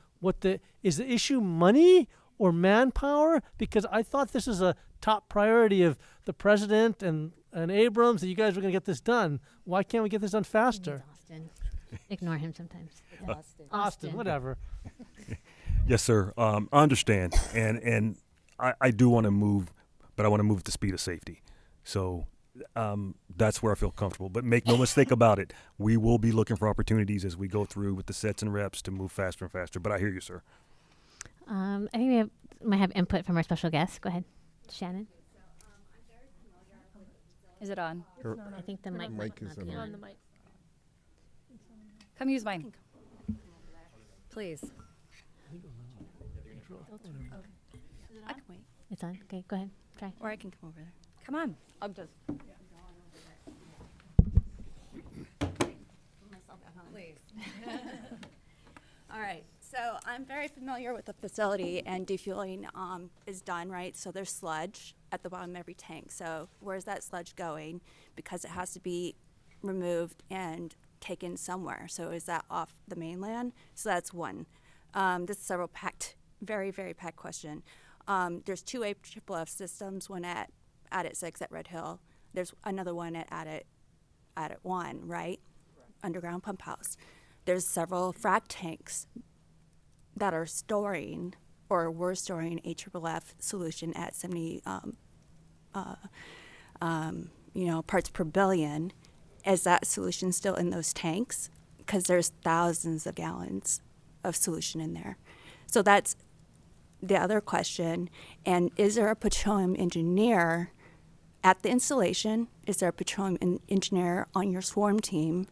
is the issue money or manpower? Because I thought this is a top priority of the president and Abrams that you guys were going to get this done. Why can't we get this done faster? Austin. Ignore him sometimes. Austin, whatever. Yes, sir. I understand. And I do want to move, but I want to move at the speed of safety. So that's where I feel comfortable. But make no mistake about it, we will be looking for opportunities as we go through with the sets and reps to move faster and faster. But I hear you, sir. I think we might have input from our special guest. Go ahead, Shannon. Is it on? I think the mic is on. the mic. Come use mine. Please. I can wait. It's on. Okay, go ahead. Try. Or I can come over there. Come on. I'm just. Please. All right. So I'm very familiar with the facility, and defueling is done, right? So there's sludge at the bottom of every tank. So where's that sludge going? Because it has to be removed and taken somewhere. So is that off the mainland? So that's one. This is several packed, very, very packed question. There's 2 AFFF systems, one at Adit 6 at Red Hill. There's another one at Adit 1, right? Underground pump house. There's several frac tanks that are storing or were storing AFFF solution at 70 parts per billion. Is that solution still in those tanks? Because there's thousands of gallons of solution in there. So that's the other question. And is there a petroleum engineer at the installation? Is there a petroleum engineer on your swarm team?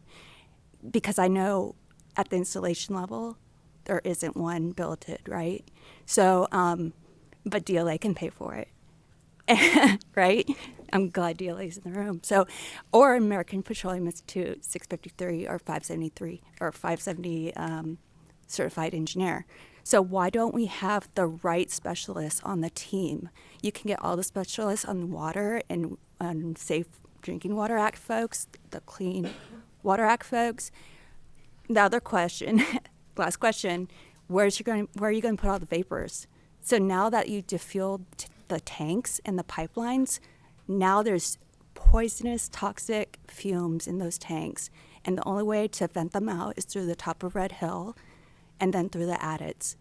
Because I know at the installation level, there isn't one billeted, right? So, but DLA can pay for it, right? I'm glad DLA is in the room. So, or American Petroleum Institute 653 or 573 or 570 certified engineer. So why don't we have the right specialists on the team? You can get all the specialists on water and Safe Drinking Water Act folks, the Clean Water Act folks. The other question, last question, where are you going to put all the vapors? So now that you defueled the tanks and the pipelines, now there's poisonous, toxic fumes in those tanks. And the only way to vent them out is through the top of Red Hill and then through the adits.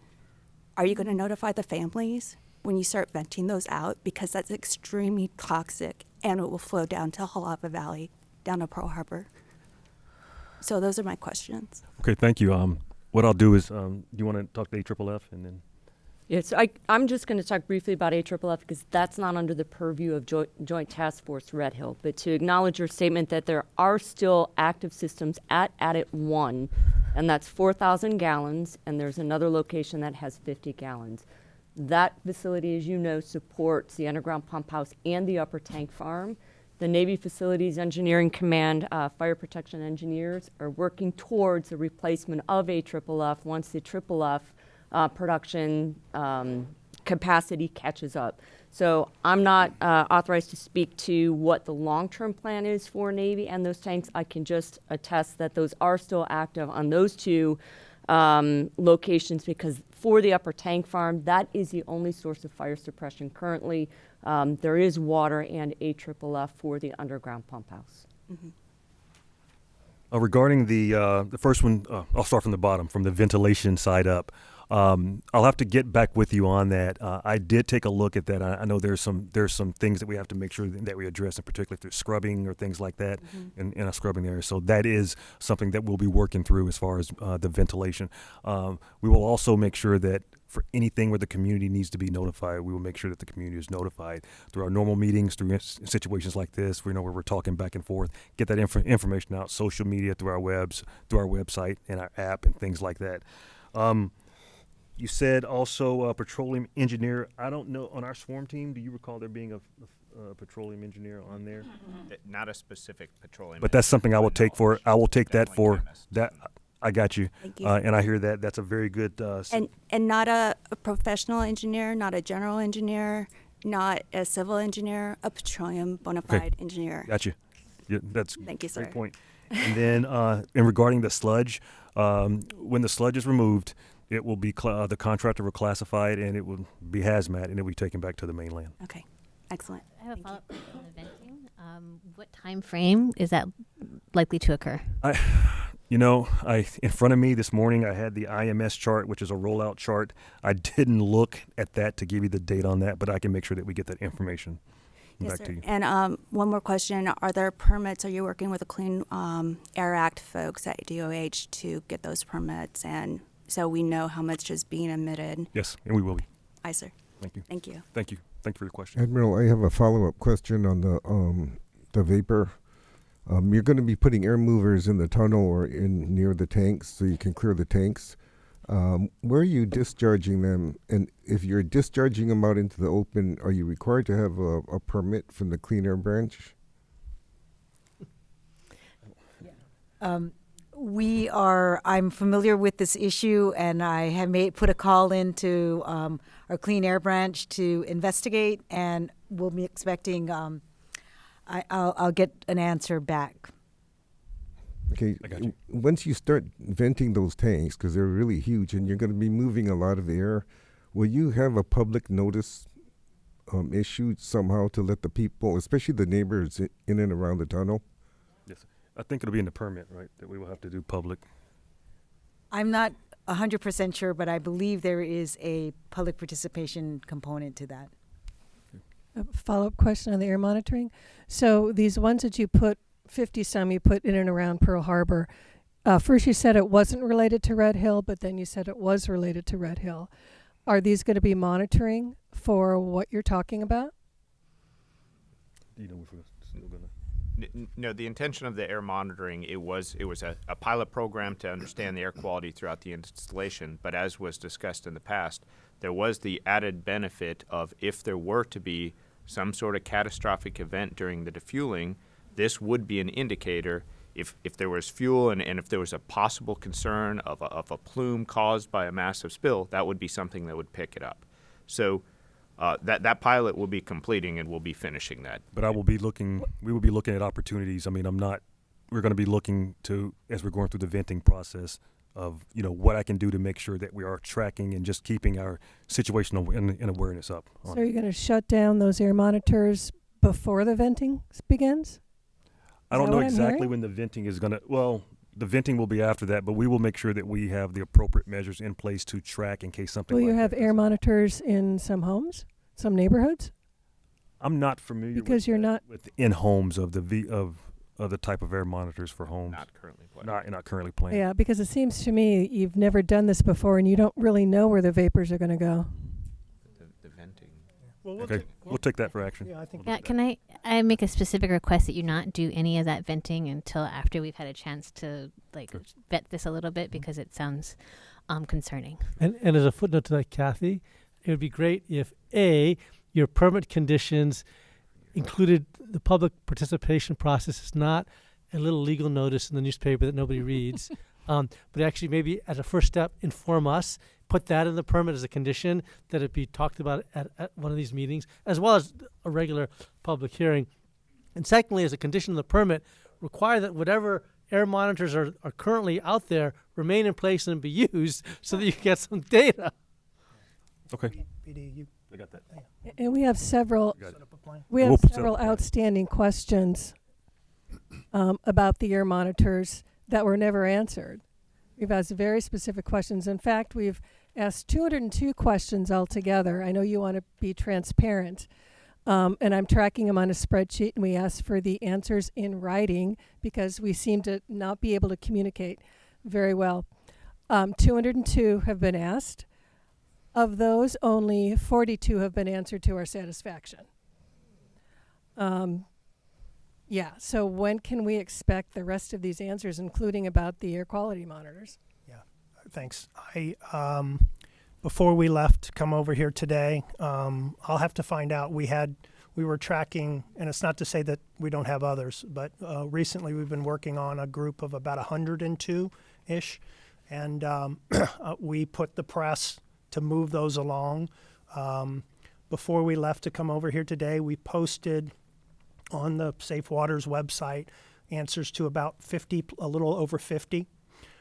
Are you going to notify the families when you start venting those out? Because that's extremely toxic and it will flow down to Jalapa Valley, down to Pearl Harbor. So those are my questions. Okay, thank you. What I'll do is, do you want to talk to AFFF and then? Yes, I'm just going to talk briefly about AFFF because that's not under the purview of Joint Task Force Red Hill. But to acknowledge your statement that there are still active systems at Adit 1, and that's 4,000 gallons, and there's another location that has 50 gallons. That facility, as you know, supports the underground pump house and the upper tank farm. The Navy Facilities Engineering Command fire protection engineers are working towards the replacement of AFFF once the FFF production capacity catches up. So I'm not authorized to speak to what the long-term plan is for Navy and those tanks. I can just attest that those are still active on those 2 locations because for the upper tank farm, that is the only source of fire suppression currently There is water and AFFF for the underground pump house. Regarding the first one, I'll start from the bottom, from the ventilation side up. I'll have to get back with you on that. I did take a look at that. I know there's some things that we have to make sure that we address, in particular through scrubbing or things like that in a scrubbing area. So that is something that we'll be working through as far as the ventilation. We will also make sure that for anything where the community needs to be notified, we will make sure that the community is notified through our normal meetings, through situations like this, where we're talking back and forth, get that information out, social media, through our website and our app and things like that. You said also a petroleum engineer. I don't know, on our swarm team, do you recall there being a petroleum engineer on there? Not a specific petroleum. But that's something I will take that for chemist. that. I got you. Thank you. And I hear that. That's a very good. And not a professional engineer, not a general engineer, not a civil engineer, a petroleum bona fide engineer. Got you. Yeah, that's Thank you, sir. Great point. And then, in regarding the sludge, when the sludge is removed, it will be the contractor will classify it, and it will be hazmat, and it will be taken back to the mainland. Okay, excellent. I have a follow-up question on the venting. What time frame is that likely to occur? In front of me this morning, I had the IMS chart, which is a rollout chart. I didn't look at that to give you the date on that, but I can make sure that we get that information back to you. And one more question. Are there permits? Are you working with the Clean Air Act folks at DOH to get those permits, and so we know how much is being emitted? Yes, and we will be. Aye, sir. Thank you. Thank you. Thank you. Thank you for the question. Admiral, I have a follow-up question on the vapor. You're going to be putting air movers in the tunnel or in near the tanks so you can clear the tanks. Where are you discharging them? And if you're discharging them out into the open, are you required to have a permit from the Clean Air Branch? I'm familiar with this issue, and I have put a call into our Clean Air Branch to investigate, and we'll be expecting, I'll get an answer back. Okay, once you start venting those tanks, because they're really huge and you're going to be moving a lot of air, will you have a public notice issue somehow to let the people, especially the neighbors in and around the tunnel? Yes, I think it'll be in the permit, right, that we will have to do public. I'm not 100% sure, but I believe there is a public participation component to that. A follow-up question on the air monitoring. So these ones that you put, 50-some you put in and around Pearl Harbor, first you said it wasn't related to Red Hill, but then you said it was related to Red Hill. Are these going to be monitoring for what you're talking about? Do you know if we're still going to? No, the intention of the air monitoring, it was a pilot program to understand the air quality throughout the installation, but as was discussed in the past, there was the added benefit of if there were to be some sort of catastrophic event during the defueling, this would be an indicator if there was fuel and if there was a possible concern of a plume caused by a massive spill, that would be something that would pick it up. So that pilot will be completing and we'll be finishing that. But we will be looking at opportunities. I mean, we're going to be looking to, as we're going through the venting process, of what I can do to make sure that we are tracking and just keeping our situational and awareness up. So are you going to shut down those air monitors before the venting begins? I don't know exactly when the venting is going to, the venting will be after that, but we will make sure that we have the appropriate measures in place to track in case something Will like you have that air monitors in some homes, some neighborhoods? I'm not familiar because you're not with in homes of the type of air monitors for homes. Not currently planned. Not currently planned. Yeah, because it seems to me you've never done this before and you don't really know where the vapors are going to go. The venting. Well, we'll take that for action. Yeah, I think. Yeah, can I make a specific request that you not do any of that venting until after we've had a chance to vet this a little bit, because it sounds concerning. And as a footnote to that, Kathy, it would be great if your permit conditions included the public participation process. Is not a little legal notice in the newspaper that nobody reads, but actually maybe as a first step, inform us. Put that in the permit as a condition that it be talked about at one of these meetings, as well as a regular public hearing. And secondly, as a condition of the permit, require that whatever air monitors are currently out there remain in place and be used so that you get some data. Okay. PD, I got that. And we have several. Got it. We have We'll set up several a plan. outstanding questions about the air monitors that were never answered. We've asked very specific questions. In fact, we've asked 202 questions altogether. I know you want to be transparent, and I'm tracking them on a spreadsheet. And we asked for the answers in writing because we seem to not be able to communicate very well. 202 have been asked. Of those, only 42 have been answered to our satisfaction. Yeah, so when can we expect the rest of these answers, including about the air quality monitors? Thanks. Before we left to come over here today, I'll have to find out. We were tracking, and it's not to say that we don't have others, but recently we've been working on a group of about 102-ish, and we put the press to move those along. Before we left to come over here today, we posted on the Safe Waters website answers to about 50, a little over 50.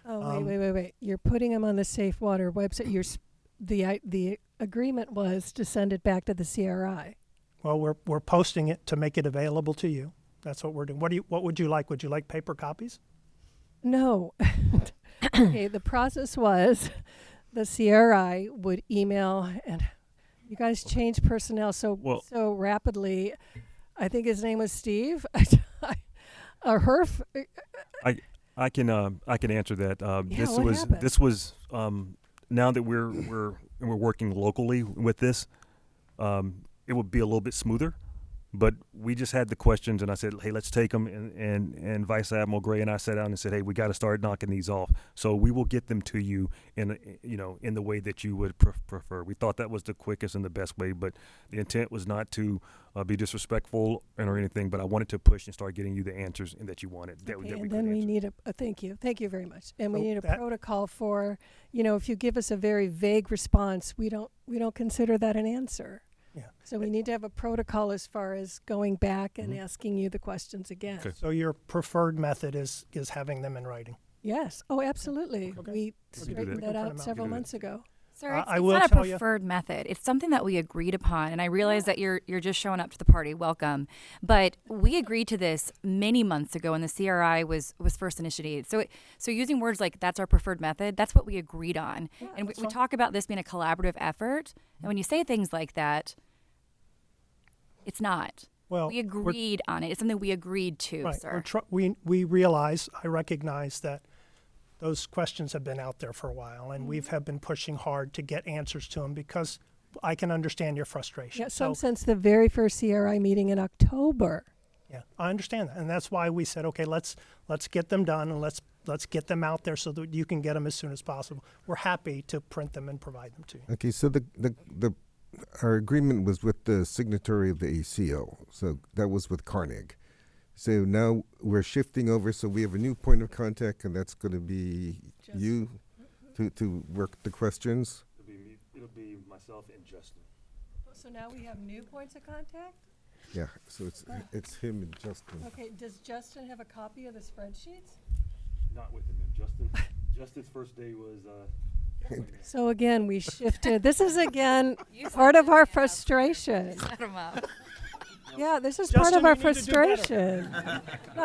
Oh, wait. You're putting them on the Safe Water website. The agreement was to send it back to the CRI. Well, we're posting it to make it available to you. That's what we're doing. What would you like? Would you like paper copies? No. Okay, the process was the CRI would email, and you guys changed personnel so rapidly. I think his name was Steve. Herf. I can answer that. What happened? This was now that we're working locally with this, it would be a little bit smoother. But we just had the questions, and I said, hey, let's take them. And Vice Admiral Gray and I sat down and said, hey, we got to start knocking these off. So we will get them to you in the way that you would prefer. We thought that was the quickest and the best way, but the intent was not to be disrespectful or anything. But I wanted to push and start getting you the answers and that you wanted. And then we need a thank you very much. And we need a protocol for, if you give us a very vague response, we don't consider that an answer. Yeah. So we need to have a protocol as far as going back and asking you the questions again. Okay. So your preferred method is having them in writing. Yes. Oh, absolutely. Okay. We straightened that out several months ago. Sir, it's I will not a tell you- preferred method. It's something that we agreed upon, and I realize that you're just showing up to the party. Welcome, but we agreed to this many months ago when the CRI was first initiated. So using words like "that's our preferred method," that's what we agreed on, and we talk about this being a collaborative effort. And when you say things like that, it's not. Well, we agreed on it. It's something we agreed to, Right. sir. We realize, I recognize that those questions have been out there for a while, and we have been pushing hard to get answers to them because I can understand your frustration. Yeah, since the very first CRI meeting in October. Yeah, I understand that, and that's why we said, okay, let's get them done, and let's get them out there so that you can get them as soon as possible. We're happy to print them and provide them to you. Okay, so our agreement was with the signatory of the ACO, so that was with Carnegie. So now we're shifting over, so we have a new point of contact, and that's going to be you to work the questions. It'll be myself and Justin. So now we have new points of contact? Yeah, so it's him and Justin. Okay, does Justin have a copy of the spreadsheets? Not with him. Justin's first day was. So again, we shifted. This is again part of our frustration. Shut him up. Yeah, this is Justin, part of our you need to do frustration. No,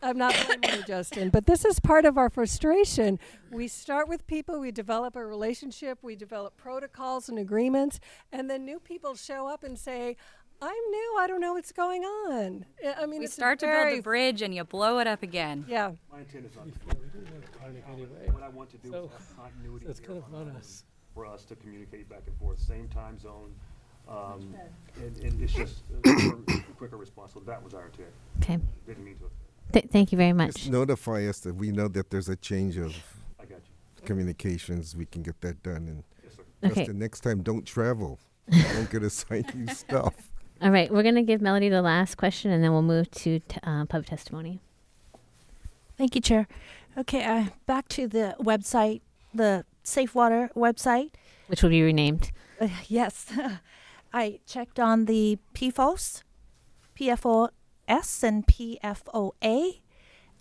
I'm not blaming you, Justin, but this is part of our frustration. We start with people, we develop a relationship, we develop protocols and agreements, and then new people show up and say, I'm new, I don't know what's going on. I mean, We it's start to build the bridge, and you blow it up again. Yeah. My intent is not to what I want to do is have continuity It's here kind of on us. for us to communicate back and forth, same time zone. And it's just a quicker response. So that was our intent. Okay. Didn't mean to. Thank you very much. Just notify us that we know that there's a change of I got you. communications. We can get that done. And Yes, sir. Okay. Justin, next time, don't travel. Don't get assigned new stuff. All right, we're going to give Melody the last question, and then we'll move to public testimony. Thank you, Chair. Okay, back to the website, the Safe Water website. Which will be renamed. Yes. I checked on the PFOS, PFOS, and PFOA,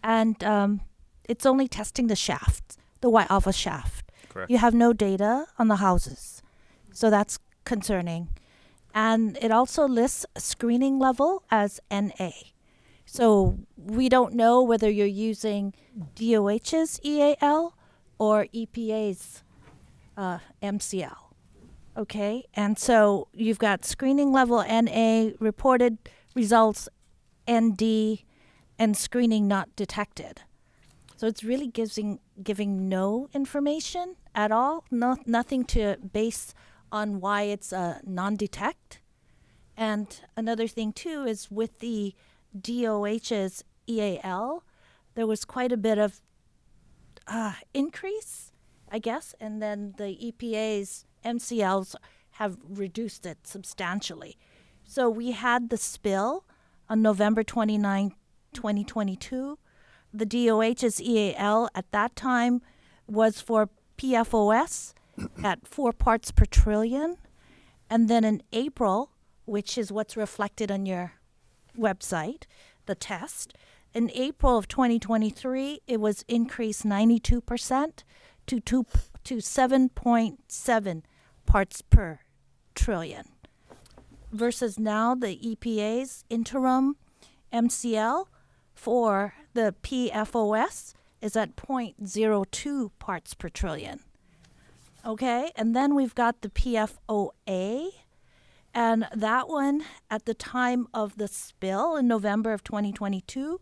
and it's only testing the shaft, the white alpha shaft. Correct. You have no data on the houses. So that's concerning. And it also lists screening level as NA. So we don't know whether you're using DOH's EAL or EPA's MCL. Okay, and so you've got screening level NA, reported results ND, and screening not detected. So it's really giving no information at all, nothing to base on why it's a non-detect. And another thing too is with the DOH's EAL, there was quite a bit of increase, I guess, and then the EPA's MCLs have reduced it substantially. So we had the spill on November 29, 2022. The DOH's EAL at that time was for PFOS at 4 parts per trillion. And then in April, which is what's reflected on your website, the test, in April of 2023, it was increased 92% to 7.7 parts per trillion. Versus now the EPA's interim MCL for the PFOS is at 0.02 parts per trillion. Okay, and then we've got the PFOA, and that one at the time of the spill in November of 2022,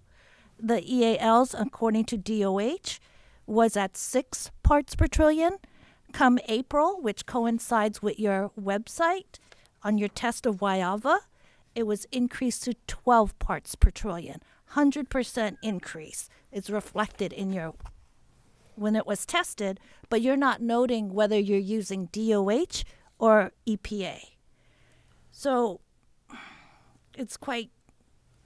the EALs, according to DOH, was at 6 parts per trillion. Come April, which coincides with your website, on your test of Wyava, it was increased to 12 parts per trillion. 100% increase is reflected in your when it was tested, but you're not noting whether you're using DOH or EPA. So it's quite,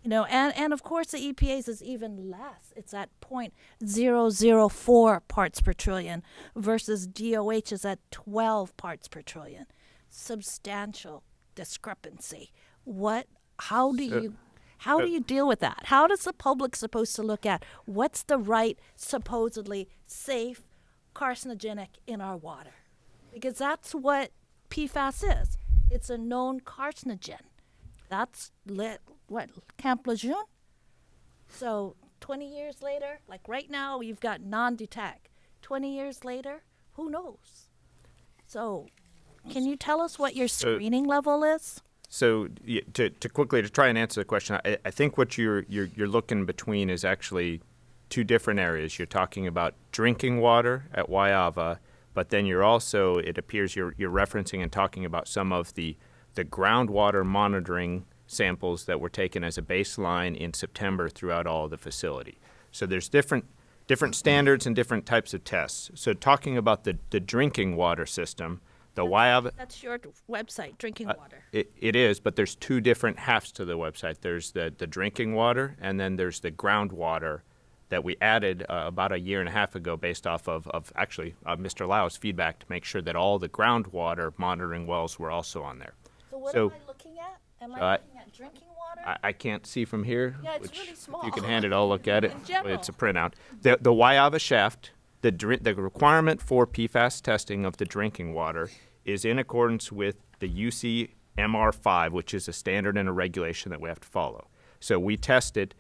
and of course the EPA's is even less. It's at 0.004 parts per trillion versus DOH is at 12 parts per trillion. Substantial discrepancy. How do you deal with that? How does the public supposed to look at what's the right, supposedly safe, carcinogenic in our water? Because that's what PFAS is. It's a known carcinogen. That's Camp Lejeune? So 20 years later, like right now, you've got non-detect. 20 years later, who knows? So can you tell us what your screening level is? So to quickly to try and answer the question, I think what you're looking between is actually two different areas. You're talking about drinking water at Wyava, but then you're also, it appears you're referencing and talking about some of the groundwater monitoring samples that were taken as a baseline in September throughout all of the facility. So there's different standards and different types of tests. So talking about the drinking water system, the Wyava. That's your website, drinking water. It is, but there's two different halves to the website. There's the drinking water, and then there's the groundwater that we added about a year and a half ago based off of Mr. Lau's feedback to make sure that all the groundwater monitoring wells were also on there. So what am I looking at? Am I looking at drinking water? I can't see from here. Yeah, it's really small. If you can hand it, I'll look at it. In general. It's a printout. The Wyava shaft, the requirement for PFAS testing of the drinking water is in accordance with the UCMR5, which is a standard and a regulation that we have to follow. So we tested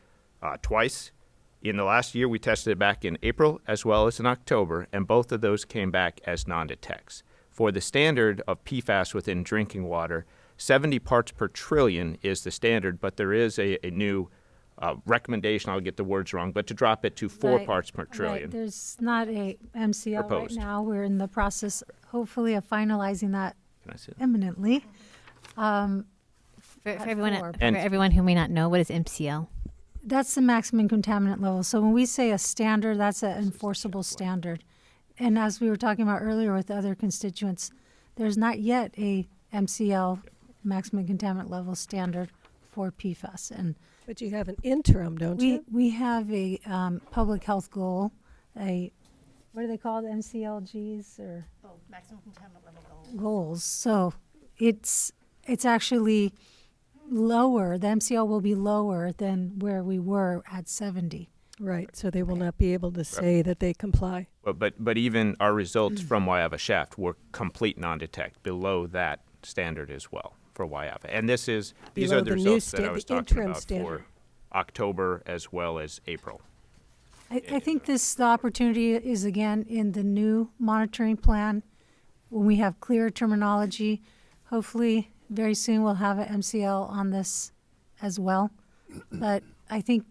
twice. In the last year, we tested it back in April as well as in October, and both of those came back as non-detects. For the standard of PFAS within drinking water, 70 parts per trillion is the standard, but there is a new recommendation, I'll get the words wrong, but to drop it to 4 parts per trillion. Right. There's not a MCL Proposed. right now. We're in the process, hopefully, of finalizing that imminently. For everyone who may not know, what is MCL? That's the maximum contaminant level. So when we say a standard, that's an enforceable standard. And as we were talking about earlier with the other constituents, there's not yet a MCL, maximum contaminant level standard for PFAS. But you have an interim, don't you? We have a public health goal, what do they call it, MCLGs or maximum contaminant level goals. So it's actually lower. The MCL will be lower than where we were at 70. Right. So they will not be able to say that they comply. But even our results from Wyava shaft were complete non-detect, below that standard as well for WIAPA. And these Below are the the new results that I was the talking interim about standard. for October as well as April. I think the opportunity is again in the new monitoring plan when we have clear terminology. Hopefully, very soon we'll have an MCL on this as well. But I think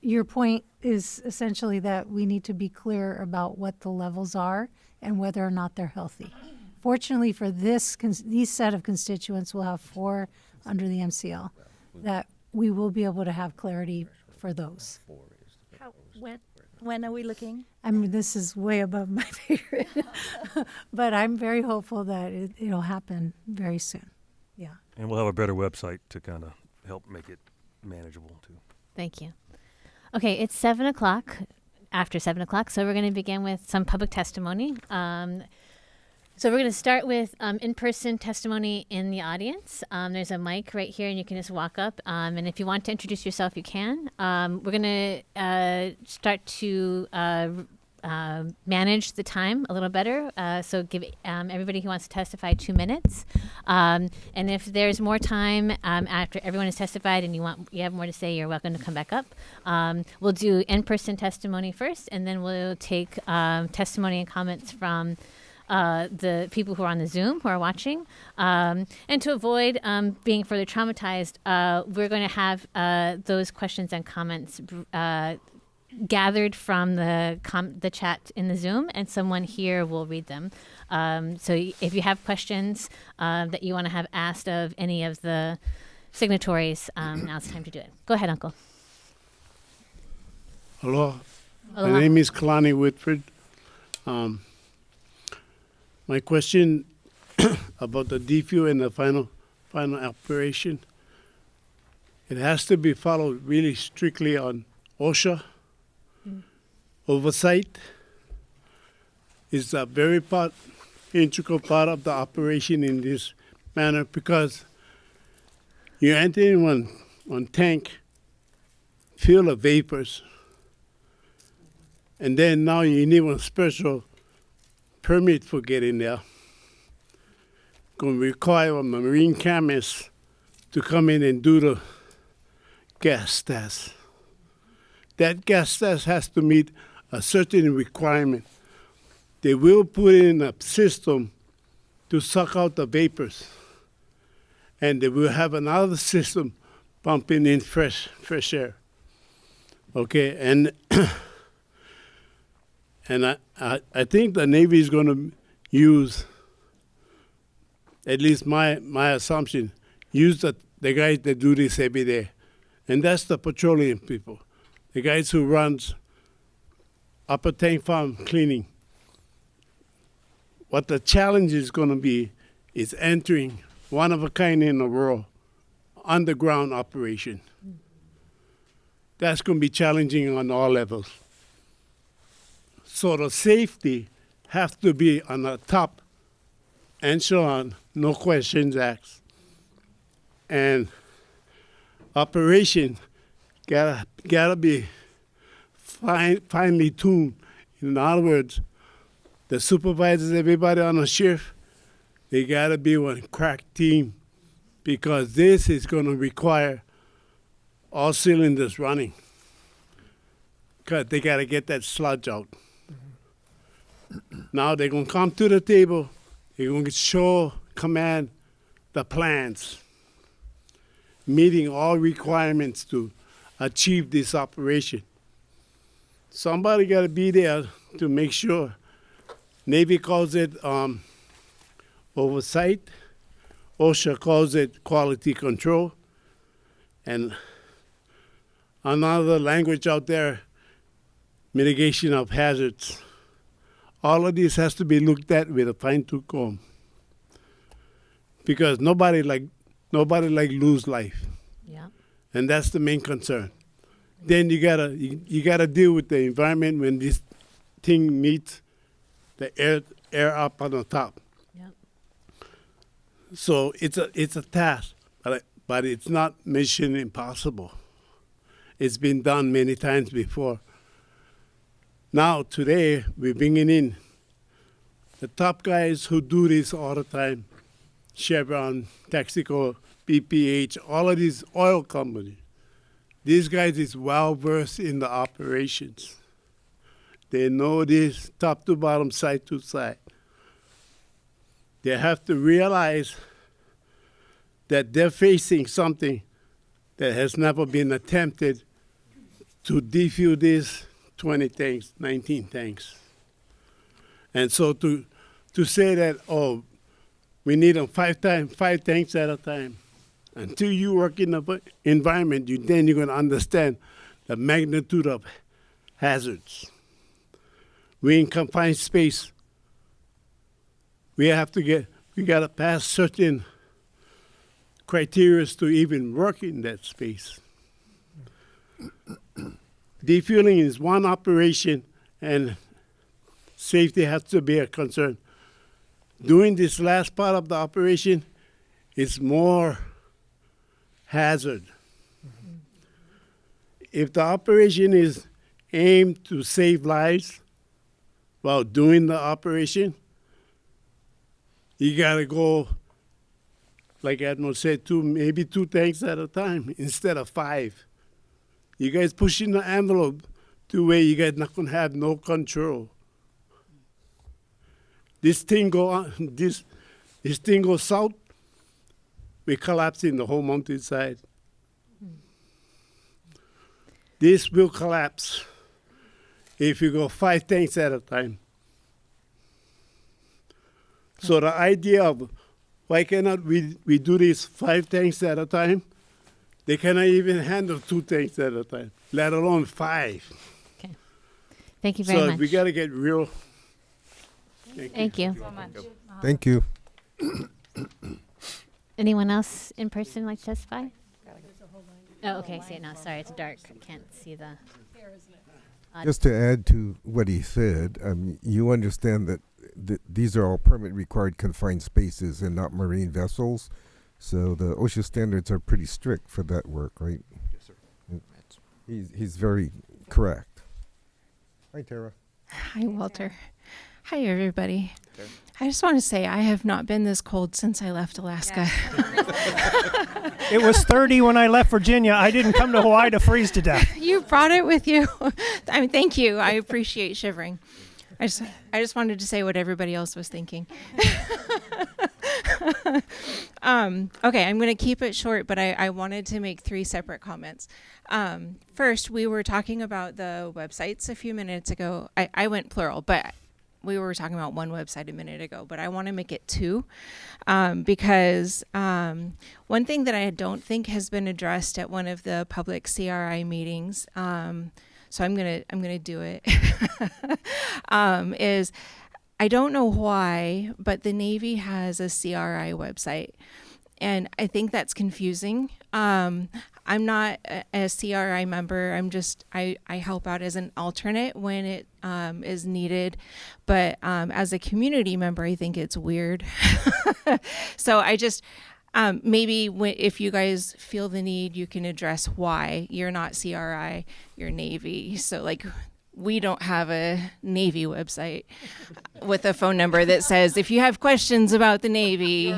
your point is essentially that we need to be clear about what the levels are and whether or not they're healthy. Fortunately for these set of constituents, we'll have 4 under the MCL, that we will be able to have clarity for those. When are we looking? I mean, this is way above my pay grade, but I'm very hopeful that it'll happen very soon. Yeah. And we'll have a better website to kind of help make it manageable too. Thank you. Okay, it's 7 o'clock, after 7 o'clock, so we're going to begin with some public testimony. So we're going to start with in-person testimony in the audience. There's a mic right here, and you can just walk up. And if you want to introduce yourself, you can. We're going to start to manage the time a little better. So give everybody who wants to testify 2 minutes. And if there's more time after everyone has testified and you have more to say, you're welcome to come back up. We'll do in-person testimony first, and then we'll take testimony and comments from the people who are on the Zoom, who are watching. And to avoid being further traumatized, we're going to have those questions and comments gathered from the chat in the Zoom, and someone here will read them. So if you have questions that you want to have asked of any of the signatories, now's the time to do it. Go ahead, Uncle. Hello. Aloha. My name is Kalani Whitford. My question about the DFU and the final operation, it has to be followed really strictly on OSHA. Oversight is a very integral part of the operation in this manner, because you enter in one tank, fill of vapors, and then now you need one special permit for getting there. Going to require a marine chemist to come in and do the gas test. That gas test has to meet a certain requirement. They will put in a system to suck out the vapors, and they will have another system pumping in fresh air. Okay, and and I think the Navy is going to use, at least my assumption, use the guys that do this every day. And that's the petroleum people, the guys who runs upper tank farm cleaning. What the challenge is going to be is entering one of a kind in the world underground operation. That's going to be challenging on all levels. So the safety has to be on the top echelon, no questions asked. And operation gotta be finely tuned. In other words, the supervisors, everybody on the shift, they gotta be one crack team, because this is gonna require all cylinders running, because they gotta get that sludge out. Now they're going to come to the table, they're going to show command the plans, meeting all requirements to achieve this operation. Somebody got to be there to make sure. Navy calls it oversight, OSHA calls it quality control, and another language out there, mitigation of hazards. All of this has to be looked at with a fine-tooth comb, because nobody like lose life. Yeah. And that's the main concern. Then you gotta deal with the environment when this thing meets the air up on the top. Yep. So it's a task, but it's not mission impossible. It's been done many times before. Now, today, we're bringing in the top guys who do this all the time, Chevron, Texaco, BPH, all of these oil companies. These guys is well versed in the operations. They know this top to bottom, side to side. They have to realize that they're facing something that has never been attempted to defuel these 20 tanks, 19 tanks. And so to say that, oh, we need them 5 tanks at a time, until you work in the environment, then you're going to understand the magnitude of hazards. We in confined space, we got to pass certain criteria to even work in that space. Defueling is one operation, and safety has to be a concern. Doing this last part of the operation is more hazard. If the operation is aimed to save lives while doing the operation, you gotta go, like Admiral said, maybe 2 tanks at a time instead of 5. You guys pushing the envelope to where you guys not gonna have no control. This thing goes south, we collapse in the whole mountainside. This will collapse if you go 5 tanks at a time. So the idea of why cannot we do this 5 tanks at a time? They cannot even handle 2 tanks at a time, let alone 5. Okay. Thank you very much. So we got to get real. Thank you so much. Thank you. Anyone else in person like to testify? Oh, okay. See it now. Sorry, it's dark. I can't see the. Just to add to what he said, you understand that these are all permit required confined spaces and not marine vessels. So the OSHA standards are pretty strict for that work, right? Yes, sir. He's very correct. Hi, Tara. Hi, Walter. Hi, everybody. Okay. I just want to say I have not been this cold since I left Alaska. It was 30 when I left Virginia. I didn't come to Hawaii to freeze to death. You brought it with you. I mean, thank you. I appreciate shivering. I just wanted to say what everybody else was thinking. Okay, I'm going to keep it short, but I wanted to make 3 separate comments. First, we were talking about the websites a few minutes ago. I went plural, but we were talking about one website a minute ago, but I want to make it 2 because one thing that I don't think has been addressed at one of the public CRI meetings, so I'm gonna do it, is I don't know why, but the Navy has a CRI website, and I think that's confusing. I'm not a CRI member. I help out as an alternate when it is needed, but as a community member, I think it's weird. So I just maybe if you guys feel the need, you can address why you're not CRI, you're Navy. So like, we don't have a Navy website with a phone number that says, if you have questions about the Navy,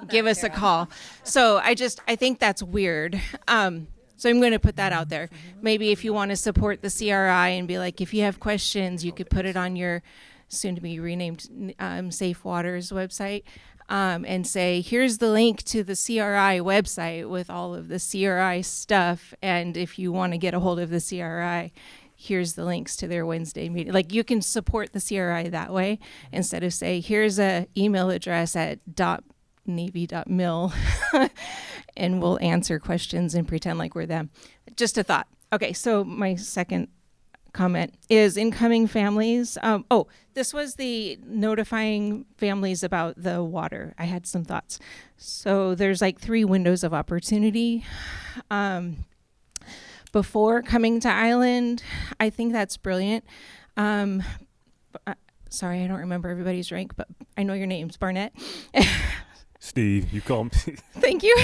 give us a call. So I think that's weird. So I'm going to put that out there. Maybe if you want to support the CRI and be like, if you have questions, you could put it on your soon to be renamed Safe Waters website and say, here's the link to the CRI website with all of the CRI stuff. And if you want to get a hold of the CRI, here's the links to their Wednesday meeting. Like, you can support the CRI that way instead of say, here's a email address at .navy.mil and we'll answer questions and pretend like we're them. Just a thought. Okay, so my second comment is incoming families. This was the notifying families about the water. I had some thoughts. So there's like 3 windows of opportunity. Before coming to island, I think that's brilliant. Sorry, I don't remember everybody's rank, but I know your names. Barnett. Steve, you call me. Thank you.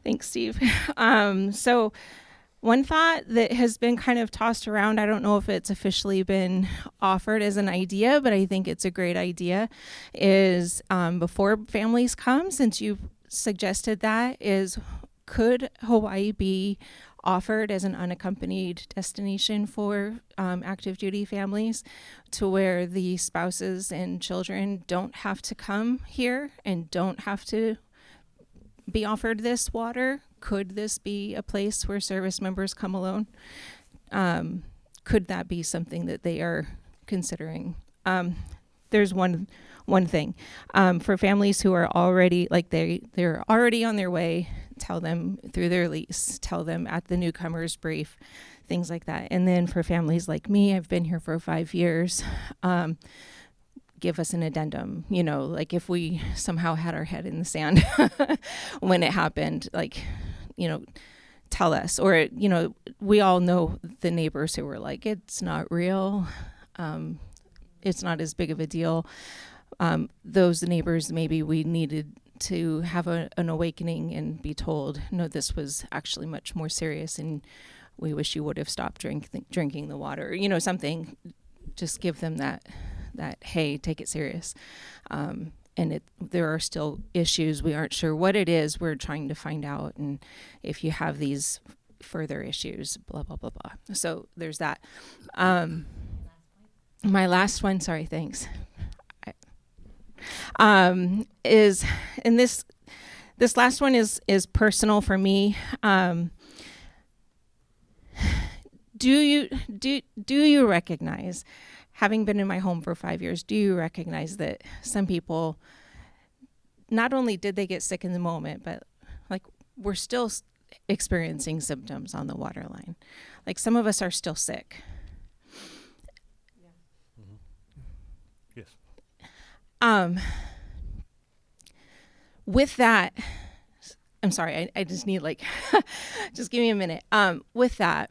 Thanks, Steve. So One thought that has been kind of tossed around, I don't know if it's officially been offered as an idea, but I think it's a great idea, is before families come, since you suggested that, is could Hawaii be offered as an unaccompanied destination for active duty families, to where the spouses and children don't have to come here and don't have to be offered this water? Could this be a place where service members come alone? Could that be something that they are considering? There's one thing for families who are already they're already on their way. Tell them through their lease. Tell them at the newcomers brief, things like that. And then for families like me, I've been here for 5 years. Give us an addendum, like if we somehow had our head in the sand when it happened, tell us. Or, we all know the neighbors who were like, it's not real. It's not as big of a deal. Those neighbors, maybe we needed to have an awakening and be told, no, this was actually much more serious and we wish you would have stopped drinking the water, something. Just give them that, hey, take it serious. And there are still issues. We aren't sure what it is. We're trying to find out. And if you have these further issues, blah, blah, blah, blah. So there's that. My last one, sorry, thanks. Is, and this last one is personal for me. Do you recognize, having been in my home for 5 years, do you recognize that some people, not only did they get sick in the moment, but we're still experiencing symptoms on the water line? Like some of us are still sick. Yes. With that, I'm sorry, I just need just give me a minute. With that,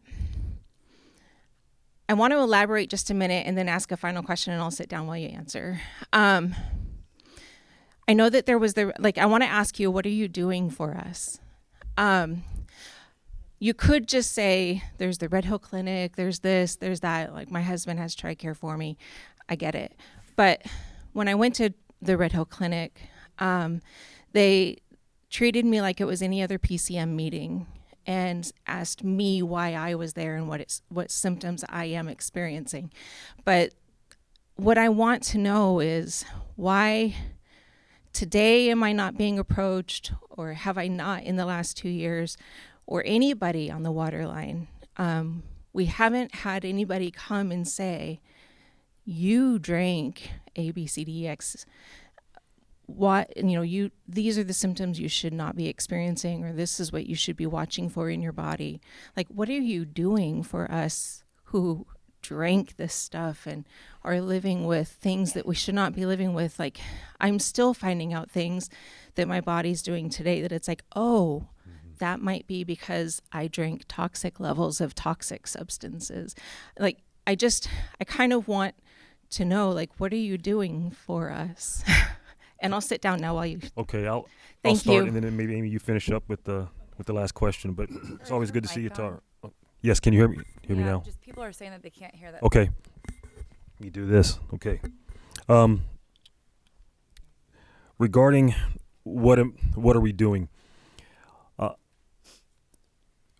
I want to elaborate just a minute and then ask a final question, and I'll sit down while you answer. I know that there was I want to ask you, what are you doing for us? You could just say, there's the Red Hill Clinic, there's this, there's that. Like, my husband has TRICARE for me. I get it. But when I went to the Red Hill Clinic, they treated me like it was any other PCM meeting and asked me why I was there and what symptoms I am experiencing. But what I want to know is, why today am I not being approached, or have I not in the last 2 years, or anybody on the water line? We haven't had anybody come and say, you drank A, B, C, D, E, X. These are the symptoms you should not be experiencing, or this is what you should be watching for in your body. Like, what are you doing for us who drank this stuff and are living with things that we should not be living with? Like, I'm still finding out things that my body's doing today that it's like, oh, that might be because I drank toxic levels of toxic substances. Like, I kind of want to know, what are you doing for us? And I'll sit down now while you. Okay, I'll Thank start, you. and then maybe Amy, you finish up with the last question. But it's always good to see you, Tara. Yes, can you hear me? Hear me now? Just people are saying that they can't hear that. Okay. Let me do this. Okay. Regarding what are we doing?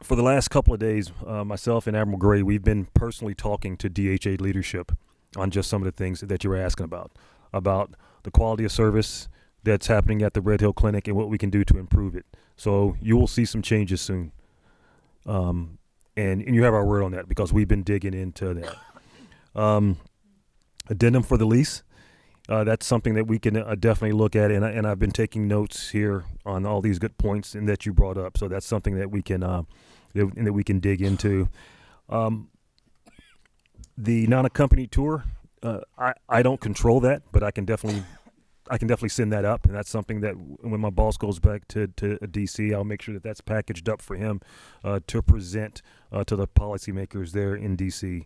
For the last couple of days, myself and Admiral Gray, we've been personally talking to DHA leadership on just some of the things that you were asking about the quality of service that's happening at the Red Hill Clinic and what we can do to improve it. So you will see some changes soon. And you have our word on that, because we've been digging into that. Addendum for the lease. That's something that we can definitely look at, and I've been taking notes here on all these good points and that you brought up. So that's something that we can that we can dig into. The non-accompanied tour, I don't control that, but I can definitely send that up, and that's something that when my boss goes back to DC, I'll make sure that that's packaged up for him to present to the policymakers there in DC.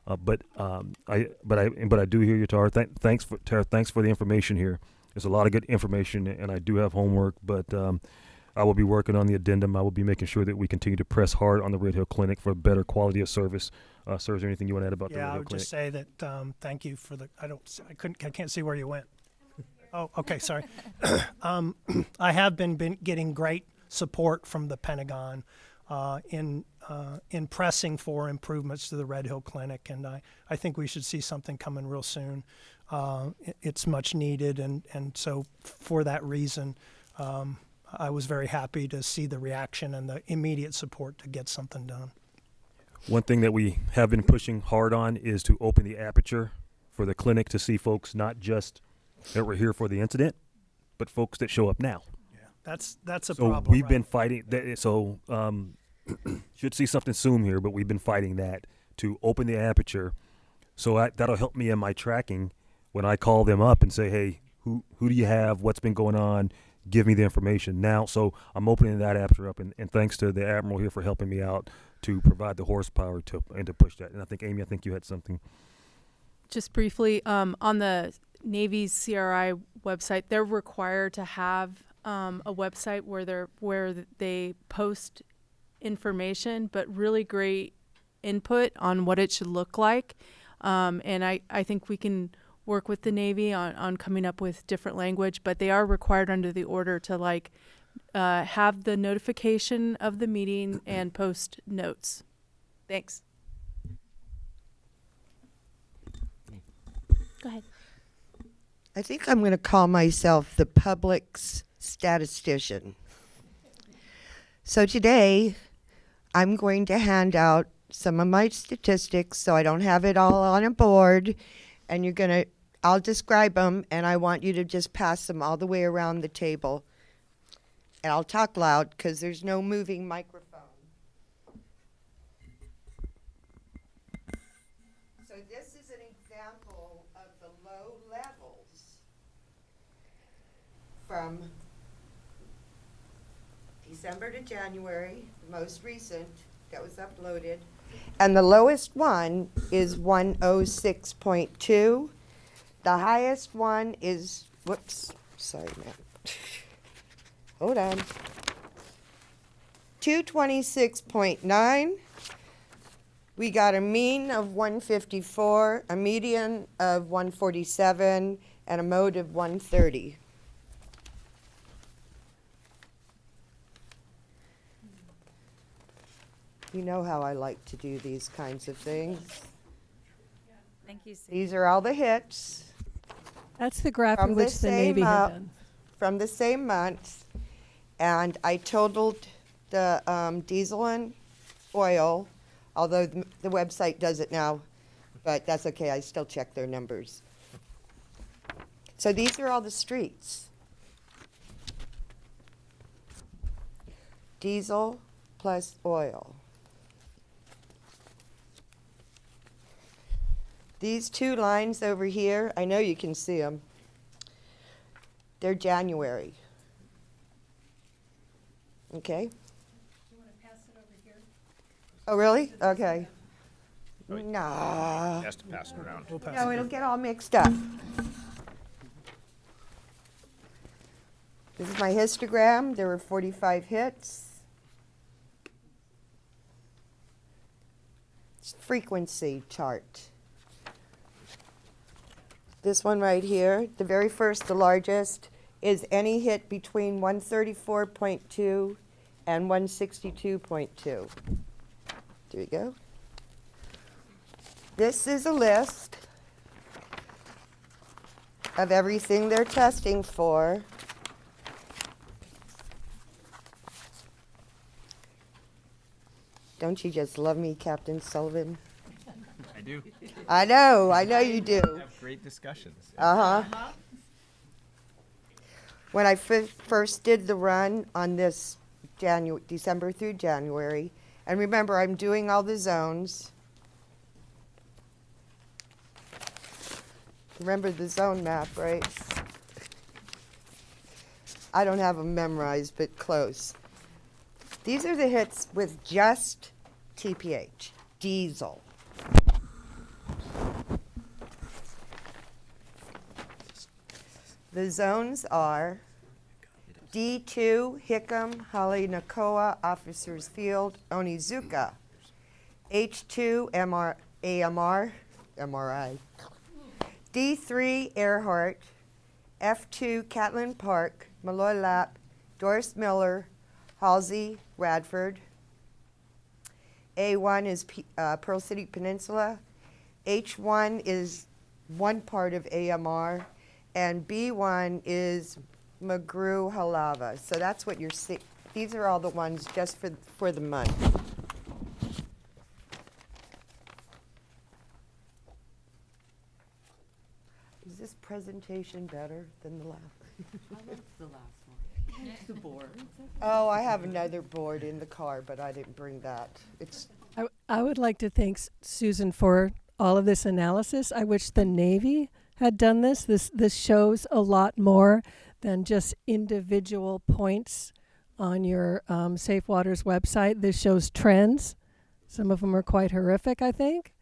But I do hear you, Tara. Thanks for the information here. There's a lot of good information, and I do have homework. But I will be working on the addendum. I will be making sure that we continue to press hard on the Red Hill Clinic for better quality of service. Sir, is there anything you want to add about the Red Yeah, Hill I would Clinic? just say that thank you for the. I can't see where you went. Oh, okay, sorry. I have been getting great support from the Pentagon in pressing for improvements to the Red Hill Clinic, and I think we should see something coming real soon. It's much needed, and so for that reason, I was very happy to see the reaction and the immediate support to get something done. One thing that we have been pushing hard on is to open the aperture for the clinic to see folks not just that were here for the incident, but folks that show up now. That's a So problem. we've been fighting that. So should see something soon here, but we've been fighting that to open the aperture. So that'll help me in my tracking when I call them up and say, hey, who do you have? What's been going on? Give me the information now. So I'm opening that aperture up, and thanks to the Admiral here for helping me out to provide the horsepower to push that. And I think, Amy, I think you had something. Just briefly, on the Navy's CRI website, they're required to have a website where they post information, but really great input on what it should look like. And I think we can work with the Navy on coming up with different language, but they are required under the order to have the notification of the meeting and post notes. Thanks. Go ahead. I think I'm going to call myself the public's statistician. So today, I'm going to hand out some of my statistics so I don't have it all on a board, and I'll describe them, and I want you to just pass them all the way around the table. And I'll talk loud because there's no moving microphone. So this is an example of the low levels from December to January, the most recent that was uploaded. And the lowest one is 106.2. The highest one is, sorry, ma'am. Hold on. 226.9. We got a mean of 154, a median of 147, and a mode of 130. You know how I like to do these kinds of things. Thank you, Sue. These are all the hits. That's the graph From in which the Navy had done. From the same month. And I totaled the diesel and oil, although the website does it now, but that's okay. I still check their numbers. So these are all the streets. Diesel plus oil. These two lines over here, I know you can see them. They're January. Okay? You want to pass it over here? Oh, really? Okay. Oh, Nah. Has to pass it around. No, it'll get all mixed up. This is my histogram. There were 45 hits. It's frequency chart. This one right here, the very first, the largest, is any hit between 134.2 and 162.2. There you go. This is a list of everything they're testing for. Don't you just love me, Captain Sullivan? I do. I know you do. We have great discussions. Uh-huh. When I first did the run on this December through January, and remember, I'm doing all the zones. Remember the zone map, right? I don't have them memorized, but close. These are the hits with just TPH, diesel. The zones are D2, Hickam, Halinakoa, Officers Field, Onizuka. H2, MRI. D3, Earhart. F2, Catlin Park, Malloy Lap, Doris Miller, Halsey, Radford. A1 is Pearl City Peninsula. H1 is one part of AMR, and B1 is McGrew Halava. So that's what you're seeing. These are all the ones just for the month. Is this presentation better than the last? I like the last one. The board. Oh, I have another board in the car, but I didn't bring that. It's. I would like to thank Susan for all of this analysis. I wish the Navy had done this. This shows a lot more than just individual points on your Safe Waters website. This shows trends. Some of them are quite horrific, I think.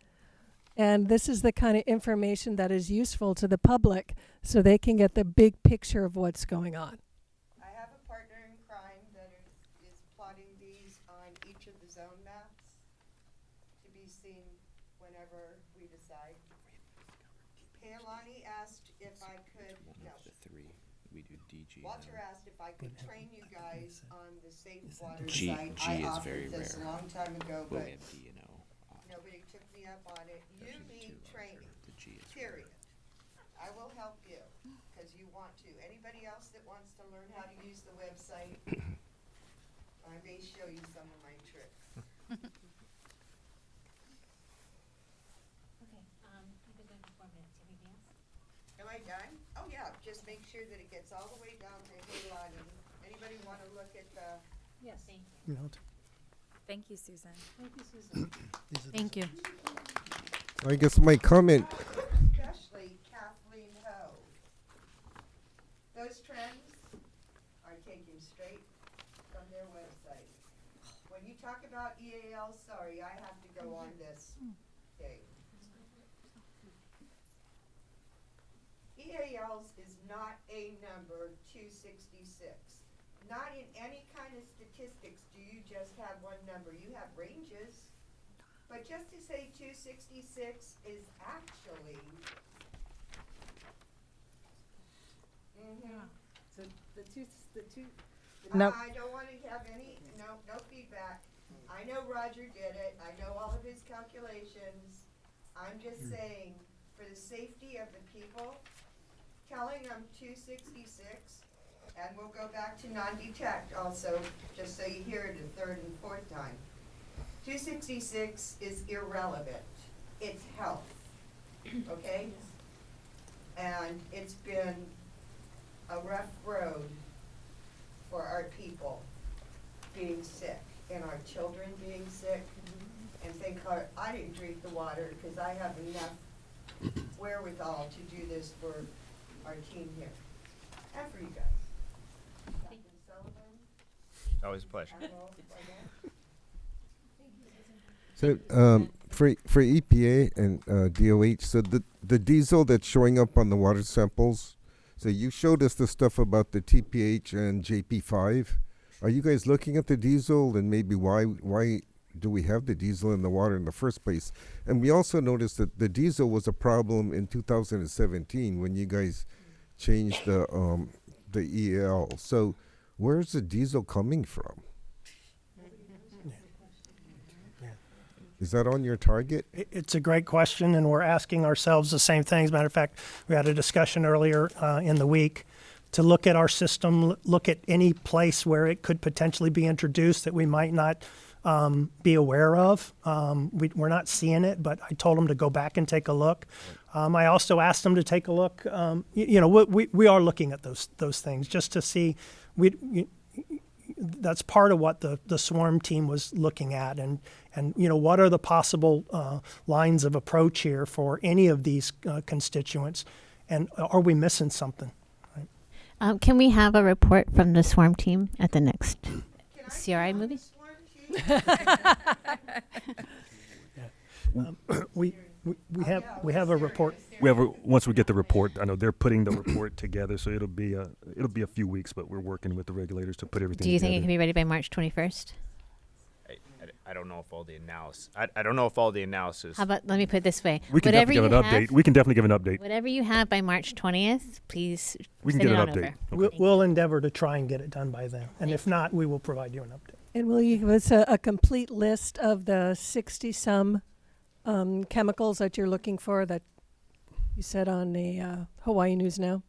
And this is the kind of information that is useful to the public so they can get the big picture of what's going on. I have a partner in crime that is plotting these on each of the zone maps to be seen whenever we decide. Paolani asked if I could, no. The three, we do DG. Walter asked if I could train you guys on the Safe Water G, site. G I is offered very this rare. a long time ago, We'll but have D and O. nobody took me up on it. You need training, The G is period. I will help you, because you want to. Anybody else that wants to learn how to use the website, I may show you some of my tricks. Okay, you've been going for 4 minutes. Anything else? Am I done? Oh, yeah, just make sure that it gets all the way down to Halani. Anybody want to look at the? Yes. Thank you. Thank you, Susan. Thank you, Susan. Thank you. I guess my comment. Especially Kathleen Ho. Those trends are taken straight from their website. When you talk about EAL, sorry, I have to go on this day. EALs is not a number 266. Not in any kind of statistics do you just have one number. You have ranges. But just to say 266 is actually. So the two. No. I don't want to have no feedback. I know Roger did it. I know all of his calculations. I'm just saying, for the safety of the people, telling them 266, and we'll go back to non-detect also, just so you hear it a third and fourth time. 266 is irrelevant. It's health, okay? And it's been a rough road for our people being sick and our children being sick. And thank God I didn't drink the water because I have enough wherewithal to do this for our team here and for you guys. Captain Sullivan, Always a pleasure. Admiral Barnett. So for EPA and DOH, so the diesel that's showing up on the water samples, so you showed us the stuff about the TPH and JP5. Are you guys looking at the diesel and maybe why do we have the diesel in the water in the first place? And we also noticed that the diesel was a problem in 2017 when you guys changed the EL. So where's the diesel coming from? Is that on your target? It's a great question, and we're asking ourselves the same thing. As a matter of fact, we had a discussion earlier in the week to look at our system, look at any place where it could potentially be introduced that we might not be aware of. We're not seeing it, but I told them to go back and take a look. I also asked them to take a look. We are looking at those things just to see. That's part of what the swarm team was looking at, and what are the possible lines of approach here for any of these constituents, and are we missing something? Right? Can we have a report from the swarm team at the next CRI movie? We have a report. Once we get the report, I know they're putting the report together, so it'll be a few weeks, but we're working with the regulators to put everything Do you together. think it can be ready by March 21st? I don't know if all the analysis. I don't know if all the analysis. How about, let me put it this way. We can Whatever definitely give an update. We can definitely give an update. Whatever you have by March 20th, please We can send get it an on update. over. We'll endeavor to try and get it done by then. And if not, we will provide you an update. And will you give us a complete list of the 60-some chemicals that you're looking for that you said on the Hawaii News Now?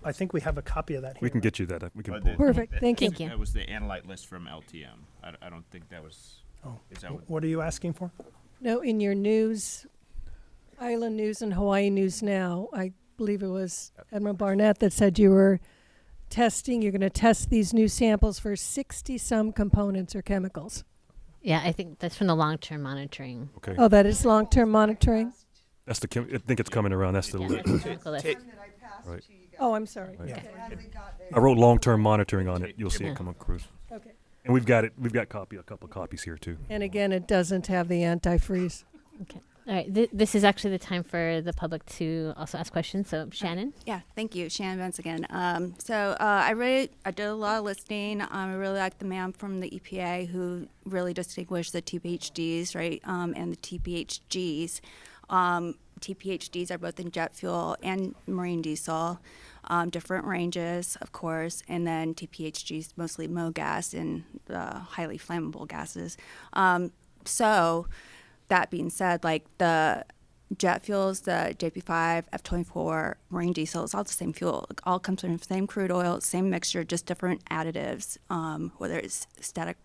I think we have a copy of that here. We can get you that. We can. Perfect. Thank you. That was the analyte list from LTM. I don't think that was. Oh. Is that What are you asking for? No, in your news, Island News and Hawaii News Now, I believe it was Admiral Barnett that said you were you're going to test these new samples for 60-some components or chemicals. Yeah, I think that's from the long-term monitoring. Okay. Oh, that is long-term monitoring? That's the. I think it's coming around. That's the. Right. Oh, I'm sorry. Right. Okay. I wrote long-term monitoring on it. You'll see Yeah. it come across. Okay. And we've got it. We've got a couple copies here too. And again, it doesn't have the antifreeze. Okay. All right. This is actually the time for the public to also ask questions. So, Shannon? Yeah, thank you. Shannon Vance again. I did a lot of listening. I really like the man from the EPA who really distinguished the TPHDs, right, and the TPHGs. TPHDs are both in jet fuel and marine diesel, different ranges, of course, and then TPHGs mostly MoGas and highly flammable gases. So that being said, like the jet fuels, the JP5, F24, marine diesel, it's all the same fuel. It all comes from the same crude oil, same mixture, just different additives, whether it's static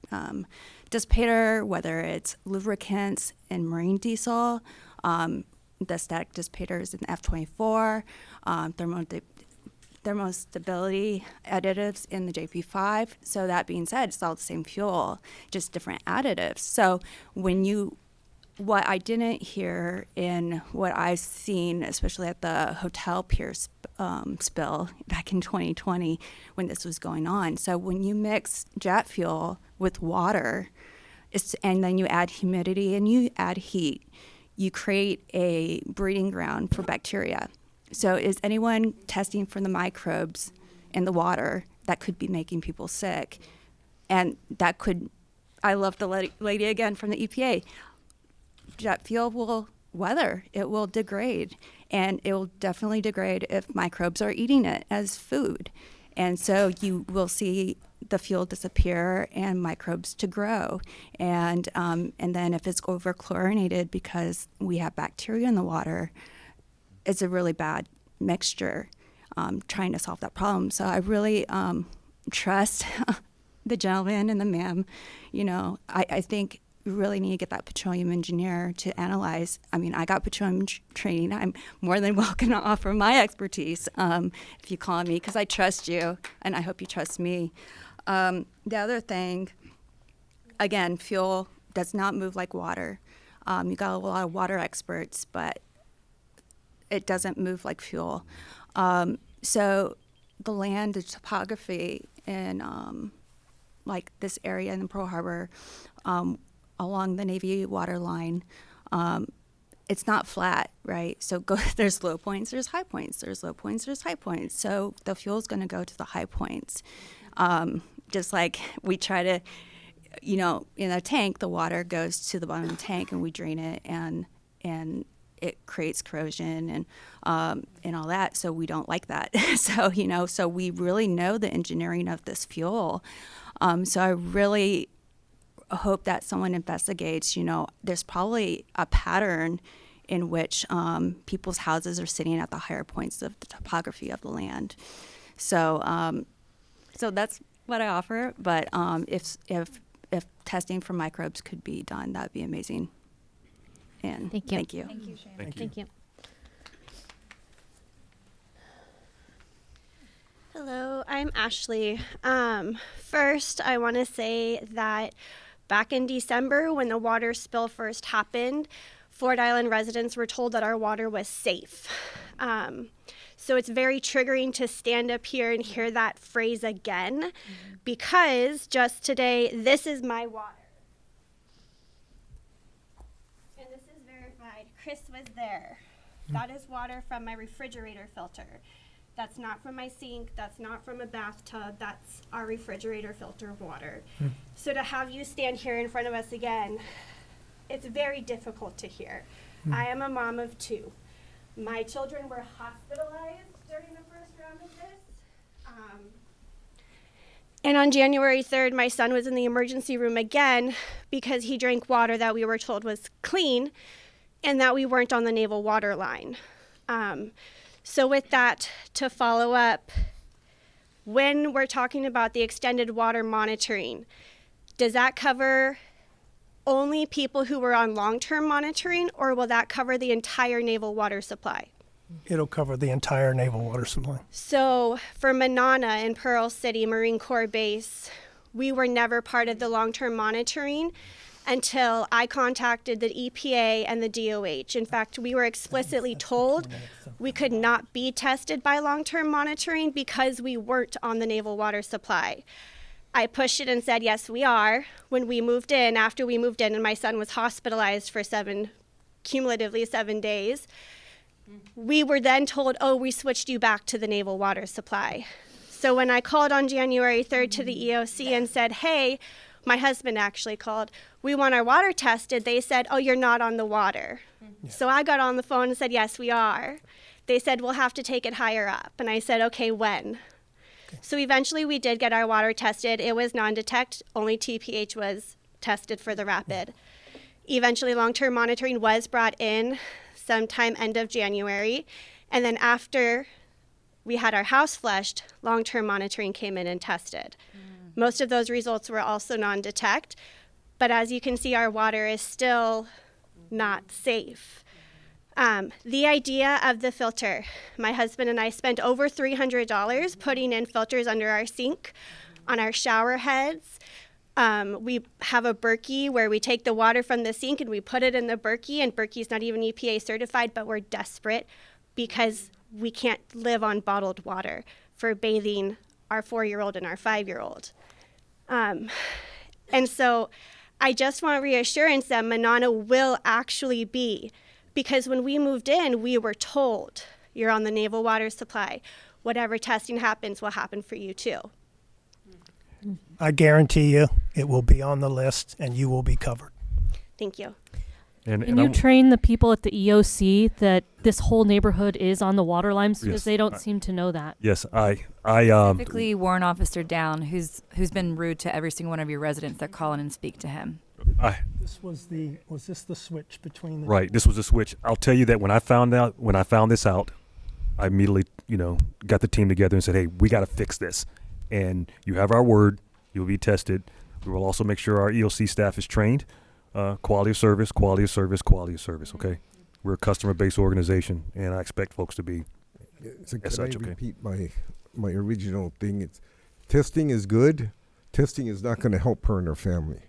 dissipator, whether it's lubricants in marine diesel, the static dissipators in F24, thermostability additives in the JP5. So that being said, it's all the same fuel, just different additives. So what I didn't hear in what I've seen, especially at the hotel pier spill back in 2020 when this was going on. So when you mix jet fuel with water, and then you add humidity and you add heat, you create a breeding ground for bacteria. So is anyone testing for the microbes in the water that could be making people sick? And that could, I love the lady again from the EPA. Jet fuel will weather, it will degrade, and it will definitely degrade if microbes are eating it as food. And so you will see the fuel disappear and microbes to grow. And then if it's over-chlorinated because we have bacteria in the water, it's a really bad mixture trying to solve that problem. So I really trust the gentleman and the ma'am. You know, I think we really need to get that petroleum engineer to analyze. I mean, I got petroleum training. I'm more than welcome to offer my expertise if you call me, because I trust you, and I hope you trust me. The other thing, again, fuel does not move like water. You got a lot of water experts, but it doesn't move like fuel. So the land, the topography in like this area in Pearl Harbor, along the Navy water line, it's not flat, right? So there's low points, there's high points, there's low points, there's high points. So the fuel's going to go to the high points. Just like we try to, in a tank, the water goes to the bottom of the tank and we drain it and it creates corrosion and all that. So we don't like that. So we really know the engineering of this fuel. So I really hope that someone investigates, there's probably a pattern in which people's houses are sitting at the higher points of the topography of the land. So that's what I offer. But if testing for microbes could be done, that'd be amazing. And thank you. Thank you. Thank you, Shannon. Thank you. Thank you. Hello, I'm Ashley. First, I want to say that back in December, when the water spill first happened, Ford Island residents were told that our water was safe. So it's very triggering to stand up here and hear that phrase again, because just today, this is my water. And this Chris was there. That is water from my refrigerator filter. That's not from my sink. That's not from a bathtub. That's our refrigerator filter of water. So to have you stand here in front of us again, it's very difficult to hear. I am a mom of 2. My children were hospitalized during the first round of this. And on January 3rd, my son was in the emergency room again because he drank water that we were told was clean and that we weren't on the naval water line. So with that, to follow up, when we're talking about the extended water monitoring, does that cover only people who were on long-term monitoring, or will that cover the entire naval water supply? It'll cover the entire naval water supply. So for Manana and Pearl City Marine Corps Base, we were never part of the long-term monitoring until I contacted the EPA and the DOH. In fact, we were explicitly told we could not be tested by long-term monitoring because we weren't on the naval water supply. I pushed it and said, yes, we are. When we moved in, after we moved in and my son was hospitalized for cumulatively 7 days, we were then told, oh, we switched you back to the naval water supply. So when I called on January 3rd to the EOC and said, hey, my husband actually called, we want our water tested, they said, oh, you're not on the water. So I got on the phone and said, yes, we are. They said, we'll have to take it higher up. And I said, okay, when? So eventually we did get our water tested. It was non-detect, only TPH was tested for the rapid. Eventually long-term monitoring was brought in sometime end of January. And then after we had our house flushed, long-term monitoring came in and tested. Most of those results were also non-detect, but as you can see, our water is still not safe. The idea of the filter, my husband and I spent over $300 putting in filters under our sink, on our shower heads. We have a Berkey where we take the water from the sink and we put it in the Berkey, and Berkey's not even EPA certified, but we're desperate because we can't live on bottled water for bathing our 4-year-old and our 5-year-old. And so I just want reassurance that Manana will actually be, because when we moved in, we were told, you're on the naval water supply. Whatever testing happens will happen for you too. I guarantee you it will be on the list and you will be covered. Thank you. Can you train the people at the EOC that this whole neighborhood is on the water lines, because they don't seem to know that? Yes, I Specifically, Warrant Officer Down, who's been rude to every single one of your residents that call in and speak to him. Was this the switch between the Right, this was a switch. I'll tell you that when I found this out, I immediately, got the team together and said, hey, we got to fix this. And you have our word, you'll be tested. We will also make sure our EOC staff is trained. Quality of service, quality of service, quality of service, okay? We're a customer-based organization, and I expect folks to be So as can such, I okay? repeat my original thing? It's testing is good. Testing is not going to help her and her family.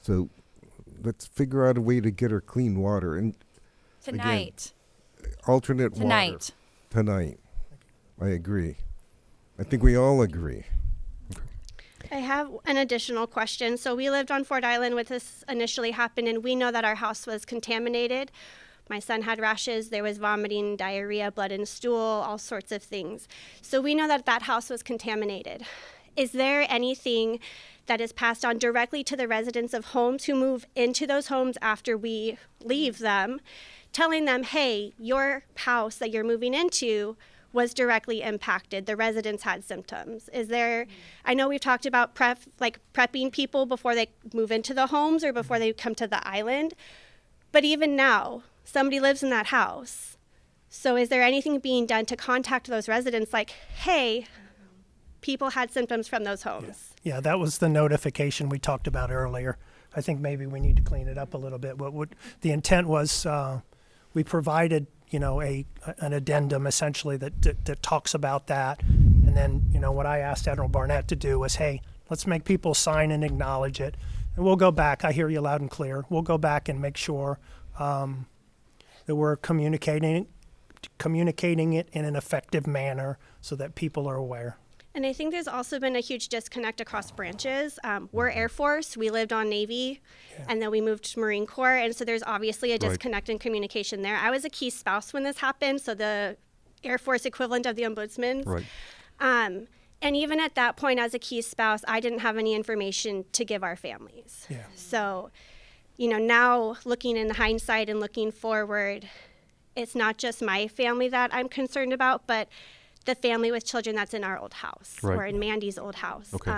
So let's figure out a way to get her clean water. And Tonight. again, alternate Tonight. water. Tonight. I agree. I think we all agree. I have an additional question. So we lived on Fort Island when this initially happened, and we know that our house was contaminated. My son had rashes, there was vomiting, diarrhea, blood and stool, all sorts of things. So we know that that house was contaminated. Is there anything that is passed on directly to the residents of homes who move into those homes after we leave them, telling them, hey, your house that you're moving into was directly impacted. The residents had symptoms. Is there, I know we've talked about prepping people before they move into the homes or before they come to the island, but even now, somebody lives in that house. So is there anything being done to contact those residents like, hey, people had symptoms from those homes? Yeah, that was the notification we talked about earlier. I think maybe we need to clean it up a little bit. The intent was we provided an addendum essentially that talks about that. And then, what I asked Admiral Barnett to do was, hey, let's make people sign and acknowledge it. And we'll go back. I hear you loud and clear. We'll go back and make sure that we're communicating it in an effective manner so that people are aware. And I think there's also been a huge disconnect across branches. We're Air Force, we lived on Navy, and then we moved to Marine Corps, and so there's obviously a disconnect in communication there. I was a key spouse when this happened, so the Air Force equivalent of the ombudsman. Right. And even at that point, as a key spouse, I didn't have any information to give our families. Yeah. So, you know, now looking in hindsight and looking forward, it's not just my family that I'm concerned about, but the family with children that's in our old house or in Mandy's old house. Okay.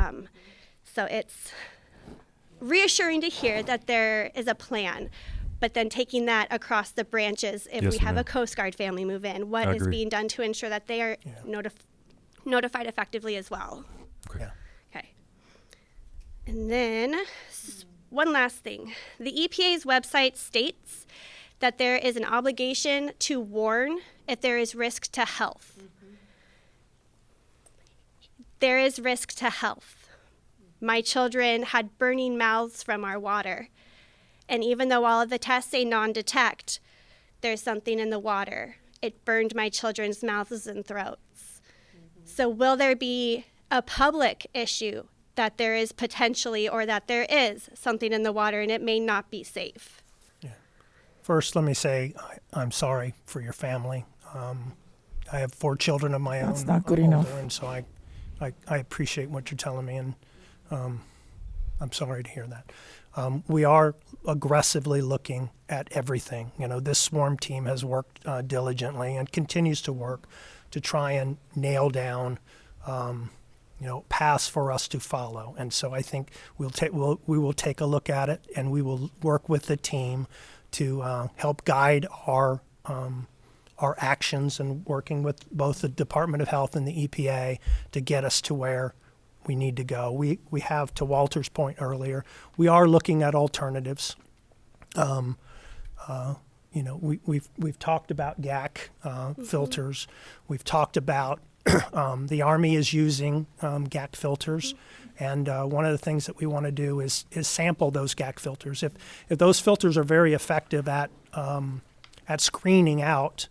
So it's reassuring to hear that there is a plan, but then taking that across the branches, if we have a Coast Guard family move in, what is being done to ensure that they are notified effectively as well? Okay. Yeah. Okay. And then one last thing. The EPA's website states that there is an obligation to warn if there is risk to health. There is risk to health. My children had burning mouths from our water. And even though all of the tests say non-detect, there's something in the water. It burned my children's mouths and throats. So will there be a public issue that there is potentially, or that there is something in the water and it may not be safe? First, let me say I'm sorry for your family. I have 4 children of my own. That's not good enough. And so I appreciate what you're telling me, and I'm sorry to hear that. We are aggressively looking at everything. You know, this swarm team has worked diligently and continues to work to try and nail down, paths for us to follow. And so I think we will take a look at it, and we will work with the team to help guide our actions, and working with both the Department of Health and the EPA to get us to where we need to go. We have, to Walter's point earlier, we are looking at alternatives. We've talked about GAC filters. We've talked about the Army is using GAC filters. And one of the things that we want to do is sample those GAC filters. If those filters are very effective at screening out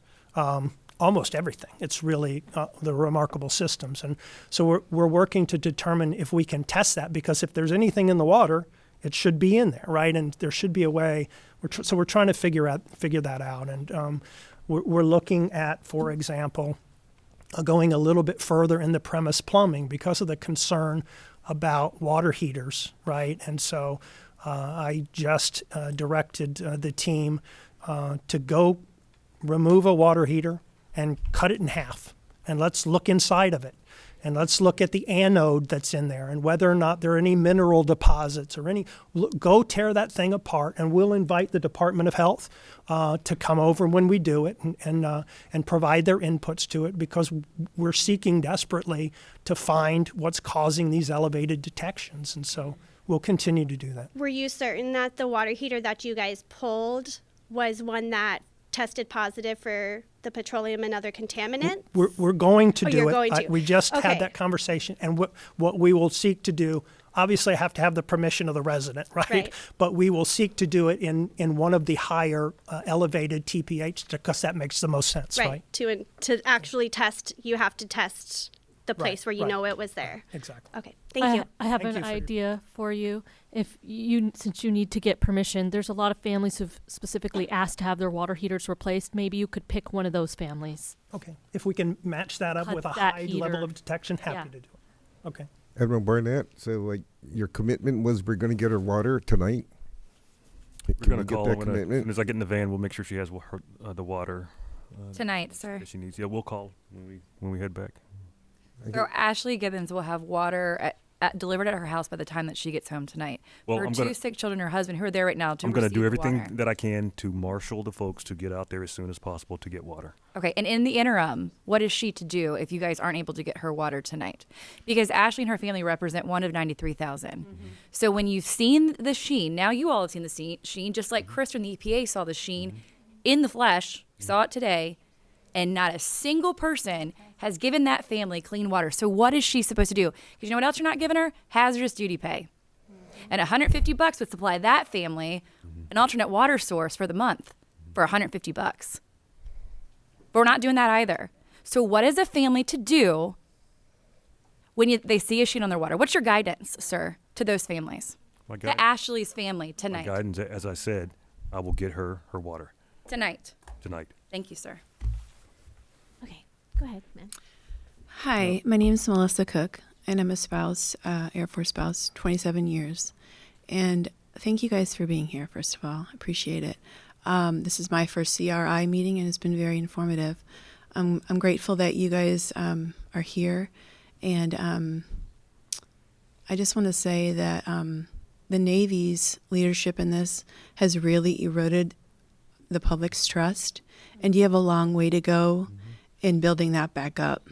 almost everything, it's really the remarkable systems. And so we're working to determine if we can test that, because if there's anything in the water, it should be in there, right? And there should be a way. So we're trying to figure that out. And we're looking at, for example, going a little bit further in the premise plumbing because of the concern about water heaters, right? And so I just directed the team to go remove a water heater and cut it in half. And let's look inside of it. And let's look at the anode that's in there and whether or not there are any mineral deposits or any. Go tear that thing apart, and we'll invite the Department of Health to come over when we do it and provide their inputs to it, because we're seeking desperately to find what's causing these elevated detections. And so we'll continue to do that. Were you certain that the water heater that you guys pulled was one that tested positive for the petroleum and other contaminants? We're going to do you're it. Going to. We just Okay. had that conversation, and what we will seek to do, obviously I have to have the permission of the resident, right? But we will seek to do it in one of the higher elevated TPH, because that makes the most sense, right? To actually test, you have to test the place where you know it was there. Exactly. Okay, thank you. I have an idea for you. Since you need to get permission, there's a lot of families who've specifically asked to have their water heaters replaced. Maybe you could pick one of those families. Okay. If we can match that up Cut with a that high heater. level of detection, happy to do it. Okay. Admiral Barnett, so your commitment was we're going to get her water tonight? We're going to call as soon as I get in the van. We'll make sure she has the water Tonight, sir. that she needs. Yeah, we'll call when we head back. So Ashley Gibbons will have water delivered at her house by the time that she gets home tonight. Well, her two sick children, her husband, who are there right now to I'm going to do receive everything water. that I can to marshal the folks to get out there as soon as possible to get water. Okay, and in the interim, what is she to do if you guys aren't able to get her water tonight? Because Ashley and her family represent one of 93,000. So when you've seen the sheen, now you all have seen the sheen, just like Chris from the EPA saw the sheen in the flesh, saw it today, and not a single person has given that family clean water. So what is she supposed to do? Because you know what else you're not giving her? Hazardous duty pay. And $150 would supply that family an alternate water source for the month for $150. But we're not doing that either. So what is a family to do when they see a sheet on their water? What's your guidance, sir, to those families? To Ashley's family tonight. My guidance, as I said, I will get her water. Tonight. Thank you, sir. Okay, go ahead, ma'am. Hi, my name is Melissa Cook, and I'm a spouse, Air Force spouse, 27 years. And thank you guys for being here, first of all. I appreciate it. This is my first CRI meeting, and it's been very informative. I'm grateful that you guys are here, and I just want to say that the Navy's leadership in this has really eroded the public's trust, and you have a long way to go in building that back up.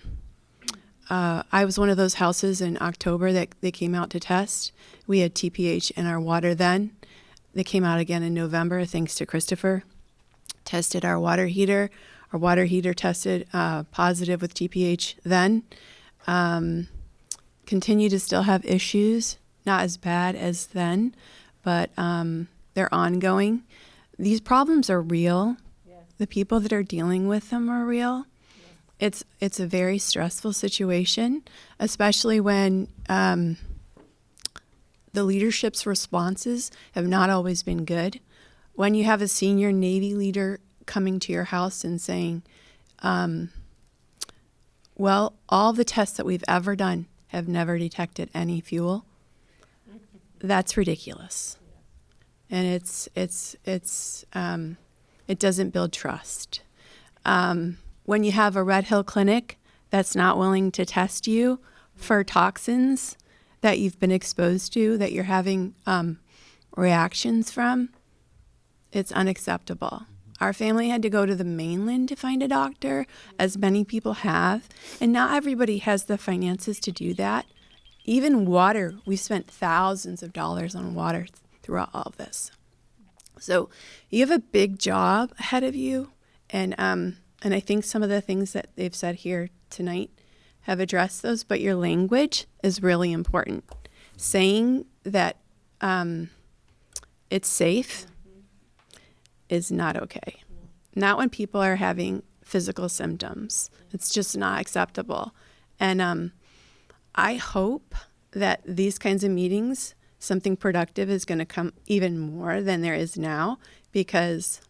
I was one of those houses in October that they came out to test. We had TPH in our water then. They came out again in November, thanks to Christopher. Tested our water heater. Our water heater tested positive with TPH then. Continue to still have issues, not as bad as then, but they're ongoing. These problems are real. Yeah. The people that are dealing with them are real. Yeah. It's a very stressful situation, especially when the leadership's responses have not always been good. When you have a senior Navy leader coming to your house and saying, well, all the tests that we've ever done have never detected any fuel, that's ridiculous. And it doesn't build trust. When you have a Red Hill clinic that's not willing to test you for toxins that you've been exposed to, that you're having reactions from, it's unacceptable. Our family had to go to the mainland to find a doctor, as many people have, and not everybody has the finances to do that. Even water, we spent thousands of dollars on water throughout all of this. So you have a big job ahead of you, and I think some of the things that they've said here tonight have addressed those, but your language is really important. Saying that it's safe is not okay. Not when people are having physical symptoms. It's just not acceptable. And I hope that these kinds of meetings, something productive is going to come even more than there is now, because,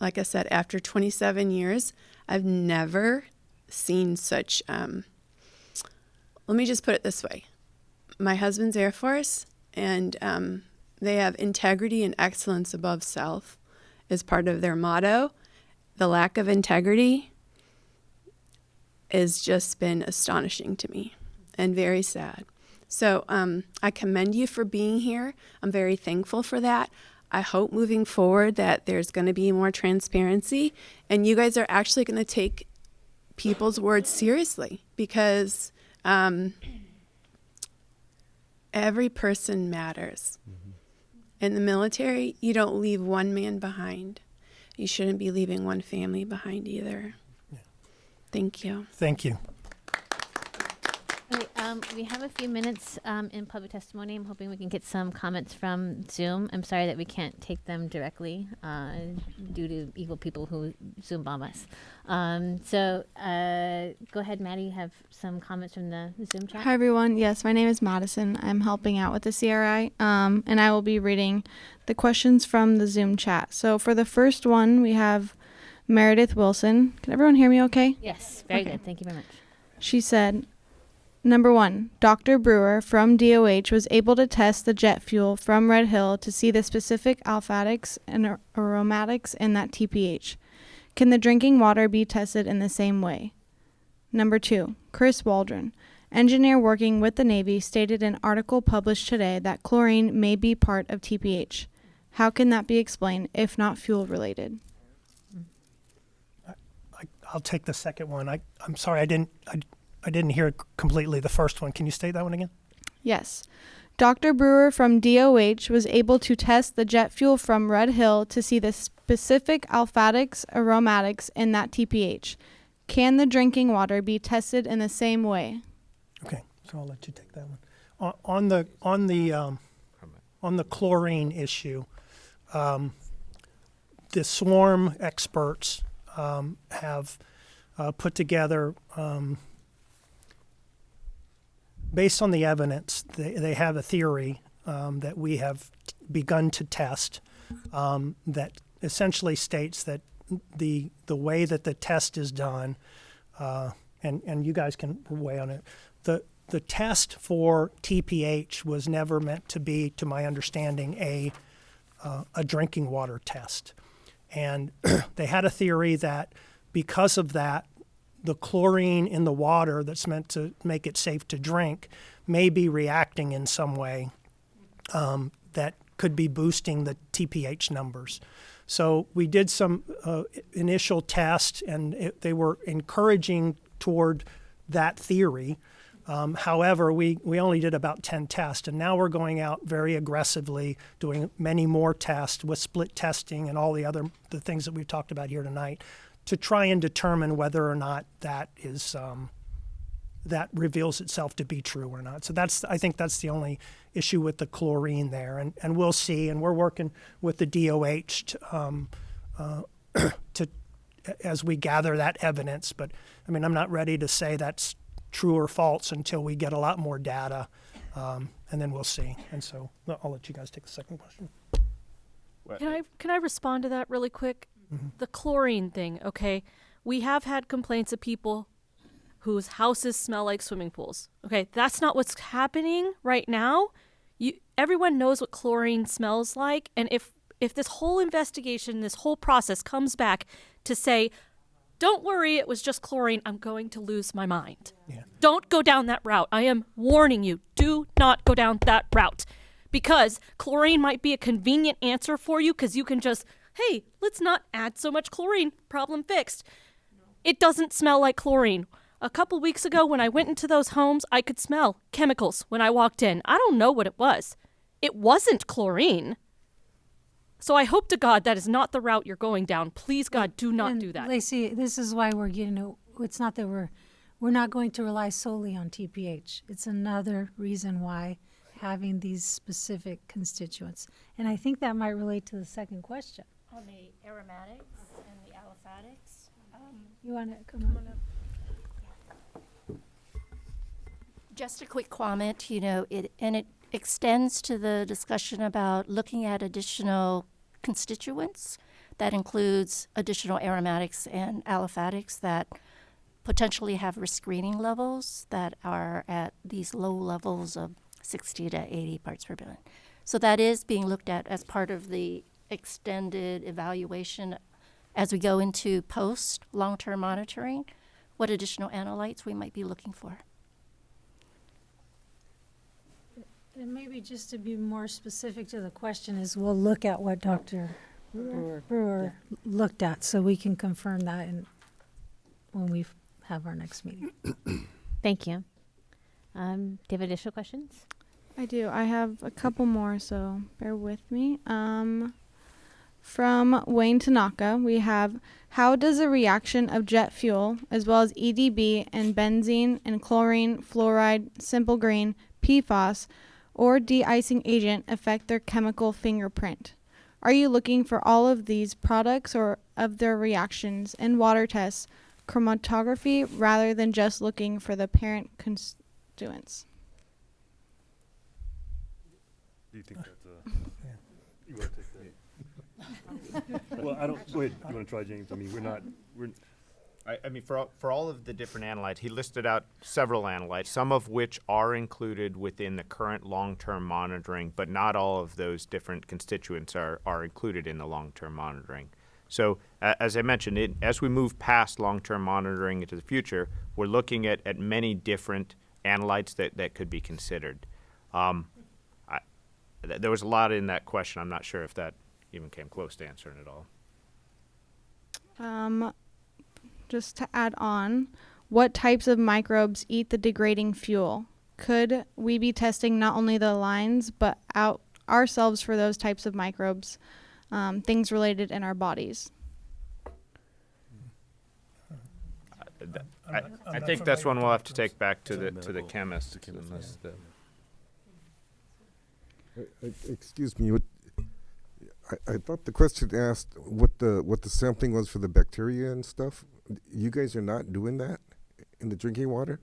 like I said, after 27 years, I've never seen such, let me just put it this way. My husband's Air Force, and they have integrity and excellence above self as part of their motto. The lack of integrity has just been astonishing to me and very sad. So I commend you for being here. I'm very thankful for that. I hope moving forward that there's going to be more transparency, and you guys are actually going to take people's words seriously, because every person matters. In the military, you don't leave one man behind. You shouldn't be leaving one family behind either. Yeah. Thank you. Thank you. Okay, we have a few minutes in public testimony. I'm hoping we can get some comments from Zoom. I'm sorry that we can't take them directly due to evil people who Zoom bomb us. So go ahead, Maddie. You have some comments from the Zoom chat? Hi, everyone. Yes, my name is Madison. I'm helping out with the CRI, and I will be reading the questions from the Zoom chat. So for the first one, we have Meredith Wilson. Can everyone hear me okay? Yes, very good. Thank you very much. She said, Number 1, Dr. Brewer from DOH was able to test the jet fuel from Red Hill to see the specific alphatics and aromatics in that TPH. Can the drinking water be tested in the same way? Number 2, Chris Waldron, engineer working with the Navy, stated in an article published today that chlorine may be part of TPH. How can that be explained if not fuel related? I'll take the second one. I'm sorry, I didn't hear it completely, the first one. Can you state that one again? Yes. Dr. Brewer from DOH was able to test the jet fuel from Red Hill to see the specific alphatics, aromatics in that TPH. Can the drinking water be tested in the same way? Okay, so I'll let you take that one. On the chlorine issue, the swarm experts have put together based on the evidence, they have a theory that we have begun to test that essentially states that the way that the test is done, and you guys can weigh on it, the test for TPH was never meant to be, to my understanding, a drinking water test. And they had a theory that because of that, the chlorine in the water that's meant to make it safe to drink may be reacting in some way that could be boosting the TPH numbers. So we did some initial tests, and they were encouraging toward that theory. However, we only did about 10 tests, and now we're going out very aggressively, doing many more tests with split testing and all the things that we've talked about here tonight, to try and determine whether or not that is that reveals itself to be true or not. So I think that's the only issue with the chlorine there, and we'll see. And we're working with the DOH to as we gather that evidence. But I mean, I'm not ready to say that's true or false until we get a lot more data, and then we'll see. And so I'll let you guys take the second question. Can I respond to that really quick? Mm-hmm. The chlorine thing, okay? We have had complaints of people whose houses smell like swimming pools. Okay, that's not what's happening right now. Everyone knows what chlorine smells like, and if this whole investigation, this whole process comes back to say, don't worry, it was just chlorine, I'm going to lose my mind. Yeah. Don't go down that route. I am warning you. Do not go down that route. Because chlorine might be a convenient answer for you, because you can just, hey, let's not add so much chlorine. Problem fixed. It doesn't smell like chlorine. A couple weeks ago when I went into those homes, I could smell chemicals when I walked in. I don't know what it was. It wasn't chlorine. So I hope to God that is not the route you're going down. Please, God, do not do that. Lacey, this is why it's not that we're not going to rely solely on TPH. It's another reason why having these specific constituents. And I think that might relate to the second question. On the aromatics and the aliphatics. You want to come on up? Just a quick comment, it extends to the discussion about looking at additional constituents. That includes additional aromatics and aliphatics that potentially have risk screening levels that are at these low levels of 60 to 80 parts per billion. So that is being looked at as part of the extended evaluation as we go into post long-term monitoring, what additional analytes we might be looking for. And maybe just to be more specific to the question is we'll look at what Dr. Brewer looked at so we can confirm that when we have our next meeting. Thank you. Do you have additional questions? I do. I have a couple more, so bear with me. From Wayne Tanaka, we have, how does a reaction of jet fuel, as well as EDB and benzene and chlorine, fluoride, simple green, PFAS, or de-icing agent affect their chemical fingerprint? Are you looking for all of these products or of their reactions in water tests, chromatography, rather than just looking for the parent constituents? Do you think that's you want to take that? Well, I don't. Go ahead. You want to try, James? I mean, I mean, for all of the different analytes, he listed out several analytes, some of which are included within the current long-term monitoring, but not all of those different constituents are included in the long-term monitoring. So, as I mentioned, as we move past long-term monitoring into the future, we're looking at many different analytes that could be considered. There was a lot in that question. I'm not sure if that even came close to answering it all. Just to add on, what types of microbes eat the degrading fuel? Could we be testing not only the lines, but out ourselves for those types of microbes, things related in our bodies? I think that's one we'll have to take back to the chemist. Excuse me. I thought the question asked what the sampling was for the bacteria and stuff. You guys are not doing that in the drinking water?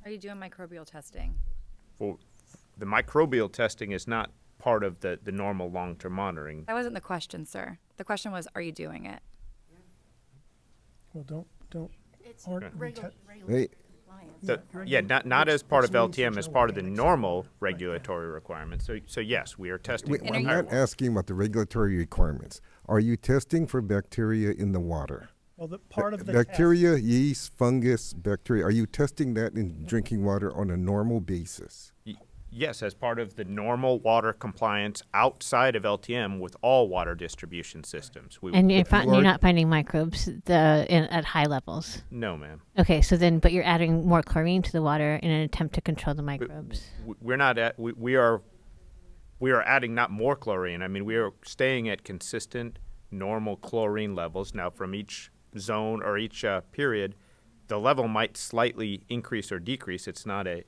Are you doing microbial testing? Well, the microbial testing is not part of the normal long-term monitoring. That wasn't the question, sir. The question was, are you doing it? Well, don't. It's aren't we regular Hey. compliance. Not as part of Which means LTM, there's as no part of the organics. normal regulatory requirements. So yes, we are testing. Wait, And I'm are you- not asking about the regulatory requirements. Are you testing for bacteria in the water? Well, the part of the bacteria, yeast, fungus, bacteria. Are you testing that in drinking water on a normal basis? Yes, as part of the normal water compliance outside of LTM with all water distribution systems. And you're, But you you're are- not finding microbes at high levels. No, ma'am. Okay, so then, but you're adding more chlorine to the water in an attempt to control the microbes. We're not at. We are adding not more chlorine. I mean, we are staying at consistent normal chlorine levels. Now, from each zone or each period, the level might slightly increase or decrease. It's not a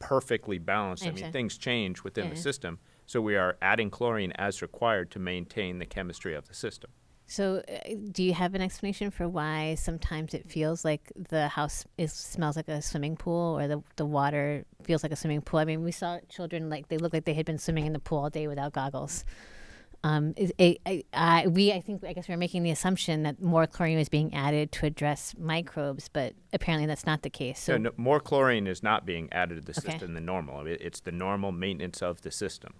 perfectly balanced. I mean, understand. things change within the Yeah. system. So we are adding chlorine as required to maintain the chemistry of the system. So, do you have an explanation for why sometimes it feels like the house smells like a swimming pool, or the water feels like a swimming pool? I mean, we saw children they looked like they had been swimming in the pool all day without goggles. I guess we're making the assumption that more chlorine is being added to address microbes, but apparently that's not the case. So, No, more chlorine is not being added to the Okay. system than normal. I mean, it's the normal maintenance of the system.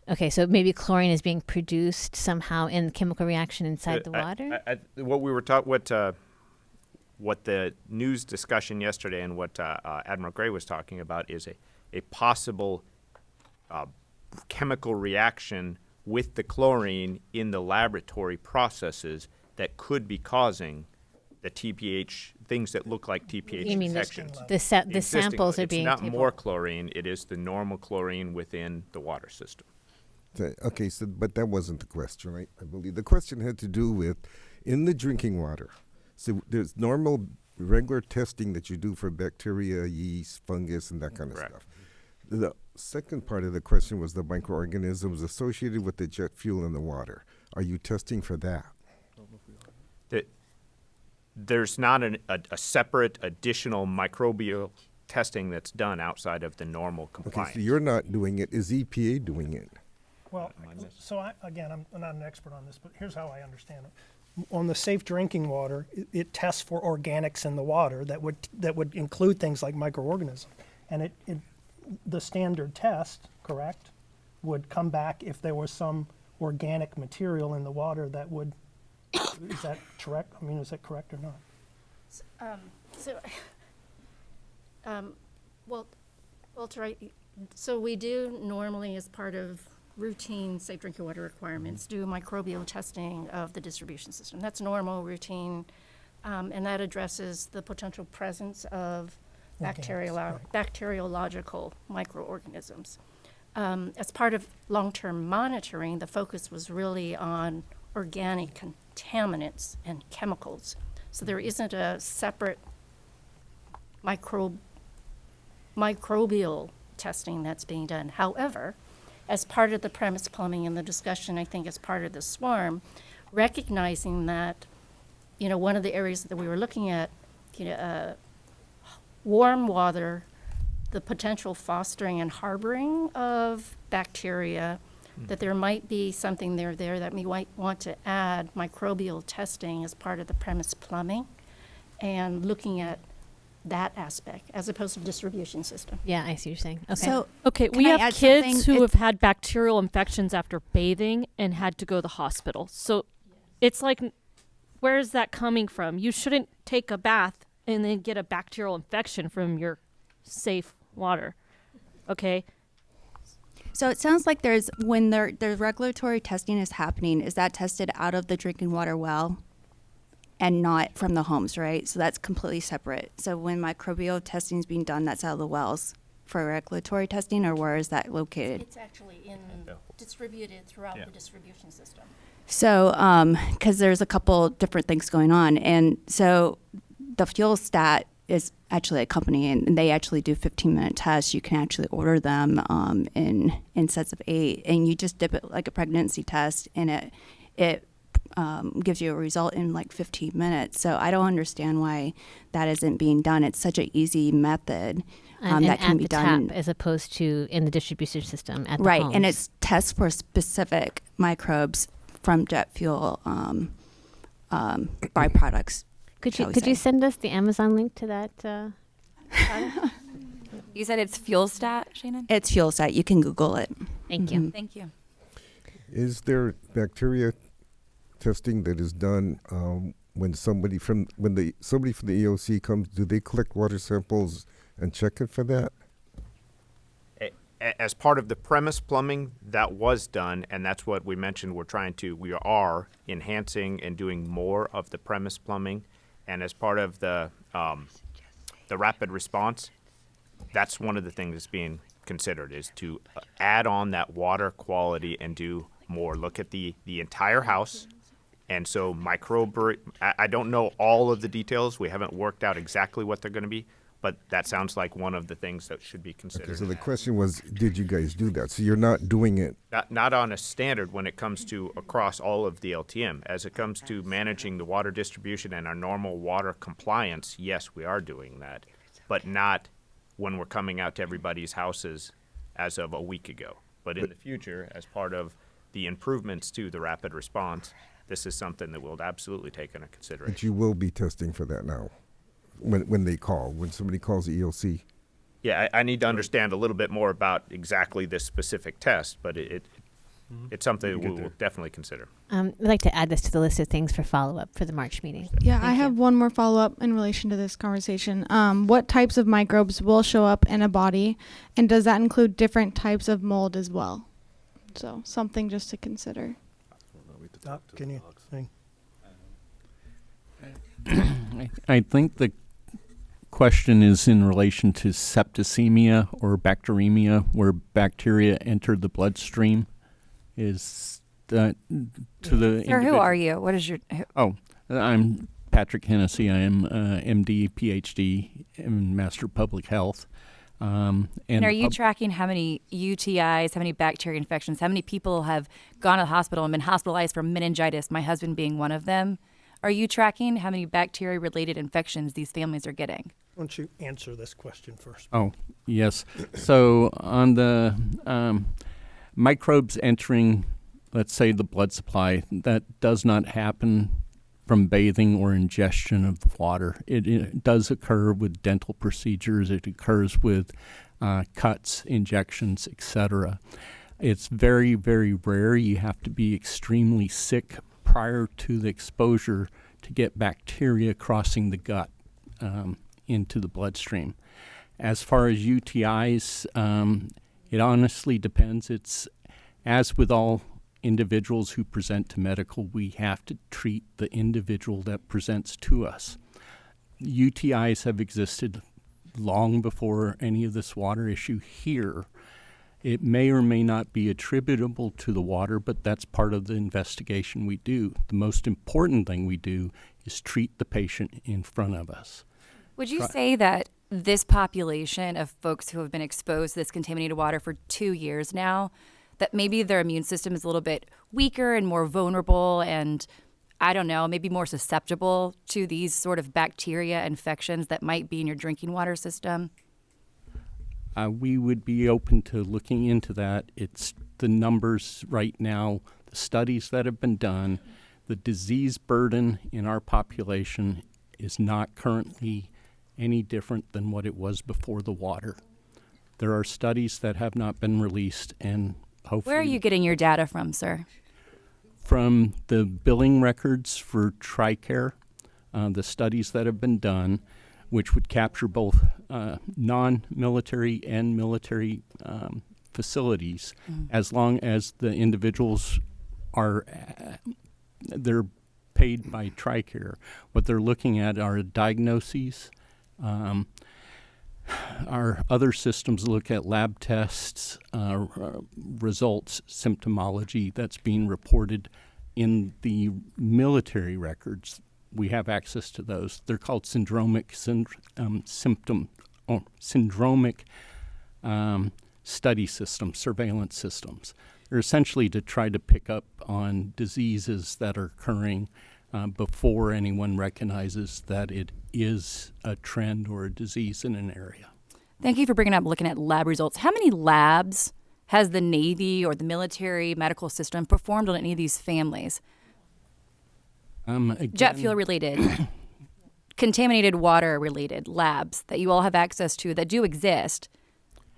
okay, so maybe chlorine is being produced somehow in chemical reaction inside the water. What we were taught, what the news discussion yesterday and what Admiral Gray was talking about is a possible chemical reaction with the chlorine in the laboratory processes that could be causing the TPH, things that look like TPH You mean the infections. the samples are being It's not tabled. more chlorine, it is the normal chlorine within the water system. Okay, so but that wasn't the question, right? I believe the question had to do with in the drinking water. So there's normal, regular testing that you do for bacteria, yeast, fungus, and that kind of Correct. stuff. The second part of the question was the microorganisms associated with the jet fuel in the water. Are you testing for that? There's not a separate additional microbial testing that's done outside of the normal compliance. Okay, so you're not doing it. Is EPA doing it? Well, so I'm not an expert on this, but here's how I understand it. On the safe drinking water, it tests for organics in the water that would include things like microorganisms, and the standard test, correct, would come back if there was some organic material in the water that would. Is that correct? I mean, is that correct or not? Well, Walter, so we do normally, as part of routine safe drinking water requirements, do microbial testing of the distribution system. That's normal, routine, and that addresses the potential presence of bacteriological microorganisms. As part of long-term monitoring, the focus was really on organic contaminants and chemicals. So there isn't a separate microbial testing that's being done. However, as part of the premise plumbing and the discussion, I think as part of the swarm, recognizing that, one of the areas that we were looking at, warm water, the potential fostering and harboring of bacteria, that there might be something there that we might want to add microbial testing as part of the premise plumbing and looking at that aspect as opposed to distribution system. Yeah, I see what you're saying. Okay. So, we can I have add kids something? who have had bacterial infections after bathing and had to go to the hospital. So it's like, where is that coming from? You shouldn't take a bath and then get a bacterial infection from your safe water. Okay? So it sounds like when the regulatory testing is happening, is that tested out of the drinking water well and not from the homes, right? So that's completely separate. So when microbial testing is being done, that's out of the wells for regulatory testing, or where is that located? It's actually distributed throughout the distribution system. So, because there's a couple different things going on. And so the Fuel Stat is actually a company, and they actually do 15-minute tests. You can actually order them in sets of 8, and you just dip it like a pregnancy test, and it gives you a result in like 15 minutes. So I don't understand why that isn't being done. It's such an easy method And that can at be the done. tap as opposed to in the distribution system at the Right, homes. and it's tests for specific microbes from jet fuel byproducts. Could shall we you say. send us the Amazon link to that? Product? You said it's FuelStat, Shannon? It's FuelStat. You can Google it. Thank you. Thank you. Is there bacteria testing that is done when somebody from the EOC comes? Do they collect water samples and check it for that? As part of the premise plumbing, that was done, and that's what we mentioned. We are enhancing and doing more of the premise plumbing, and as part of the rapid response, that's one of the things that's being considered, is to add on that water quality and do more. Look at the entire house. And so I don't know all of the details. We haven't worked out exactly what they're going to be, but that sounds like one of the things that should be considered. Okay, so the question was, did you guys do that? So you're not doing it. Not on a standard when it comes to across all of the LTM. As it comes to managing the water distribution and our normal water compliance, yes, we are doing that, but not when we're coming out to everybody's houses as of a week ago. But in the future, as part of the improvements to the rapid response, this is something that we'll absolutely take into consideration. But you will be testing for that now when they call, when somebody calls the EOC. Yeah, I need to understand a little bit more about exactly this specific test, but it's something that we will definitely consider. I'd like to add this to the list of things for follow-up for the March meeting. Yeah, I have one more follow-up in relation to this conversation. What types of microbes will show up in a body, and does that include different types of mold as well? So something just to consider. Can you sing? I think the question is in relation to septicemia or bacteremia, where bacteria enter the bloodstream. Is that to the Sir, who are you? What is your... Oh, I'm Patrick Hennessy. I am MD, PhD in Master Public Health. And are you tracking how many UTIs, how many bacteria infections, how many people have gone to the hospital and been hospitalized for meningitis, my husband being one of them? Are you tracking how many bacteria-related infections these families are getting? Why don't you answer this question first? Oh, yes. So on the microbes entering, let's say, the blood supply, that does not happen from bathing or ingestion of the water. It does occur with dental procedures. It occurs with cuts, injections, etc. It's very, very rare. You have to be extremely sick prior to the exposure to get bacteria crossing the gut into the bloodstream. As far as UTIs, it honestly depends. It's, as with all individuals who present to medical, we have to treat the individual that presents to us. UTIs have existed long before any of this water issue here. It may or may not be attributable to the water, but that's part of the investigation we do. The most important thing we do is treat the patient in front of us. Would you say that this population of folks who have been exposed to this contaminated water for 2 years now, that maybe their immune system is a little bit weaker and more vulnerable and, I don't know, maybe more susceptible to these sort of bacteria infections that might be in your drinking water system? We would be open to looking into that. It's the numbers right now, the studies that have been done, the disease burden in our population is not currently any different than what it was before the water. There are studies that have not been released, and hopefully... Where are you getting your data from, sir? From the billing records for TRICARE, the studies that have been done, which would capture both non-military and military facilities, as long as the individuals are, they're paid by TRICARE. What they're looking at are diagnoses. Our other systems look at lab tests, results, symptomology that's being reported in the military records. We have access to those. They're called syndromic study systems, surveillance systems. or essentially to try to pick up on diseases that are occurring before anyone recognizes that it is a trend or a disease in an area. Thank you for bringing up looking at lab results. How many labs has the Navy or the military medical system performed on any of these families? Jet fuel related, contaminated water related labs that you all have access to that do exist.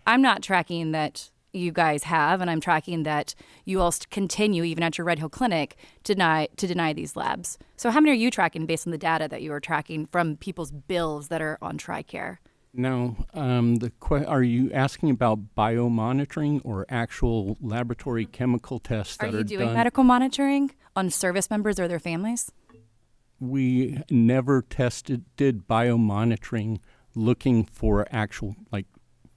I'm not tracking that you guys have, and I'm tracking that you all continue, even at your Red Hill Clinic, to deny these labs. So how many are you tracking based on the data that you are tracking from people's bills that are on TRICARE? Now, are you asking about biomonitoring or actual laboratory chemical tests that are done? Are you doing medical monitoring on service members or their families? We never did biomonitoring looking for actual, like,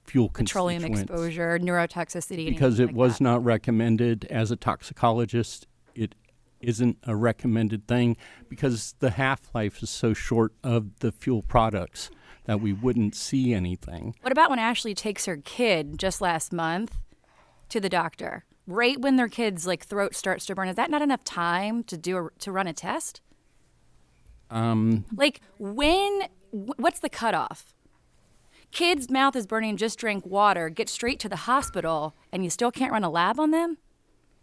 fuel Petroleum constituents. exposure, neurotoxicity. Because it like was that. not recommended as a toxicologist. It isn't a recommended thing because the half-life is so short of the fuel products that we wouldn't see anything. What about when Ashley takes her kid just last month to the doctor? Right when their kid's throat starts to burn, is that not enough time to run a test? What's the cutoff? Kid's mouth is burning, just drink water, get straight to the hospital, and you still can't run a lab on them?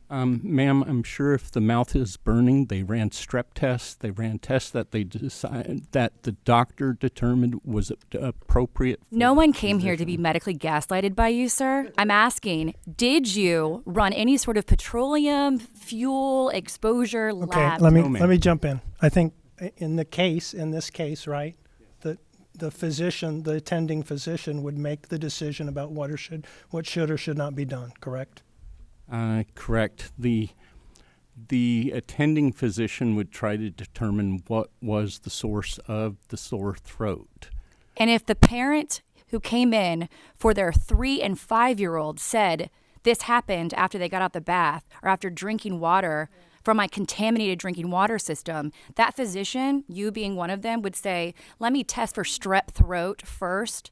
Ma'am, I'm sure if the mouth is burning, they ran strep tests. They ran tests that they decided that the doctor determined was appropriate. No one came here to be medically gaslighted by you, sir. I'm asking, did you run any sort of petroleum fuel exposure lab? Okay, let me jump in. I think in this case, right, the physician, the attending physician, would make the decision about what should or should not be done. Correct? Correct. The attending physician would try to determine what was the source of the sore throat. And if the parent who came in for their 3 and 5-year-old said this happened after they got out the bath or after drinking water from my contaminated drinking water system, that physician, you being one of them, would say, let me test for strep throat first.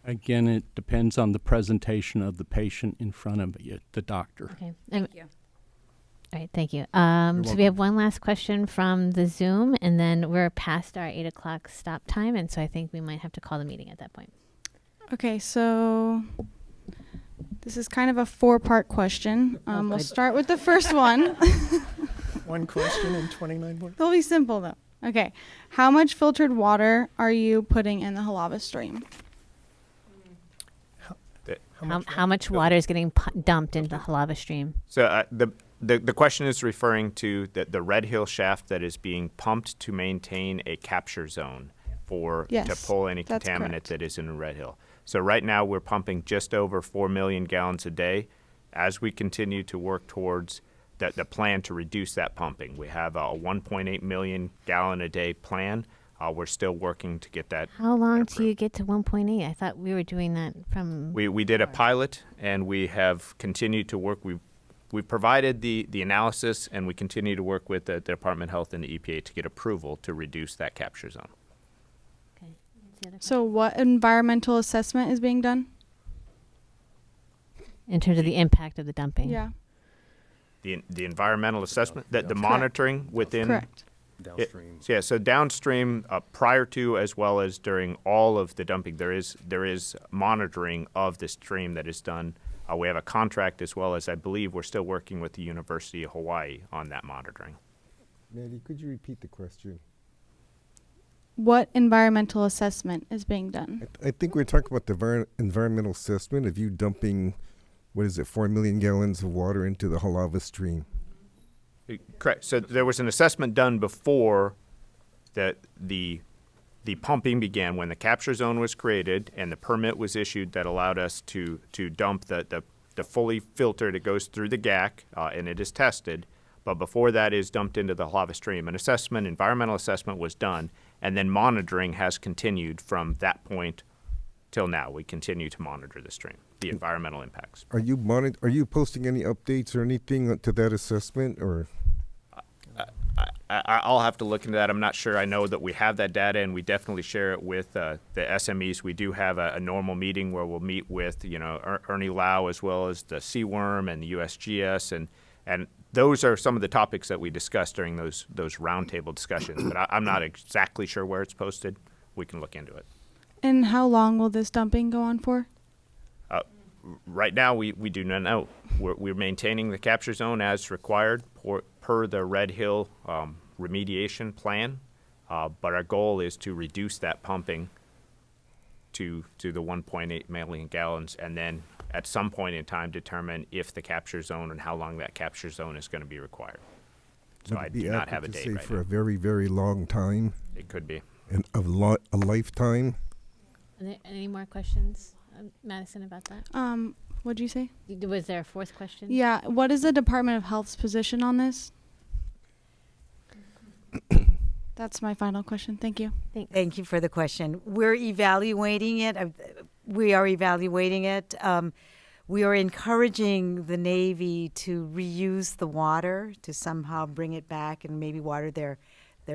Again, it depends on the presentation of the patient in front of you, the doctor. Okay. Thank you. All right, thank you. So we have one last question from the Zoom, and then we're past our 8 o'clock stop time, and so I think we might have to call the meeting at that point. Okay, so this is kind of a 4-part question. We'll start with the first one. One question in 29 words. They'll be simple, though. Okay. How much filtered water are you putting in the Halava stream? How much water is getting dumped into the Halava stream? So the question is referring to the Red Hill shaft that is being pumped to maintain a capture zone to pull any contaminant that is in Red Hill. So right now we're pumping just over 4 million gallons a day. As we continue to work towards the plan to reduce that pumping, we have a 1.8 million gallon a day plan. We're still working to get that. How long do you get to 1.8? I thought we were doing that from. We did a pilot, and we have continued to work. We provided the analysis, and we continue to work with the Department of Health and the EPA to get approval to reduce that capture zone. Okay. So what environmental assessment is being done? In terms of the impact of the dumping. Yeah. The environmental assessment, the monitoring within. Correct. Downstream. So downstream, prior to as well as during all of the dumping, there is monitoring of the stream that is done. We have a contract as well as I believe we're still working with the University of Hawaii on that monitoring. Maddie, could you repeat the question? What environmental assessment is being done? I think we're talking about the environmental assessment of you dumping, 4 million gallons of water into the Halava stream. Correct. So there was an assessment done before the pumping began, when the capture zone was created and the permit was issued that allowed us to dump the fully filtered. It goes through the GAC and it is tested. But before that is dumped into the Halava stream, an environmental assessment was done, and then monitoring has continued from that point till now. We continue to monitor the stream, the environmental impacts. Are you posting any updates or anything to that assessment, or? I'll have to look into that. I'm not sure. I know that we have that data, and we definitely share it with the SMEs. We do have a normal meeting where we'll meet with, Ernie Lau, as well as the CWORM and the USGS, and those are some of the topics that we discussed during those roundtable discussions. But I'm not exactly sure where it's posted. We can look into it. And how long will this dumping go on for? Right now, we do not know. We're maintaining the capture zone as required per the Red Hill remediation plan, but our goal is to reduce that pumping to the 1.8 million gallons, and then at some point in time determine if the capture zone and how long that capture zone is going to be required. So I do not have a date right for now. a very, very long time. It could be. And a lifetime. Are there any more questions, Madison, about that? What'd you say? Was there a fourth question? Yeah. What is the Department of Health's position on this? That's my final question. Thank you. Thank you for the question. We're evaluating it. We are evaluating it. We are encouraging the Navy to reuse the water, to somehow bring it back and maybe water their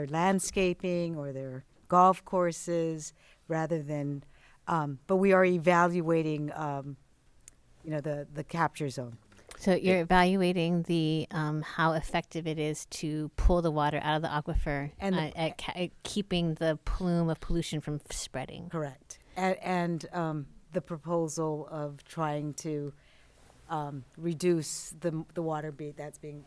landscaping or their golf courses rather than, but we are evaluating, the capture zone. So you're evaluating the how effective it is to pull the water out of the aquifer And at keeping the plume of pollution from spreading. Correct. And the proposal of trying to reduce the water that's being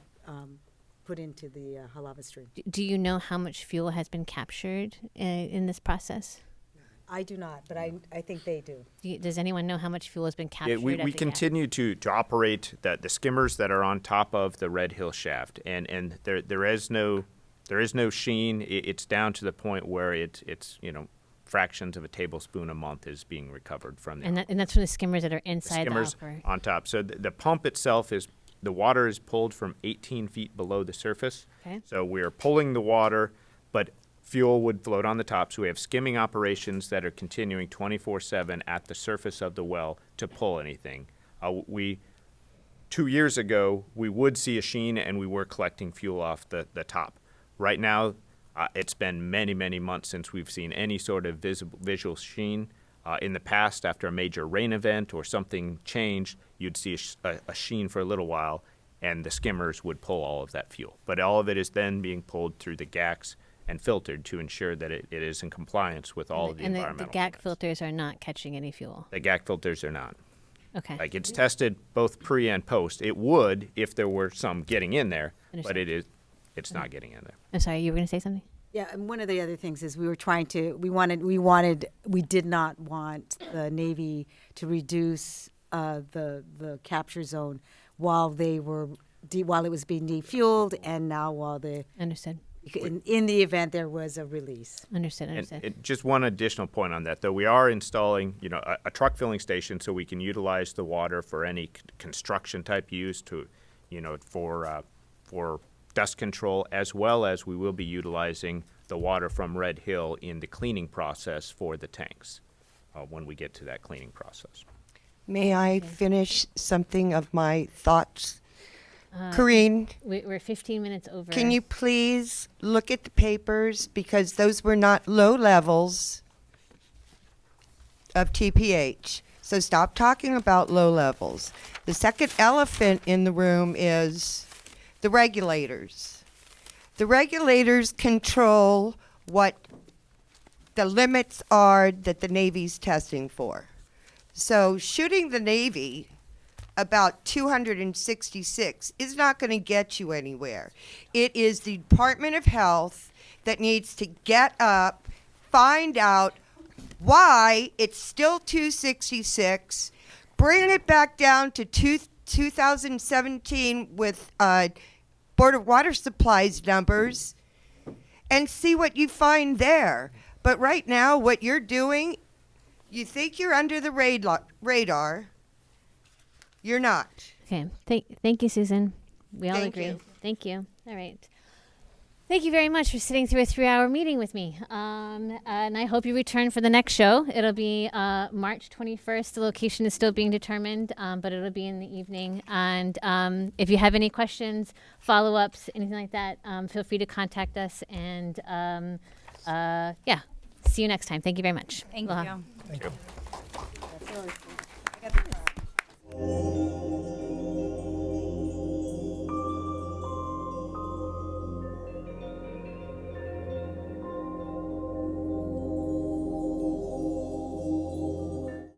put into the Halava stream. Do you know how much fuel has been captured in this process? I do not, but I think they do. Does anyone know how much fuel has been captured? We at the continue to operate the skimmers that are on top of the Red Hill shaft, and there is no sheen. It's down to the point where it's fractions of a tablespoon a month is being recovered from the and that's from the skimmers that are inside the aquifer. On top. So the pump itself the water is pulled from 18 feet below the surface. Okay. So we're pulling the water, but fuel would float on the top. So we have skimming operations that are continuing 24/7 at the surface of the well to pull anything. 2 years ago, we would see a sheen and we were collecting fuel off the top. Right now, it's been many, many months since we've seen any sort of visual sheen. In the past, after a major rain event or something changed, you'd see a sheen for a little while, and the skimmers would pull all of that fuel. But all of it is then being pulled through the GACs and filtered to ensure that it is in compliance with all of the environmental. And the GAC filters are not catching any fuel? The GAC filters are not. Okay. Like, it's tested both pre and post. It would if there were some getting in there, but it's not getting in there. I'm sorry, you were going to say something? Yeah, and one of the other things is we did not want the Navy to reduce the capture zone while it was being defueled, and now while Understood. In the event there was a release. Understood. And just one additional point on that, though, we are installing, a truck filling station so we can utilize the water for any construction type use for dust control, as well as we will be utilizing the water from Red Hill in the cleaning process for the tanks when we get to that cleaning process. May I finish something of my thoughts? Corrine, we're 15 minutes over. Can you please look at the papers, because those were not low levels of TPH. So stop talking about low levels. The second elephant in the room is the regulators. The regulators control what the limits are that the Navy's testing for. So shooting the Navy about 266 is not going to get you anywhere. It is the Department of Health that needs to get up, find out why it's still 266, bring it back down to 2017 with Board of Water Supplies numbers, and see what you find there. But right now, what you're doing, you think you're under the radar. You're not. Okay. Thank you, Susan. We all Thank agree. you. Thank you. All right. Thank you very much for sitting through a 3-hour meeting with me. And I hope you return for the next show. It'll be March 21st. The location is still being determined, but it'll be in the evening. And if you have any questions, follow-ups, anything like that, feel free to contact us. And yeah, see you next time. Thank you very much. Thank Aloha. you. Thank you.